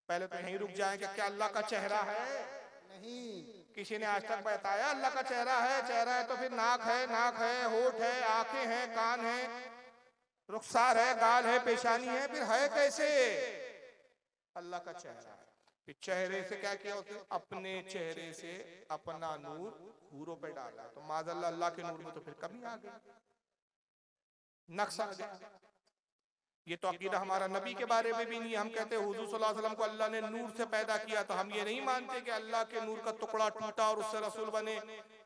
पहले तो यहीं रुक जाए कि क्या अल्लाह का चेहरा है? नहीं, किसी ने आज तक बताया अल्लाह का चेहरा है? चेहरा है तो फिर नाक है, होठ है, आंखें हैं, कान है, रुखसार है, गाल है, पेशानी है, फिर है कैसे? अल्लाह का चेहरा है। फिर चेहरे से क्या किया उसने? अपने चेहरे से अपना नूर हूरों पे डाला। तो माज़अल्लाह अल्लाह के नूर में तो फिर कमी आ गई, नक्स आ गया। ये तो अकीदा हमारा नबी के बारे में भी नहीं है। हम कहते हैं हुजूर सल्लल्लाहु अलैहि वसल्लम को अल्लाह ने नूर से पैदा किया, तो हम ये नहीं मानते कि अल्लाह के नूर का टुकड़ा टूटा और उससे रसूल बने।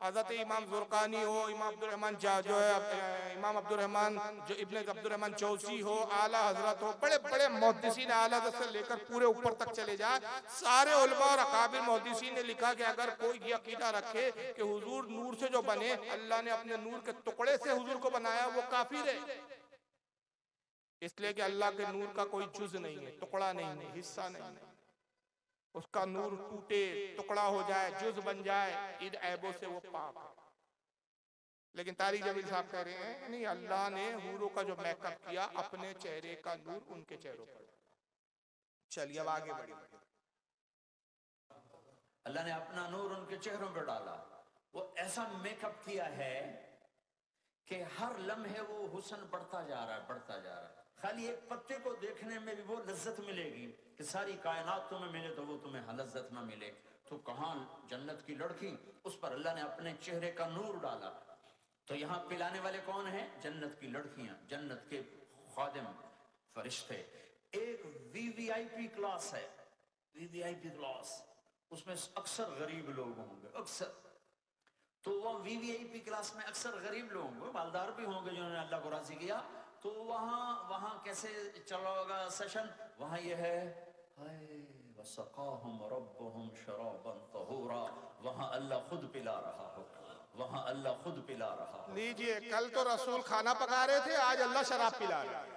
हज़रत इमाम ज़ुरकानी हो, इमाम अब्दुर्रहमान जो है इमाम अब्दुर्रहमान जो इब्न अब्दुर्रहमान जौज़ी हो, आला हजरत हो, बड़े बड़े मुहद्दिसीन आला हज़रत से लेकर पूरे ऊपर तक चले जाए, सारे उलमा और अकाबिर मुहद्दिसीन ने लिखा कि अगर कोई ये अकीदा रखे कि हुजूर नूर से जो बने, अल्लाह ने अपने नूर के टुकड़े से हुजूर को बनाया, वो काफिर है। इसलिए कि अल्लाह के नूर का कोई जुज नहीं है, टुकड़ा नहीं है, हिस्सा नहीं है। उसका नूर टूटे, टुकड़ा हो जाए, जुज बन जाए, इन ऐबों से वो पाक है। लेकिन तारिक जमील साहब कह रहे हैं नहीं, अल्लाह ने हूरों का जो मेकअप किया, अपने चेहरे का नूर उनके चेहरों पर। चलिए अब आगे बढ़िए। अल्लाह ने अपना नूर उनके चेहरों पर डाला, वो ऐसा मेकअप किया है कि हर लम्हे वो हुस्न बढ़ता जा रहा है, बढ़ता जा रहा है। खाली एक पत्ते को देखने में भी वो लज्जत मिलेगी कि सारी कायनात तुम्हें मिले तो वो तुम्हें लज्जत ना मिले। तो कहाँ जन्नत की लड़की, उस पर अल्लाह ने अपने चेहरे का नूर डाला। तो यहाँ पिलाने वाले कौन हैं? जन्नत की लड़कियां, जन्नत के खादिम फरिश्ते। एक वीवीआईपी क्लास है, वीवीआईपी क्लास, उसमें अक्सर गरीब लोग होंगे, अक्सर। तो वो वीवीआईपी क्लास में अक्सर गरीब लोग होंगे, मालदार भी होंगे जिन्होंने अल्लाह को राजी किया। तो वहां कैसे चलेगा सेशन? वहां ये है, वसक़ाहुम रब्बुहुम शराबन तहूरा, वहां अल्लाह खुद पिला रहा हो, वहां अल्लाह खुद पिला रहा हो। लीजिए, कल तो रसूल खाना पका रहे थे, आज अल्लाह शराब पिला रहा है।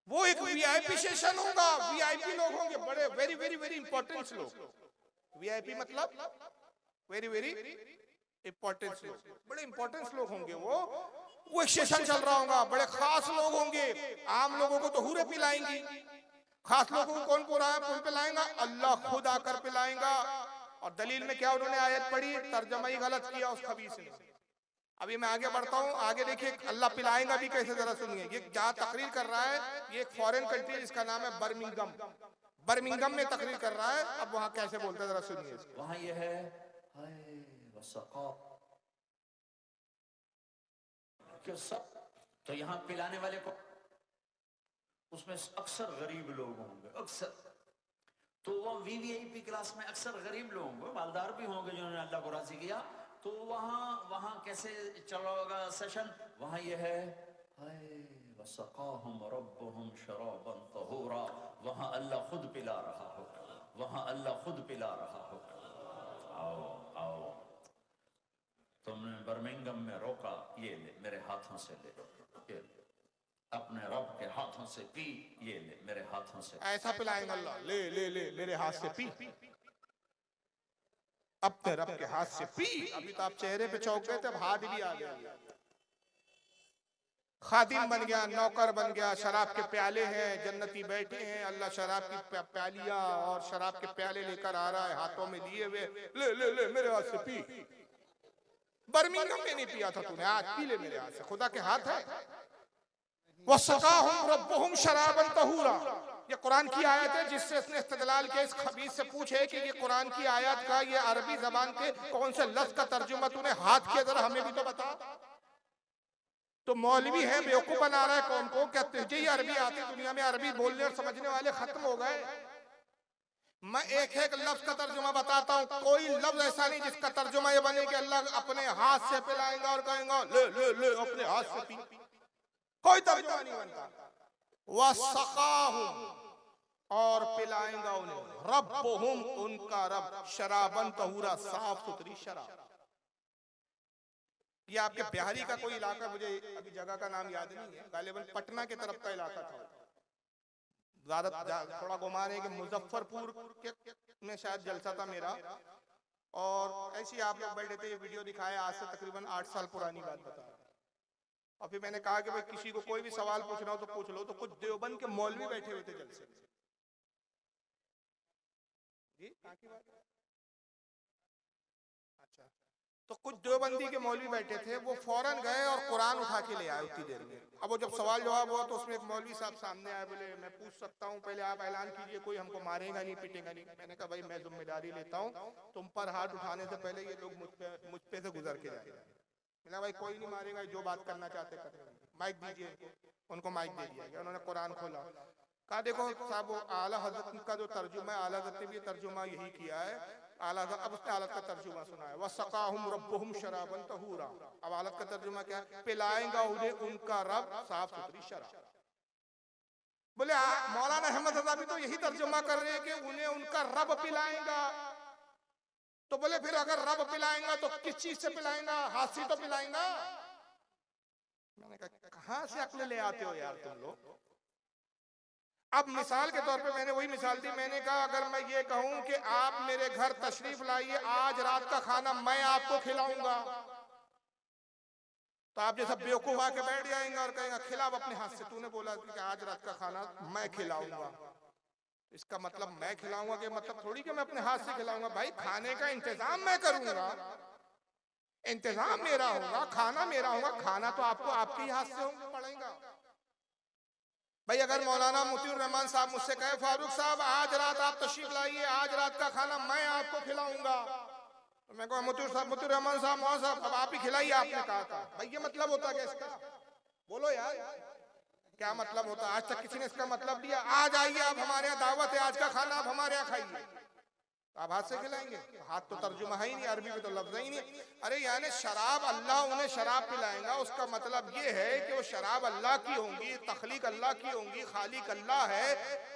वो एक वीआईपी सेशन होगा, वीआईपी लोग होंगे, बड़े वेरी वेरी वेरी इंपॉर्टेंट लोग। वीआईपी मतलब वेरी वेरी इंपॉर्टेंट लोग, बड़े इंपॉर्टेंट लोग होंगे। वो एक सेशन चल रहा होगा, बड़े खास लोग होंगे। आम लोगों को तो हूरें पिलाएंगी, खास लोगों को कौन पिलाएगा? अल्लाह खुद आकर पिलाएगा। और दलील में क्या उन्होंने आयत पढ़ी, तर्जमा ही गलत किया उस खबीस ने। अभी मैं आगे बढ़ता हूँ, आगे देखिए अल्लाह पिलाएगा भी कैसे, जरा सुनिए। ये जहाँ तकरीर कर रहा है, ये एक फॉरेन कंट्री जिसका नाम है बर्मिंगम, बर्मिंगम में तकरीर कर रहा है। अब वहाँ कैसे बोलते हैं जरा सुनिए। वहाँ ये है, तो यहाँ पिलाने वाले को, उसमें अक्सर गरीब लोग होंगे, अक्सर। तो वो वीवीआईपी क्लास में अक्सर गरीब लोग होंगे, मालदार भी होंगे जिन्होंने अल्लाह को राजी किया। तो वहां कैसे चलेगा सेशन? वहां ये है, वसक़ाहुम रब्बुहुम शराबन तहूरा, वहां अल्लाह खुद पिला रहा हो, वहां अल्लाह खुद पिला रहा हो। आओ आओ, तुमने बर्मिंगम में रोका, ये ले मेरे हाथों से ले, ये अपने रब के हाथों से पी, ये ले मेरे हाथों से। ऐसा पिलाएंगे अल्लाह, ले ले ले मेरे हाथ से पी, अपने रब के हाथ से पी। अभी तो आप चेहरे पे चौंक गए थे, अब हाथ भी आ गया। खादिम बन गया, नौकर बन गया। शराब के प्याले हैं, जन्नती बैठे हैं, अल्लाह शराब की प्यालियां और शराब के प्याले लेकर आ रहा है हाथों में लिए हुए, ले ले ले मेरे हाथ से पी। बर्मिंघम में नहीं पिया था तूने, आज पी ले मेरे हाथ से, खुदा के हाथ है। वसक़ाहुम रब्बुहुम शराबन तहूरा, ये कुरान की आयत है, जिससे इसने इस्तेदलाल किया। इस खबीस से पूछे कि ये कुरान की आयत का ये अरबी जबान के कौन से लफ्ज का तर्जुमा तूने हाथ किया, जरा हमें भी तो बता। तो मौलवी है, बेवकूफ बना रहा है कौन को? क्या तुझे ही अरबी आती? दुनिया में अरबी बोलने और समझने वाले खत्म हो गए। मैं एक एक लफ्ज का तर्जुमा बताता हूँ, कोई लफ्ज ऐसा नहीं जिसका तर्जुमा ये बने कि अल्लाह अपने हाथ से पिलाएंगा और कहेंगे ले ले ले अपने हाथ से पी। कोई तर्जुमा नहीं बनता। वसक़ाहुम, और पिलाएंगा उन्हें, रब्बुहुम, उनका रब, शराबन तहूरा, साफ सुथरी शराब। ये आपके बिहारी का कोई इलाका, मुझे अभी जगह का नाम याद नहीं है, गालिबन पटना की तरफ का इलाका था। ज्यादा थोड़ा गुमान है कि मुजफ्फरपुर में शायद जलसा था मेरा। और ऐसे आप लोग बैठे थे, ये वीडियो दिखाया, आज से तकरीबन 8 साल पुरानी बात बता। और फिर मैंने कहा कि भाई किसी को कोई भी सवाल पूछना हो तो पूछ लो। तो कुछ देवबंद के मौलवी बैठे हुए थे जलसे जी, अच्छा, तो कुछ देवबंदी के मौलवी बैठे थे, वो फौरन गए और कुरान उठा के ले आए उतनी देर में। अब वो जब सवाल जवाब हुआ तो उसमें एक मौलवी साहब सामने आए, बोले मैं पूछ सकता हूँ, पहले आप ऐलान कीजिए, कोई हमको मारेगा नहीं, पीटेगा नहीं। मैंने कहा भाई मैं जिम्मेदारी लेता हूँ, तुम पर हाथ उठाने से पहले ये लोग मुझ पे से गुजर के जाए। मैंने भाई कोई नहीं मारेगा, जो बात करना चाहते कर, माइक दीजिए। उनको माइक दे दिया गया, उन्होंने कुरान खोला, कहा देखो साहब वो आला हजरत का जो तर्जुमा है, आला हजरत ने भी तर्जुमा यही किया है। आला अब उसने आलत का तर्जुमा सुना है, वसक़ाहुम रब्बुहुम शराबन तहूरा। अब आलत का तर्जुमा क्या है? पिलाएंगा उन्हें उनका रब साफ सुथरी शराब। बोले मौलाना अहमद रजा भी तो यही तर्जुमा कर रहे हैं कि उन्हें उनका रब पिलाएंगा। तो बोले फिर अगर रब पिलाएंगा तो किस चीज से पिलाएंगा? हाथ से तो पिलाएंगा। मैंने कहा कहां से अक्ल ले आते हो यार तुम लोग? अब मिसाल के तौर पे मैंने वही मिसाल दी, मैंने कहा अगर मैं ये कहूं कि आप मेरे घर तशरीफ लाइए, आज रात का खाना मैं आपको खिलाऊंगा, तो आप जैसा बेवकूफ आके बैठ जाएंगे और कहेंगे खिला अपने हाथ से, तूने बोला कि आज रात का खाना मैं खिलाऊंगा। इसका मतलब मैं खिलाऊंगा के मतलब थोड़ी कि मैं अपने हाथ से खिलाऊंगा। भाई खाने का इंतजाम मैं करूंगा, इंतजाम मेरा होगा, खाना मेरा होगा, खाना तो आपको आपके ही हाथ से पड़ेगा। भाई अगर मौलाना मोतीउर रहमान साहब मुझसे कहे फारूक साहब आज रात आप तशरीफ लाइए, आज रात का खाना मैं आपको खिलाऊंगा, तो मैं कहूँ मोतीउर रहमान साहब मौलाना साहब अब आप ही खिलाइए, आपने कहा था। भाई ये मतलब होता क्या इसका? बोलो यार क्या मतलब होता? आज तक किसी ने इसका मतलब दिया? आज आइए आप हमारे यहाँ दावत है, आज का खाना आप हमारे यहाँ खाइए, आप हाथ से खिलाएंगे? हाथ तो तर्जुमा है ही नहीं, अरबी में तो लफ्ज ही नहीं। अरे यानी शराब अल्लाह उन्हें शराब पिलाएगा, उसका मतलब ये है कि वो शराब अल्लाह की होंगी, तखलीक अल्लाह की होंगी, खालिक अल्लाह है,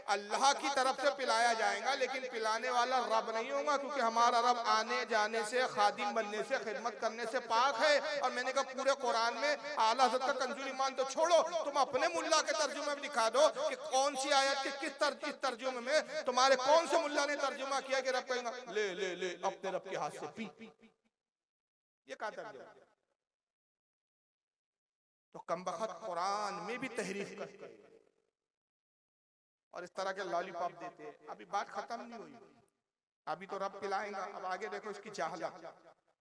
अल्लाह की तरफ से पिलाया जाएगा, लेकिन पिलाने वाला रब नहीं होगा, क्योंकि हमारा रब आने जाने से, खादिम बनने से, खिदमत करने से पाक है। और मैंने कहा पूरे कुरान में आला हज़रत का कंजूल ईमान तो छोड़ो, तुम अपने मुल्ला के तर्जुमे में दिखा दो कि कौन सी आयत के किस तर्जुमे में तुम्हारे कौन से मुल्ला ने तर्जुमा किया कि रब कहेगा ले ले ले अपने रब के हाथ से पी, ये कहा तर्जुमा? तो कमबख्त कुरान में भी तहरीफ करते हैं और इस तरह के लॉलीपॉप देते हैं। अभी बात खत्म नहीं हुई, अभी तो रब पिलाएगा, अब आगे देखो इसकी जाहलत।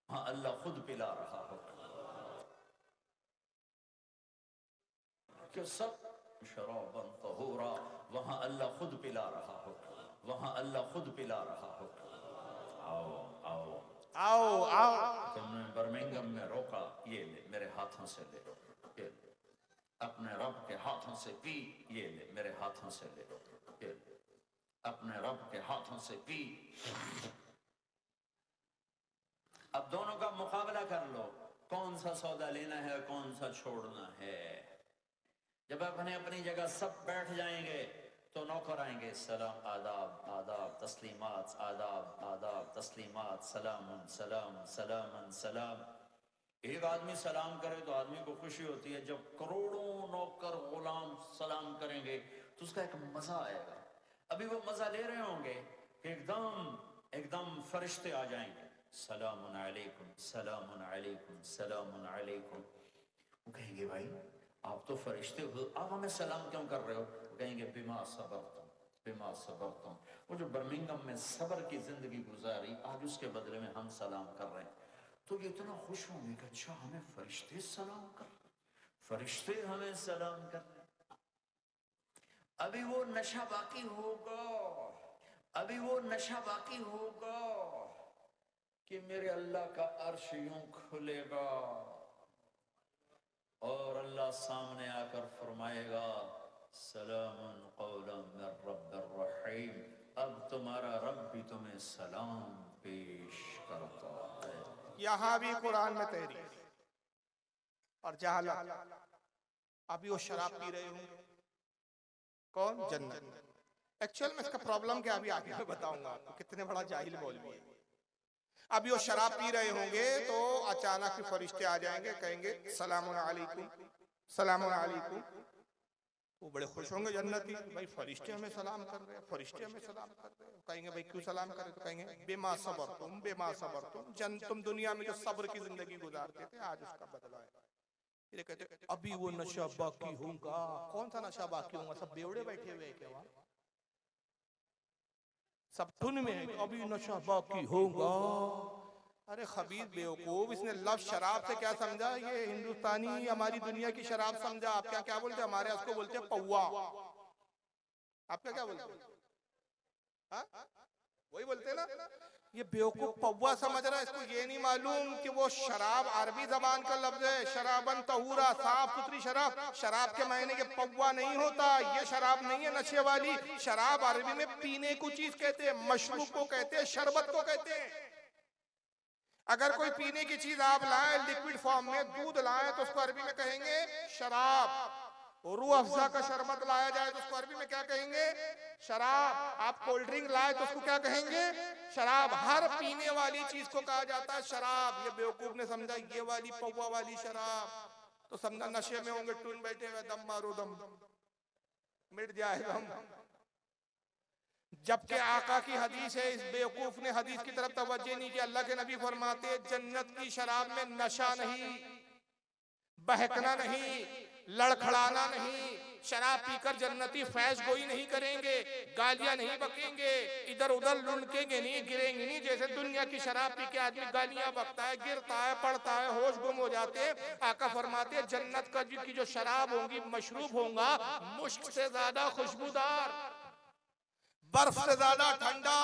हाँ अल्लाह खुद पिला रहा हो कि सब शराबन तहूरा, वहां अल्लाह खुद पिला रहा हो, वहां अल्लाह खुद पिला रहा हो। आओ आओ आओ आओ, तुमने बर्मिंघम में रोका, ये ले मेरे हाथों से ले, ये अपने रब के हाथों से पी, ये ले मेरे हाथों से ले, ये अपने रब के हाथों से पी। अब दोनों का मुकाबला कर लो, कौन सा सौदा लेना है, कौन सा छोड़ना है। जब अपने अपनी जगह सब बैठ जाएंगे तो नौकर आएंगे, सलाम आदाब आदाब तस्लीमात, आदाब आदाब तस्लीमात, सलाम सलाम सलाम सलाम। एक आदमी सलाम करे तो आदमी को खुशी होती है, जब करोड़ों नौकर गुलाम सलाम करेंगे तो उसका एक मजा आएगा। अभी वो मजा ले रहे होंगे कि एकदम एकदम फरिश्ते आ जाएंगे, सलामुन अलैकुम सलामुन अलैकुम सलामुन अलैकुम। वो कहेंगे भाई आप तो फरिश्ते हो, आप हमें सलाम क्यों कर रहे हो? कहेंगे बिमा सबर बिमा सबर तुम। वो जो बर्मिंघम में सबर की जिंदगी गुजारी, आज उसके बदले में हम सलाम कर रहे हैं, तो ये इतना खुश होंगे कि अच्छा हमें फरिश्ते सलाम कर, फरिश्ते हमें सलाम कर रहे। अभी वो नशा बाकी होगा, अभी वो नशा बाकी होगा कि मेरे अल्लाह का अर्श यूं खुलेगा और अल्लाह सामने आकर फरमाएगा सलामुन कौलन मिर रब्बिर रहीम, अब तुम्हारा रब भी तुम्हें सलाम पेश करता है। यहाँ भी कुरान में तहरीफ और जहालत। अभी वो शराब पी रहे होंगे, कौन? जन्नत। एक्चुअल में इसका प्रॉब्लम क्या अभी आगे मैं बताऊंगा आपको, कितने बड़ा जाहिल मौलवी है। अभी वो शराब पी रहे होंगे तो अचानक ही फरिश्ते आ जाएंगे, कहेंगे सलामुन अलैकुम सलामुन अलैकुम। वो बड़े खुश होंगे जन्नती, भाई फरिश्ते हमें सलाम कर रहे हैं, फरिश्ते हमें सलाम कर रहे हैं। कहेंगे भाई क्यों सलाम कर रहे? तो कहेंगे बेमा सबर तुम बेमा सबर तुम दुनिया में जो सब्र की जिंदगी गुजारते थे आज उसका बदला है। ये कहते अभी वो नशा बाकी होगा। कौन सा नशा बाकी होगा? सब बेवड़े बैठे हुए हैं क्या वहां? सब धुन में है, अभी नशा बाकी होगा। अरे खबीर बेवकूफ, इसने लफ्ज शराब से क्या समझा? ये हिंदुस्तानी हमारी दुनिया की शराब समझा। आप क्या क्या बोलते हैं? हमारे उसको बोलते हैं पौवा। आप क्या क्या बोलते हैं? वही बोलते हैं ना। ये बेवकूफ पौवा समझ रहा है, इसको ये नहीं मालूम कि वो शराब अरबी जबान का लफ्ज है, शराबन तहूरा, साफ सुथरी शराब। शराब के मायने के पौवा नहीं होता, ये शराब नहीं है नशे वाली। शराब अरबी में पीने को चीज कहते हैं, मशरूब को कहते हैं, शरबत को कहते हैं। अगर कोई पीने की चीज आप लाए लिक्विड फॉर्म में, दूध लाए तो उसको अरबी में कहेंगे शराब। रूह अफ़ज़ा का शरबत लाया जाए तो उसको अरबी में क्या कहेंगे? शराब। आप कोल्ड ड्रिंक लाए तो उसको क्या कहेंगे? शराब। हर पीने वाली चीज को कहा जाता है शराब। ये बेवकूफ ने समझा ये वाली पौवा वाली शराब, तो समझा नशे में होंगे, टून बैठे हुए, दम मारो दम मिट जाएगा हम। जबकि आका की हदीस है, इस बेवकूफ ने हदीस की तरफ तवज्जो नहीं की। अल्लाह के नबी फरमाते जन्नत की शराब में नशा नहीं, बहकना नहीं, लड़खड़ाना नहीं। शराब पीकर जन्नती फैज गोई नहीं करेंगे, गालियां नहीं बकेंगे, इधर उधर लुढ़केंगे नहीं, गिरेंगे नहीं। जैसे दुनिया की शराब पी के आदमी गालियां बकता है, गिरता है, पड़ता है, होश गुम हो जाते हैं। आका फरमाते हैं जन्नत का की जो शराब होगी, मशरूब होगा, मुश्क से ज्यादा खुशबूदार, बर्फ से ज्यादा ठंडा,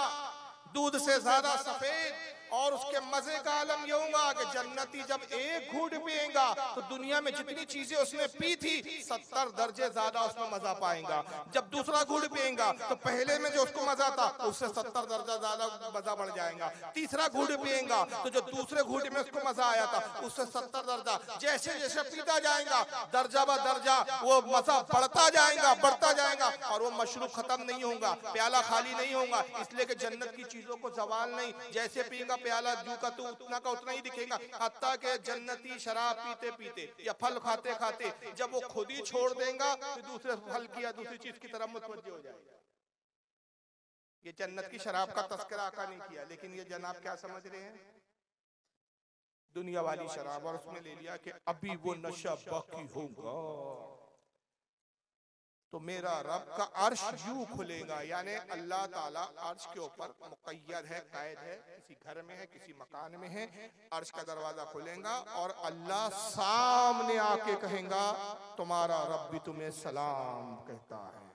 दूध से ज्यादा सफेद। और उसके मजे का आलम ये होगा कि जन्नती जब एक घूंट पिएगा तो दुनिया में जितनी चीजें उसने पी थी 70 दर्जे ज्यादा उसमें मजा पाएगा। जब दूसरा घूंट पिएगा तो पहले में जो उसको मजा था उससे 70 दर्जा ज्यादा मजा बढ़ जाएगा। तीसरा घूंट पिएगा तो जो दूसरे घूंट में उसको मजा आया था उससे 70 दर्जा। जैसे जैसे पीता जाएगा दर्जा ब दर्जा वो मजा बढ़ता जाएगा, बढ़ता जाएगा, और वो मशरूब खत्म नहीं होगा, प्याला खाली नहीं होगा। इसलिए कि जन्नत की चीजों को जवाल नहीं, जैसे पिएगा प्याला जू का तो उतना का उतना ही दिखेगा। हत्ता के जन्नती शराब पीते पीते या फल खाते खाते जब वो खुद ही छोड़ देगा तो दूसरे फल की या दूसरी चीज की तरफ मुतवज्जह हो जाएगा। ये जन्नत की शराब का तस्करा आका नहीं किया, लेकिन ये जनाब क्या समझ रहे हैं, दुनिया वाली शराब, और उसमें ले लिया कि अभी वो नशा बाकी होगा तो मेरा रब का अर्श यूं खुलेगा। यानी अल्लाह ताला अर्श के ऊपर मुक़य्यद है, कैद है, किसी घर में है, किसी मकान में है, अर्श का दरवाजा खुलेगा और अल्लाह सामने आके कहेगा तुम्हारा रब भी तुम्हें सलाम कहता है।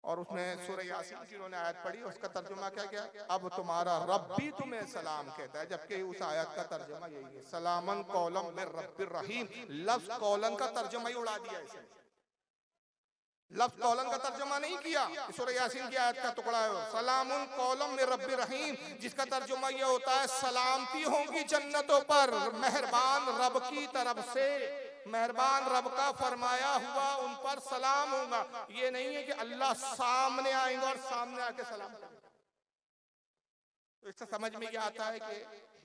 और उसमें सूरह यासीन की उन्होंने आयत पढ़ी, उसका तर्जुमा क्या क्या, अब तुम्हारा रब भी तुम्हें सलाम कहता है, जबकि उस आयत का तर्जुमा यही है सलामन कौलम मिर रब्बिर रहीम। लफ्ज कौलन का तर्जुमा ही उड़ा दिया इसे, लफ्ज कौलन का तर्जुमा नहीं किया। सूरह यासीन की आयत का टुकड़ा है सलामुन कौलम मिर रब्बिर रहीम, जिसका तर्जुमा यह होता है सलामती होगी जन्नतों पर मेहरबान रब की तरफ से, मेहरबान रब का फरमाया हुआ उन पर सलाम होगा। ये नहीं है कि अल्लाह सामने आएंगे और सामने आके सलाम करेंगे। तो इससे समझ में यह आता है कि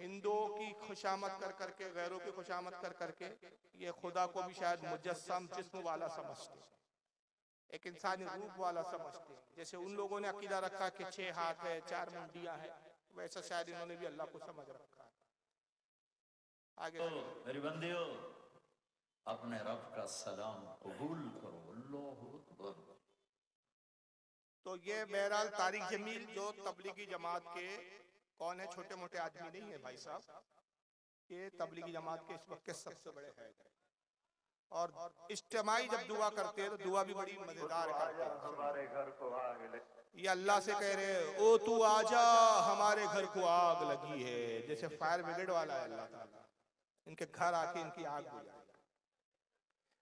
हिंदुओं की खुशामद कर करके, गैरों की खुशामद कर करके ये खुदा को भी शायद मुजस्सम जिस्म वाला समझते, एक इंसानी रूप वाला समझते हैं। जैसे उन लोगों ने अकीदा रखा कि 6 हाथ है, 4 मुंडियां है, वैसा शायद इन्होंने भी अल्लाह को समझ रखा है। आगे मेरी बंदियों, अपने रब का सलाम कबूल करो, अल्लाहु अकबर। तो ये बहरहाल तारिक जमील जो तबलीगी जमात के कौन है, छोटे मोटे आदमी नहीं है भाई साहब, ये तबलीगी जमात के इस वक्त के सबसे बड़े हैं। और इज्तिमाई जब दुआ करते हैं तो दुआ भी बड़ी मजेदार करते हैं। हमारे घर को आग लगी, ये अल्लाह से कह रहे हैं ओ तू आजा हमारे घर को आग लगी है, जैसे फायर ब्रिगेड वाला है अल्लाह ताला, इनके घर आके इनकी आग बुझाएगा।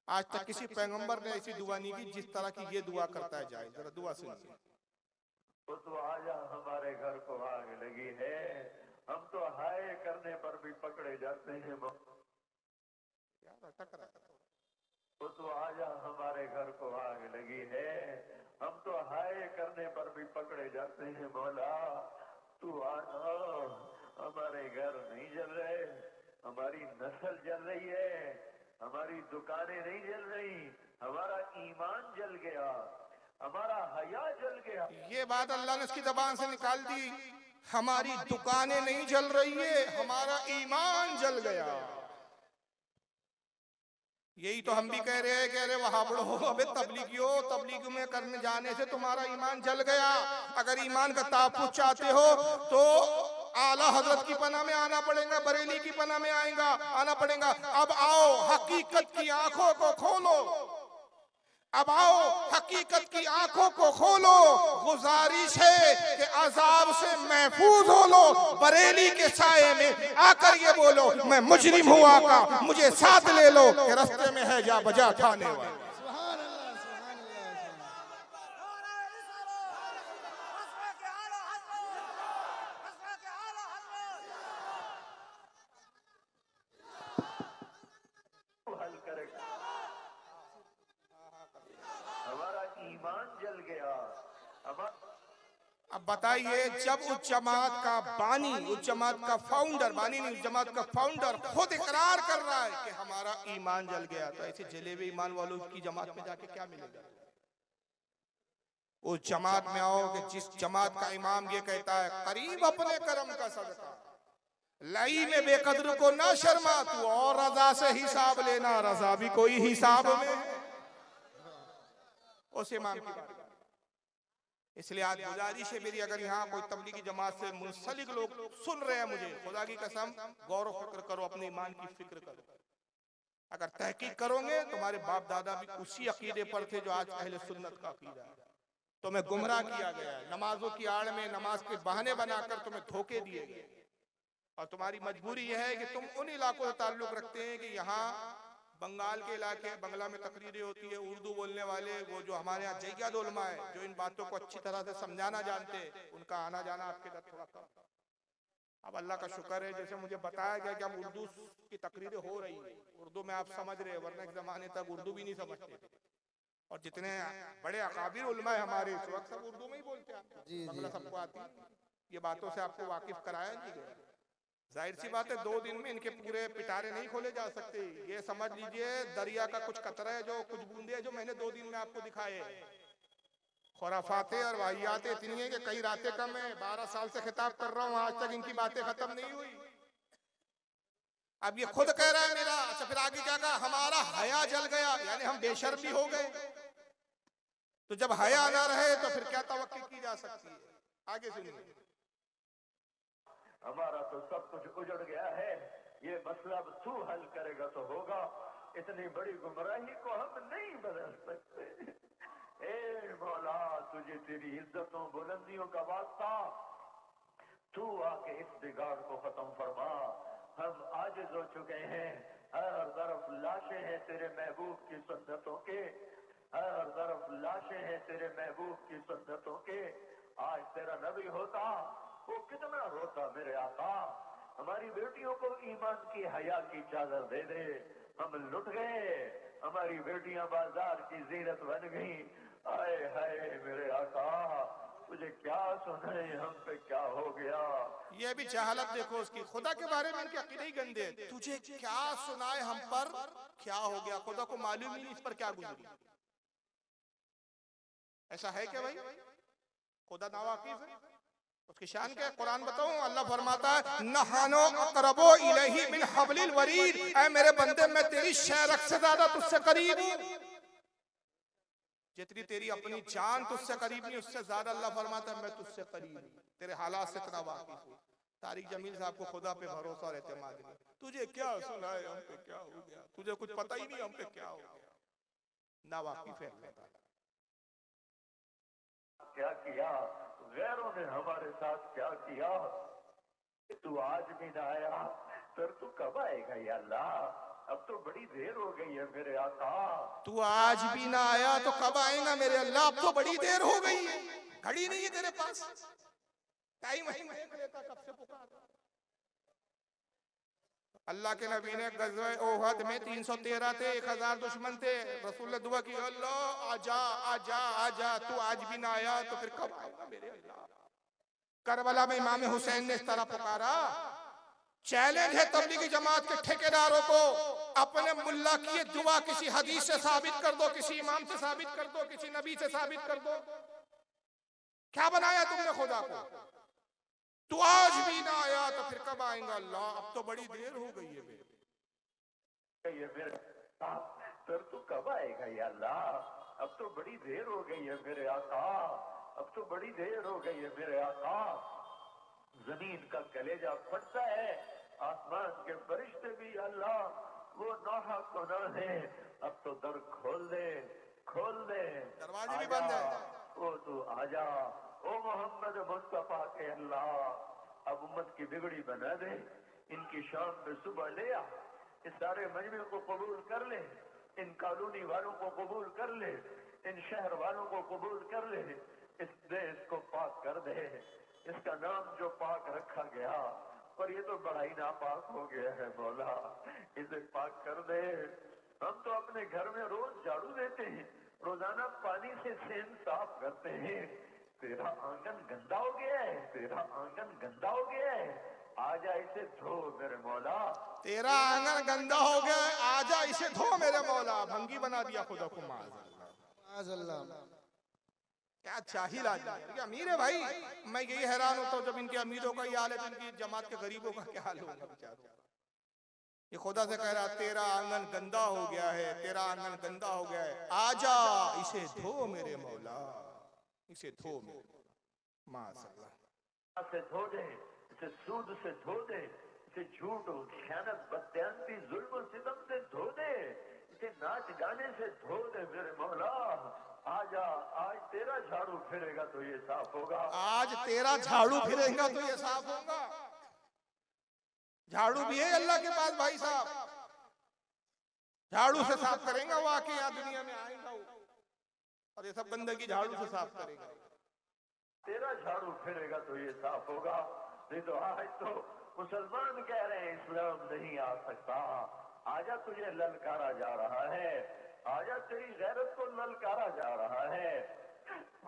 आज तक किसी पैगंबर ने ऐसी दुआ नहीं की जिस तरह की ये दुआ करता है। जाए जरा दुआ सुनिए, ओ तू आजा हमारे घर को आग लगी है, हम तो हाय करने पर भी पकड़े जाते हैं। वो तो आजा हमारे घर को आग लगी है, हम तो हाय करने पर भी पकड़े जाते हैं। मौला तू आना, हमारे घर नहीं जल रहे, हमारी नस्ल जल रही है, हमारी दुकानें नहीं जल रही, हमारा ईमान जल गया, हमारा हया जल गया। ये बात अल्लाह ने उसकी जबान से निकाल दी, हमारी दुकानें नहीं जल रही है, हमारा ईमान जल गया। यही तो हम भी कह रहे हैं, कह रहे वहाबड़ो अबे तबलीगियो, तबलीग में करने जाने से तुम्हारा ईमान जल गया। अगर ईमान का तापुस चाहते हो तो आला हजरत की पनाह में आना पड़ेगा, बरेली की पनाह में आना पड़ेगा। अब आओ हकीकत की आंखों को खोलो, अब आओ हकीकत की आंखों को खोलो। गुजारिश है कि अजाब से महफूज हो लो, बरेली के साये में आकर ये बोलो मैं मुजरिम हूँ आका, मुझे साथ ले लो कि रास्ते में है जा बजा खाने वाले। अब बताइए, जब उस जमात का बानी, उस जमात का फाउंडर, बानी नहीं, उस जमात का फाउंडर खुद इकरार कर रहा है कि हमारा ईमान जल गया, तो ऐसे जले हुए ईमान वालों की जमात में जाके क्या मिलेगा? उस जमात में आओ कि जिस जमात का इमाम ये कहता है करीब अपने कर्म का सदका, लाई में बेकदर को ना शर्मा तू, और रजा से हिसाब लेना, रजा भी कोई हिसाब में उस इमाम की बात। इसलिए आज गुजारिश है मेरी, अगर यहाँ कोई तबलीगी जमात से मुंसलिक लोग सुन रहे हैं, मुझे खुदा की कसम गौर फिक्र करो, अपने ईमान की फिक्र करो। अगर तहकीक करोगे तुम्हारे बाप दादा भी उसी अकीदे पर थे जो आज अहले सुन्नत का अकीदा है। तुम्हें गुमराह किया गया है, नमाजों की आड़ में नमाज के बहाने बनाकर तुम्हें धोखे दिए गए, और तुम्हारी मजबूरी यह है कि तुम उन इलाकों से ताल्लुक रखते हैं कि यहाँ बंगाल के इलाके, बंगला में तकरीरें होती है, उर्दू बोलने वाले वो जो हमारे यहाँ जैयाद उलमा है, जो इन बातों को अच्छी तरह से समझाना जानते हैं, उनका आना जाना आपके साथ थोड़ा कम। अब अल्लाह का शुक्र है, जैसे मुझे बताया गया कि अब उर्दू की तकरीरें हो रही है, उर्दू में आप समझ रहे हैं, वरना एक जमाने तक उर्दू भी नहीं समझते थे। और जितने बड़े अकाबिर उलमा है हमारे इस वक्त सब उर्दू में ही बोलते हैं, बंगला सबको आती है। ये बातों से आपको वाकिफ कराया नहीं गया। जाहिर सी बात है 2 दिन में इनके पूरे पिटारे नहीं खोले जा सकते। ये समझ लीजिए दरिया का कुछ कतरा है, जो कुछ बूंदे है जो मैंने 2 दिन में आपको दिखाए। खुराफाते और वाहियातें इतनी है कि कई रातें कम है। 12 साल से खिताब कर रहा हूँ, आज तक इनकी बातें खत्म नहीं हुई। अब ये खुद कह रहा है मेरा, अच्छा फिर आगे क्या कहा, हमारा हया जल गया, यानी हम बेशर्म भी हो गए। तो जब हया ना रहे तो फिर क्या तवक्की की जा सकती है। आगे सुनिए। हमारा तो सब कुछ उजड़ गया है, ये मसला तू हल करेगा तो होगा। इतनी बड़ी गुमराही को हम नहीं बदल सकते। ए मौला, तुझे तेरी इज्जतों बुलंदियों का वास्ता, तू आके इस बिगाड़ को खत्म फरमा। हम आजिज हो चुके हैं, हर तरफ लाशें हैं तेरे महबूब की सुन्नतों के, हर तरफ लाशें हैं तेरे महबूब की सुन्नतों के। आज तेरा नबी होता वो कितना रोता मेरे आका। हमारी बेटियों को ईमान की हया की चादर दे दे, हम लुट गए। हमारी बेटियां बाजार की जीनत बन गई। आए हाय मेरे आका, तुझे क्या सुनाए, हम पे क्या हो गया। ये भी जहालत देखो उसकी, खुदा के बारे में इनके अकीदे ही गंदे। तुझे क्या सुनाए, हम पर क्या हो गया। खुदा को मालूम ही नहीं इस पर क्या गुजरी। ऐसा है क्या भाई? खुदा नावाकिफ है, उसकी शान क्या है? कुरान बताऊं, अल्लाह फरमाता है नहानो अक़रबो इलैहि मिन हब्लिल वरीद। ऐ मेरे बंदे, मैं तेरी शहरक से ज्यादा तुझसे करीब हूं। जितनी तेरी अपनी जान तुझसे करीब नहीं, उससे ज्यादा अल्लाह फरमाता है मैं तुझसे करीब हूं, तेरे हालात से इतना वाकिफ हूं। तारिक जमील साहब को खुदा पे भरोसा और एतमाद नहीं। तुझे क्या सुनाए, हम पे क्या हो गया। तुझे कुछ पता ही नहीं हम पे क्या हो गया। ना वाकिफ है अल्लाह ताला। क्या किया गैरों ने हमारे साथ, क्या किया। तू आज भी ना आया, फिर तू कब आएगा या अल्लाह। अब तो बड़ी देर हो गई है मेरे आका। तू आज भी ना आया तो कब आएगा मेरे अल्लाह। अब तो बड़ी देर हो गई है, घड़ी नहीं है तेरे पास, टाइम ही देख लेता कब से पुकार। अल्लाह के नबी ने गज़वे ओहद में 313 थे, 1000 दुश्मन थे। रसूल ने दुआ की, अल्लाह आजा आजा आजा। तू आज भी ना आया तो फिर कब आएगा मेरे अल्लाह। करबला में इमाम हुसैन ने इस तरह पुकारा। चैलेंज है तबलीगी जमात के ठेकेदारों को, अपने मुल्ला की ये दुआ किसी हदीस से साबित कर दो, किसी इमाम से साबित कर दो, किसी नबी से साबित कर दो। क्या बनाया तुमने खुदा को। तू आज भी ना आया तो फिर कब आएगा अल्लाह। अब तो बड़ी देर हो गई है फिर तू कब आएगा या अल्लाह। अब तो बड़ी देर हो गई है मेरे आका, अब तो बड़ी देर हो गई है मेरे आका। जमीन का कलेजा फटता है, आसमान के फरिश्ते भी अल्लाह वो नाहा गुना है। अब तो दर खोल दे, खोल दे, दरवाजे भी बंद है। ओ तू आजा, ओ मोहम्मद मुस्तफा के अल्लाह। अब उम्मत की बिगड़ी बना दे, इनकी शाम पे सुबह ले आ। इस सारे मजमे को कबूल कर ले, इन कॉलोनी वालों को कबूल कर ले, इन शहर वालों को कबूल कर ले। इस देश को पाक कर दे, इसका नाम जो पाक रखा गया, पर ये तो बड़ा ही नापाक हो गया है मौला, इसे पाक कर दे। हम तो अपने घर में रोज झाड़ू देते हैं, रोजाना पानी से सेन साफ करते हैं। तेरा आंगन गंदा हो गया है, तेरा आंगन गंदा हो गया है। आजा इसे धो मेरे मौला। तेरा आंगन गंदा हो गया है, आजा इसे धो मेरे मौला। भंगी बना दिया खुदा को। क्या चाहिल आदमी, क्या अमीर है भाई। मैं यही हैरान होता हूँ जब इनके अमीरों का ये हाल है तो इनकी जमात के गरीबों का क्या हाल होगा बेचारों। ये खुदा से कह रहा तेरा आंगन गंदा हो गया है, तेरा आंगन गंदा हो गया है, आजा इसे धो मेरे मौला, इसे धो मेरे माशाअल्लाह। से धो दे, इसे सूद से धो दे, इसे झूठ खयानत बदयांती जुल्म सितम से धो दे, इसे नाच गाने से धो दे मेरे मौला। आजा, आज तेरा झाड़ू फिरेगा तो ये साफ होगा, आज तेरा झाड़ू फिरेगा तो ये साफ होगा। झाड़ू भी है अल्लाह के पास भाई साहब, झाड़ू से साफ करेंगे वो आके यहाँ दुनिया में आएगा और ये सब गंदगी झाड़ू से साफ करेगा। तेरा झाड़ू फिरेगा तो ये साफ होगा। नहीं तो आज तो मुसलमान कह रहे हैं इस्लाम नहीं आ सकता। आजा तुझे ललकारा जा रहा है, आजा तेरी गैरत को ललकारा जा रहा है।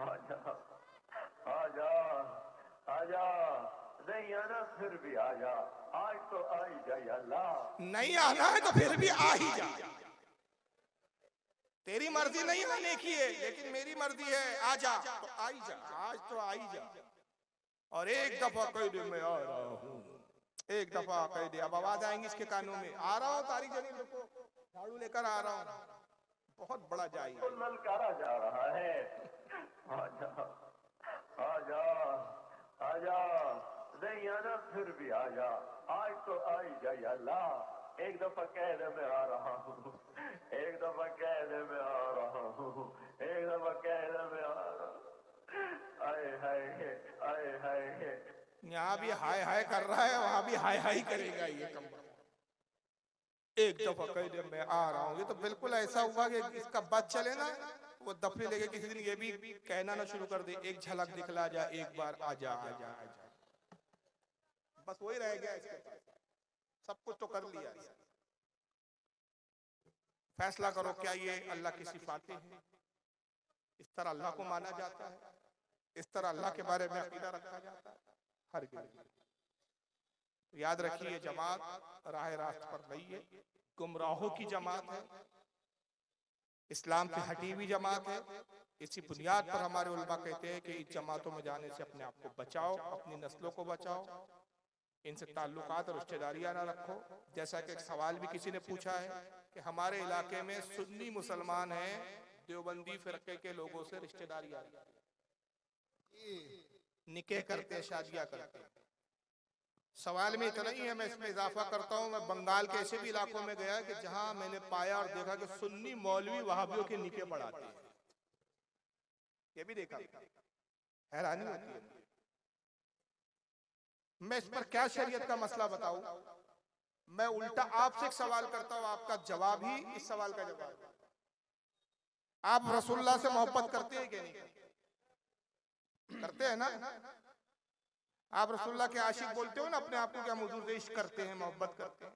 आजा आजा आजा, नहीं आना फिर भी आजा, आज तो आ ही जाए अल्लाह। नहीं आना है तो फिर भी आ ही जा, तेरी मर्जी नहीं आने की है लेकिन मेरी मर्जी है, आजा तो आ ही जा, आज तो आ ही जा। और एक दफा कह दे मैं आ रहा हूँ, एक दफा कह दे, अब आवाज आएंगी इसके कानों में, आ रहा हूँ तारी जनी रुको, झाड़ू लेकर आ रहा हूँ, बहुत बड़ा जाई तो ललकारा जा रहा है। आजा आजा आजा, नहीं आना फिर भी आजा, आज तो आ ही जाए अल्लाह। एक दफा कह दे मैं आ रहा हूँ, एक दफा कह दे मैं आ रहा हूँ, एक दफा कह दे मैं आ रहा हूँ। आए हाय आए हाय, यहाँ भी हाय हाय कर रहा है, वहां भी हाय हाय करेगा ये कम। एक दफा कह दे मैं आ रहा हूँ, ये तो बिल्कुल ऐसा हुआ कि इसका बच चले ना वो दफे लेके किसी दिन ये भी कहना ना शुरू कर दे, एक झलक दिखला जा, एक बार आजा आजा आजा, बस वही रह गया इसके पास, सब कुछ तो कर लिया। फैसला करो क्या ये अल्लाह की सिफातें हैं, इस तरह अल्लाह को माना जाता है, इस तरह अल्लाह के बारे में अकीदा रखा जाता है। हर याद रखिए जमात राह रास्त पर नहीं है, गुमराहों की जमात है, इस्लाम से हटी हुई जमात है। इसी बुनियाद पर हमारे उलमा कहते हैं कि इस जमातों में जाने से अपने आप को बचाओ, अपनी नस्लों को बचाओ, इनसे ताल्लुकात और रिश्तेदारियां ना रखो। जैसा कि एक सवाल भी किसी ने पूछा है कि हमारे इलाके में सुन्नी मुसलमान हैं, देवबंदी फिरके के लोगों से रिश्तेदारियां निकाह करते हैं, शादियां करते हैं। सवाल में इतना ही है, मैं इसमें इजाफा करता हूँ, मैं बंगाल के ऐसे भी इलाकों में गया कि जहां मैंने पाया और देखा कि सुन्नी मौलवी वहाबियों के निकाह पढ़ाते हैं, ये भी देखा, हैरानी होती है। मैं इस पर क्या शरीयत का मसला बताऊं, मैं उल्टा आपसे एक सवाल करता हूं, आपका जवाब ही इस सवाल का जवाब। आप रसूलुल्लाह से मोहब्बत करते हैं कि नहीं करते हैं ना? आप रसूलुल्लाह के आशिक बोलते हो ना अपने आप को, क्या हुजूर से इश्क करते हैं, मोहब्बत करते हैं।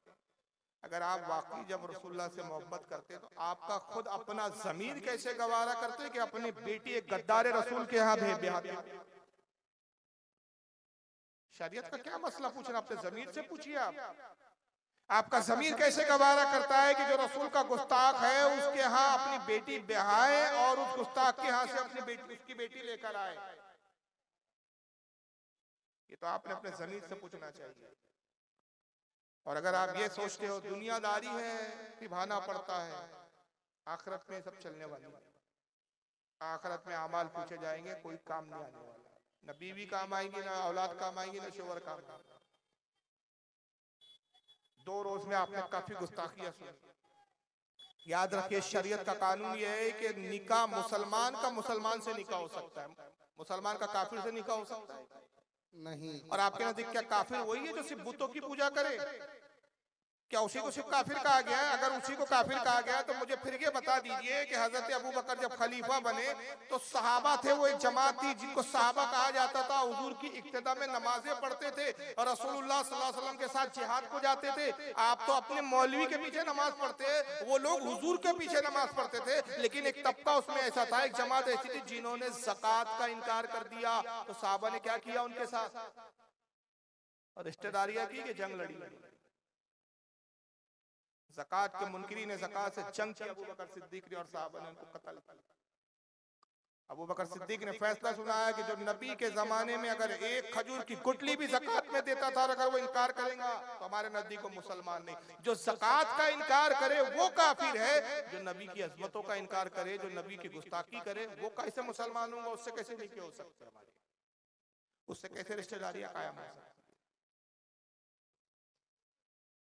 अगर आप वाकई जब रसूलुल्लाह से मोहब्बत करते हैं तो आपका खुद अपना ज़मीर कैसे गवारा करते कि अपनी बेटी एक गद्दार रसूल के यहाँ ब्याहते? शरीयत का क्या मसला पूछ रहे, अपने जमीर से पूछिए। आपका जमीर कैसे गवारा करता है कि जो रसूल का गुस्ताख है उसके यहाँ अपनी बेटी ब्याहे और उस गुस्ताख के यहाँ से अपनी बेटी, उसकी बेटी लेकर आए? ये तो आपने अपने जमीर से पूछना चाहिए। और अगर आप ये सोचते हो दुनियादारी है, निभाना पड़ता है, आखिरत में सब चलने वाली है। आखिरत में अमाल पूछे जाएंगे, कोई काम नहीं आने वाला, न बीवी काम आएंगी, न औलाद काम आएंगी, न शोहर काम आएंगे। 2 रोज में आपने काफी गुस्ताखियां सुनी। याद रखिए शरीयत का कानून यह है कि निकाह मुसलमान का मुसलमान से निकाह हो सकता है, मुसलमान का काफिर से निकाह हो सकता है नहीं। और आपके नजदीक क्या काफिर वही है जो सिर्फ बुतों की पूजा करे? क्या उसी को सिर्फ काफिर कहा गया है? अगर उसी को काफिर कहा गया तो मुझे फिर ये बता दीजिए कि हजरत अबू बकर जब खलीफा बने तो सहाबा थे, वो एक जमात थी जिनको सहाबा कहा जाता था, हुजूर की इक्तिदा में नमाजें पढ़ते थे और रसूलुल्लाह सल्लल्लाहु अलैहि वसल्लम के साथ जिहाद को जाते थे। आप तो अपने मौलवी के पीछे नमाज पढ़ते, वो लोग हुजूर के पीछे नमाज पढ़ते थे। लेकिन एक तबका उसमें ऐसा था, एक जमात ऐसी थी जिन्होंने ज़कात का इनकार कर दिया। तो सहाबा ने क्या किया उनके साथ? और रिश्तेदारियां की कि जंग लड़ी। ज़कात के मुनकिरीन ने ज़कात से जंग की, अबू बकर सिद्दीक ने और साहबा ने उनको कत्ल किया। अबू बकर सिद्दीक ने फैसला सुनाया कि जो नबी के जमाने में अगर एक खजूर की गुठली भी ज़कात में देता था और अगर वो इनकार करेगा तो हमारे नजदीक को मुसलमान नहीं। जो ज़कात का इनकार करे वो काफिर है, जो नबी की अजमतों का इनकार करे, जो नबी की गुस्ताखी करे, वो कैसे मुसलमान होगा? उससे कैसे नहीं हो सकते हमारे, उससे कैसे रिश्तेदारियां कायम हो सकती?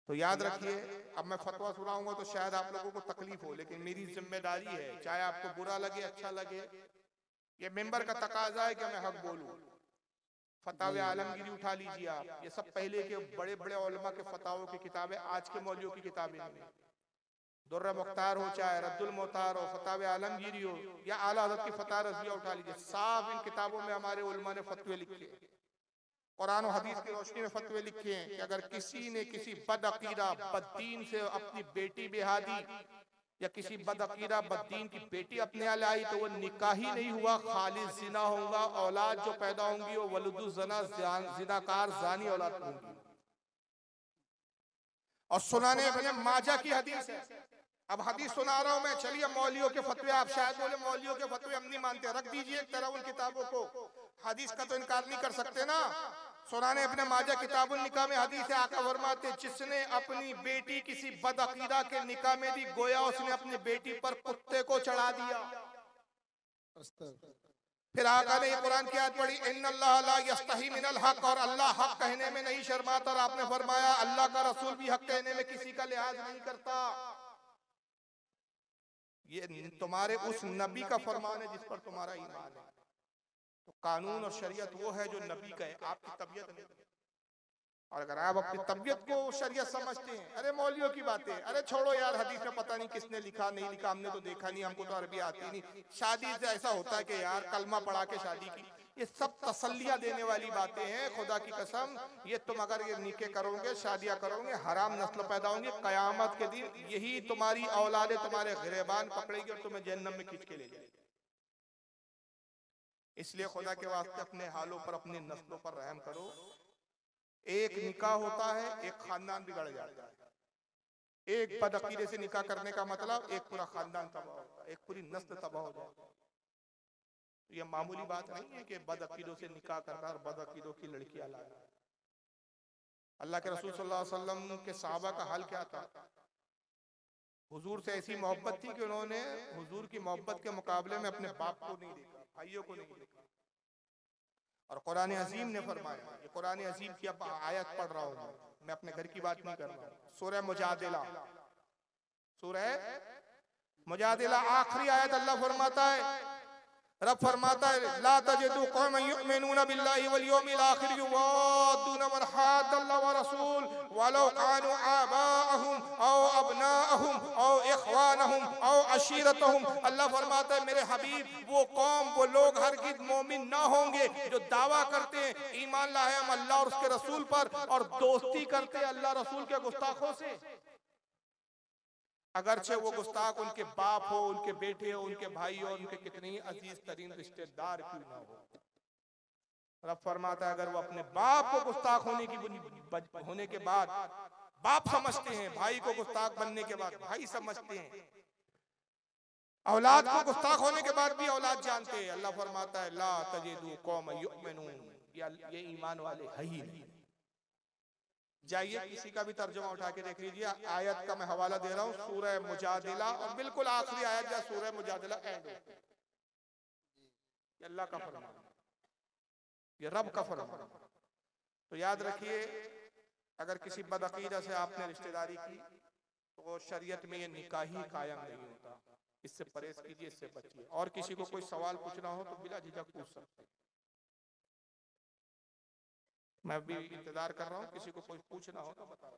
तो याद रखिए, अब मैं फतवा सुनाऊंगा तो शायद आप लोगों को तकलीफ हो, लेकिन मेरी जिम्मेदारी है, चाहे आपको बुरा लगे अच्छा लगे, ये मेंबर का तकाजा है कि मैं हक बोलूं। फतावे आलमगीरी उठा लीजिए आप, ये सब पहले के बड़े बड़े उलमा के फतावों की किताबें, आज के मौलवियों की किताबें नहीं। दुर्र मुख्तार हो, चाहे रद्दुल मोहतार हो, फतावे आलमगीरी हो, या आला हज़रत की फतवा रज़िया उठा लीजिए, साफ इन किताबों में हमारे उलमा ने फतवे लिखे, कुरान और हदीस की रोशनी में फतवे लिखे हैं कि अगर किसी ने किसी बदअकीदा बददीन से अपनी बेटी ब्याह दी या किसी बदअकीदा बददीन की बेटी अपने यहाँ लाई तो वो निकाह ही नहीं हुआ, खालिस जिना होगा, औलाद जो पैदा होंगी वो वलुदु जना जिनाकार जानी औलाद होंगी। और सुनाने इब्ने माजा की हदीस है। अब हदीस सुना रहा हूं मैं, चलिए मौलियों के फतवे, आप शायद बोले मौलियों के फतवे हम नहीं मानते, रख दीजिए एक तरह उन किताबों को, हदीस का तो इनकार नहीं कर सकते ना। सुनाने इब्ने माजा किताबुल निकाह में हदीस है, आका फरमाते जिसने अपनी बेटी किसी बदअकीदा के निकाह में दी, गोया उसने अपनी बेटी पर कुत्ते को चढ़ा दिया। फिर आका ने ये कुरान की आयत पढ़ी, इन्नल्लाह ला यस्तही मिनल हक, और अल्लाह हक कहने में नहीं शर्माता, और आपने फरमाया अल्लाह का रसूल भी हक कहने में किसी का लिहाज नहीं करता। ये तुम्हारे उस नबी का फरमान है जिस पर तुम्हारा ईमान है। तो कानून और शरीयत वो है जो नबी का है, आपकी तबीयत नहीं। और अगर आप अपनी तबीयत को शरीयत समझते हैं, अरे मौलियों की बातें, अरे छोड़ो यार, हदीस में पता नहीं किसने लिखा नहीं लिखा, हमने तो देखा नहीं, हमको तो अरबी आती नहीं, शादी से ऐसा होता है कि यार कलमा पढ़ा के शादी की, ये सब तसल्लियां देने वाली बातें हैं। खुदा की कसम, ये तुम अगर ये निके करोगे, शादियां करोगे, हराम नस्ल पैदा होंगे, कयामत के दिन यही तुम्हारी औलादे तुम्हारे गिरेबान पकड़ेगी और तुम्हें जहन्नम में खींच के ले जाएगी। इसलिए खुदा के वास्ते अपने हालों पर, अपनी नस्लों पर रहम करो। एक निकाह होता है, एक खानदान बिगड़ जाता है। एक बदअकीदे से निकाह करने का मतलब एक पूरा खानदान तबाह होता है, एक पूरी नस्ल तबाह हो जाती है। तो यह मामूली बात नहीं है कि बदअकीदों से निकाह करना और बदअकीदों की लड़कियां लाना। अल्लाह के रसूल सल्लल्लाहु अलैहि वसल्लम के सहाबा का हाल क्या था? हुजूर से ऐसी मोहब्बत थी कि उन्होंने हुजूर की मोहब्बत के मुकाबले में अपने बाप को नहीं देखा, भाइयों को नहीं देखा। और कुरान अजीम ने फरमाया, ये कुरान अजीम की अब आयत पढ़ रहा हूं मैं अपने घर की बात नहीं कर रहा हूं, सूरह मुजादिला, सूरह मुजादिला आखिरी आयत अल्लाह फरमाता है, रब फरमाता है, ला तजिदु कौमन युमिनूना बिल्लाहि वल यौमिल आखिर युवादूना मन हाद्दल्लाह व रसूल वलौ कानू आबाअहुम औ अबनाअहुम औ इख्वानहुम औ अशीरतहुम। अल्लाह फरमाता है मेरे हबीब, वो कौम, वो लोग हरगिज़ मोमिन ना होंगे जो दावा करते हैं ईमान लाए हम अल्लाह और उसके रसूल पर, और दोस्ती करते हैं अल्लाह रसूल के गुस्ताखों से, अगरचे वो गुस्ताख उनके बाप हो, उनके बेटे हो, उनके भाई हो, उनके कितने ही अजीज तरीन रिश्तेदार क्यों ना हो। रब फरमाता है अगर वो अपने बाप को गुस्ताख होने के बाद बाप समझते हैं, भाई को गुस्ताख बनने के बाद भाई समझते हैं, औलाद को गुस्ताख होने के बाद भी औलाद जानते हैं, अल्लाह फरमाता है ला तजिदु कौमन युमिनून, ये ईमान वाले है ही नहीं। जाइए किसी का भी तर्जुमा उठा के देख लीजिए, आयत का मैं हवाला दे रहा हूँ, सूरह मुजादिला, और बिल्कुल आखिरी आयत या सूरह मुजादिला एंड होती है। ये अल्लाह का फरमान, ये रब का फरमान। तो याद रखिए, अगर किसी बदअकीदा से आपने रिश्तेदारी की तो शरीयत में ये निकाह ही कायम नहीं होता, इससे परहेज कीजिए, इससे बचिए। और किसी को कोई सवाल पूछना हो तो बिला झिझक पूछ सकते हैं, मैं भी इंतजार कर रहा हूँ, किसी को कोई पूछना हो तो बता।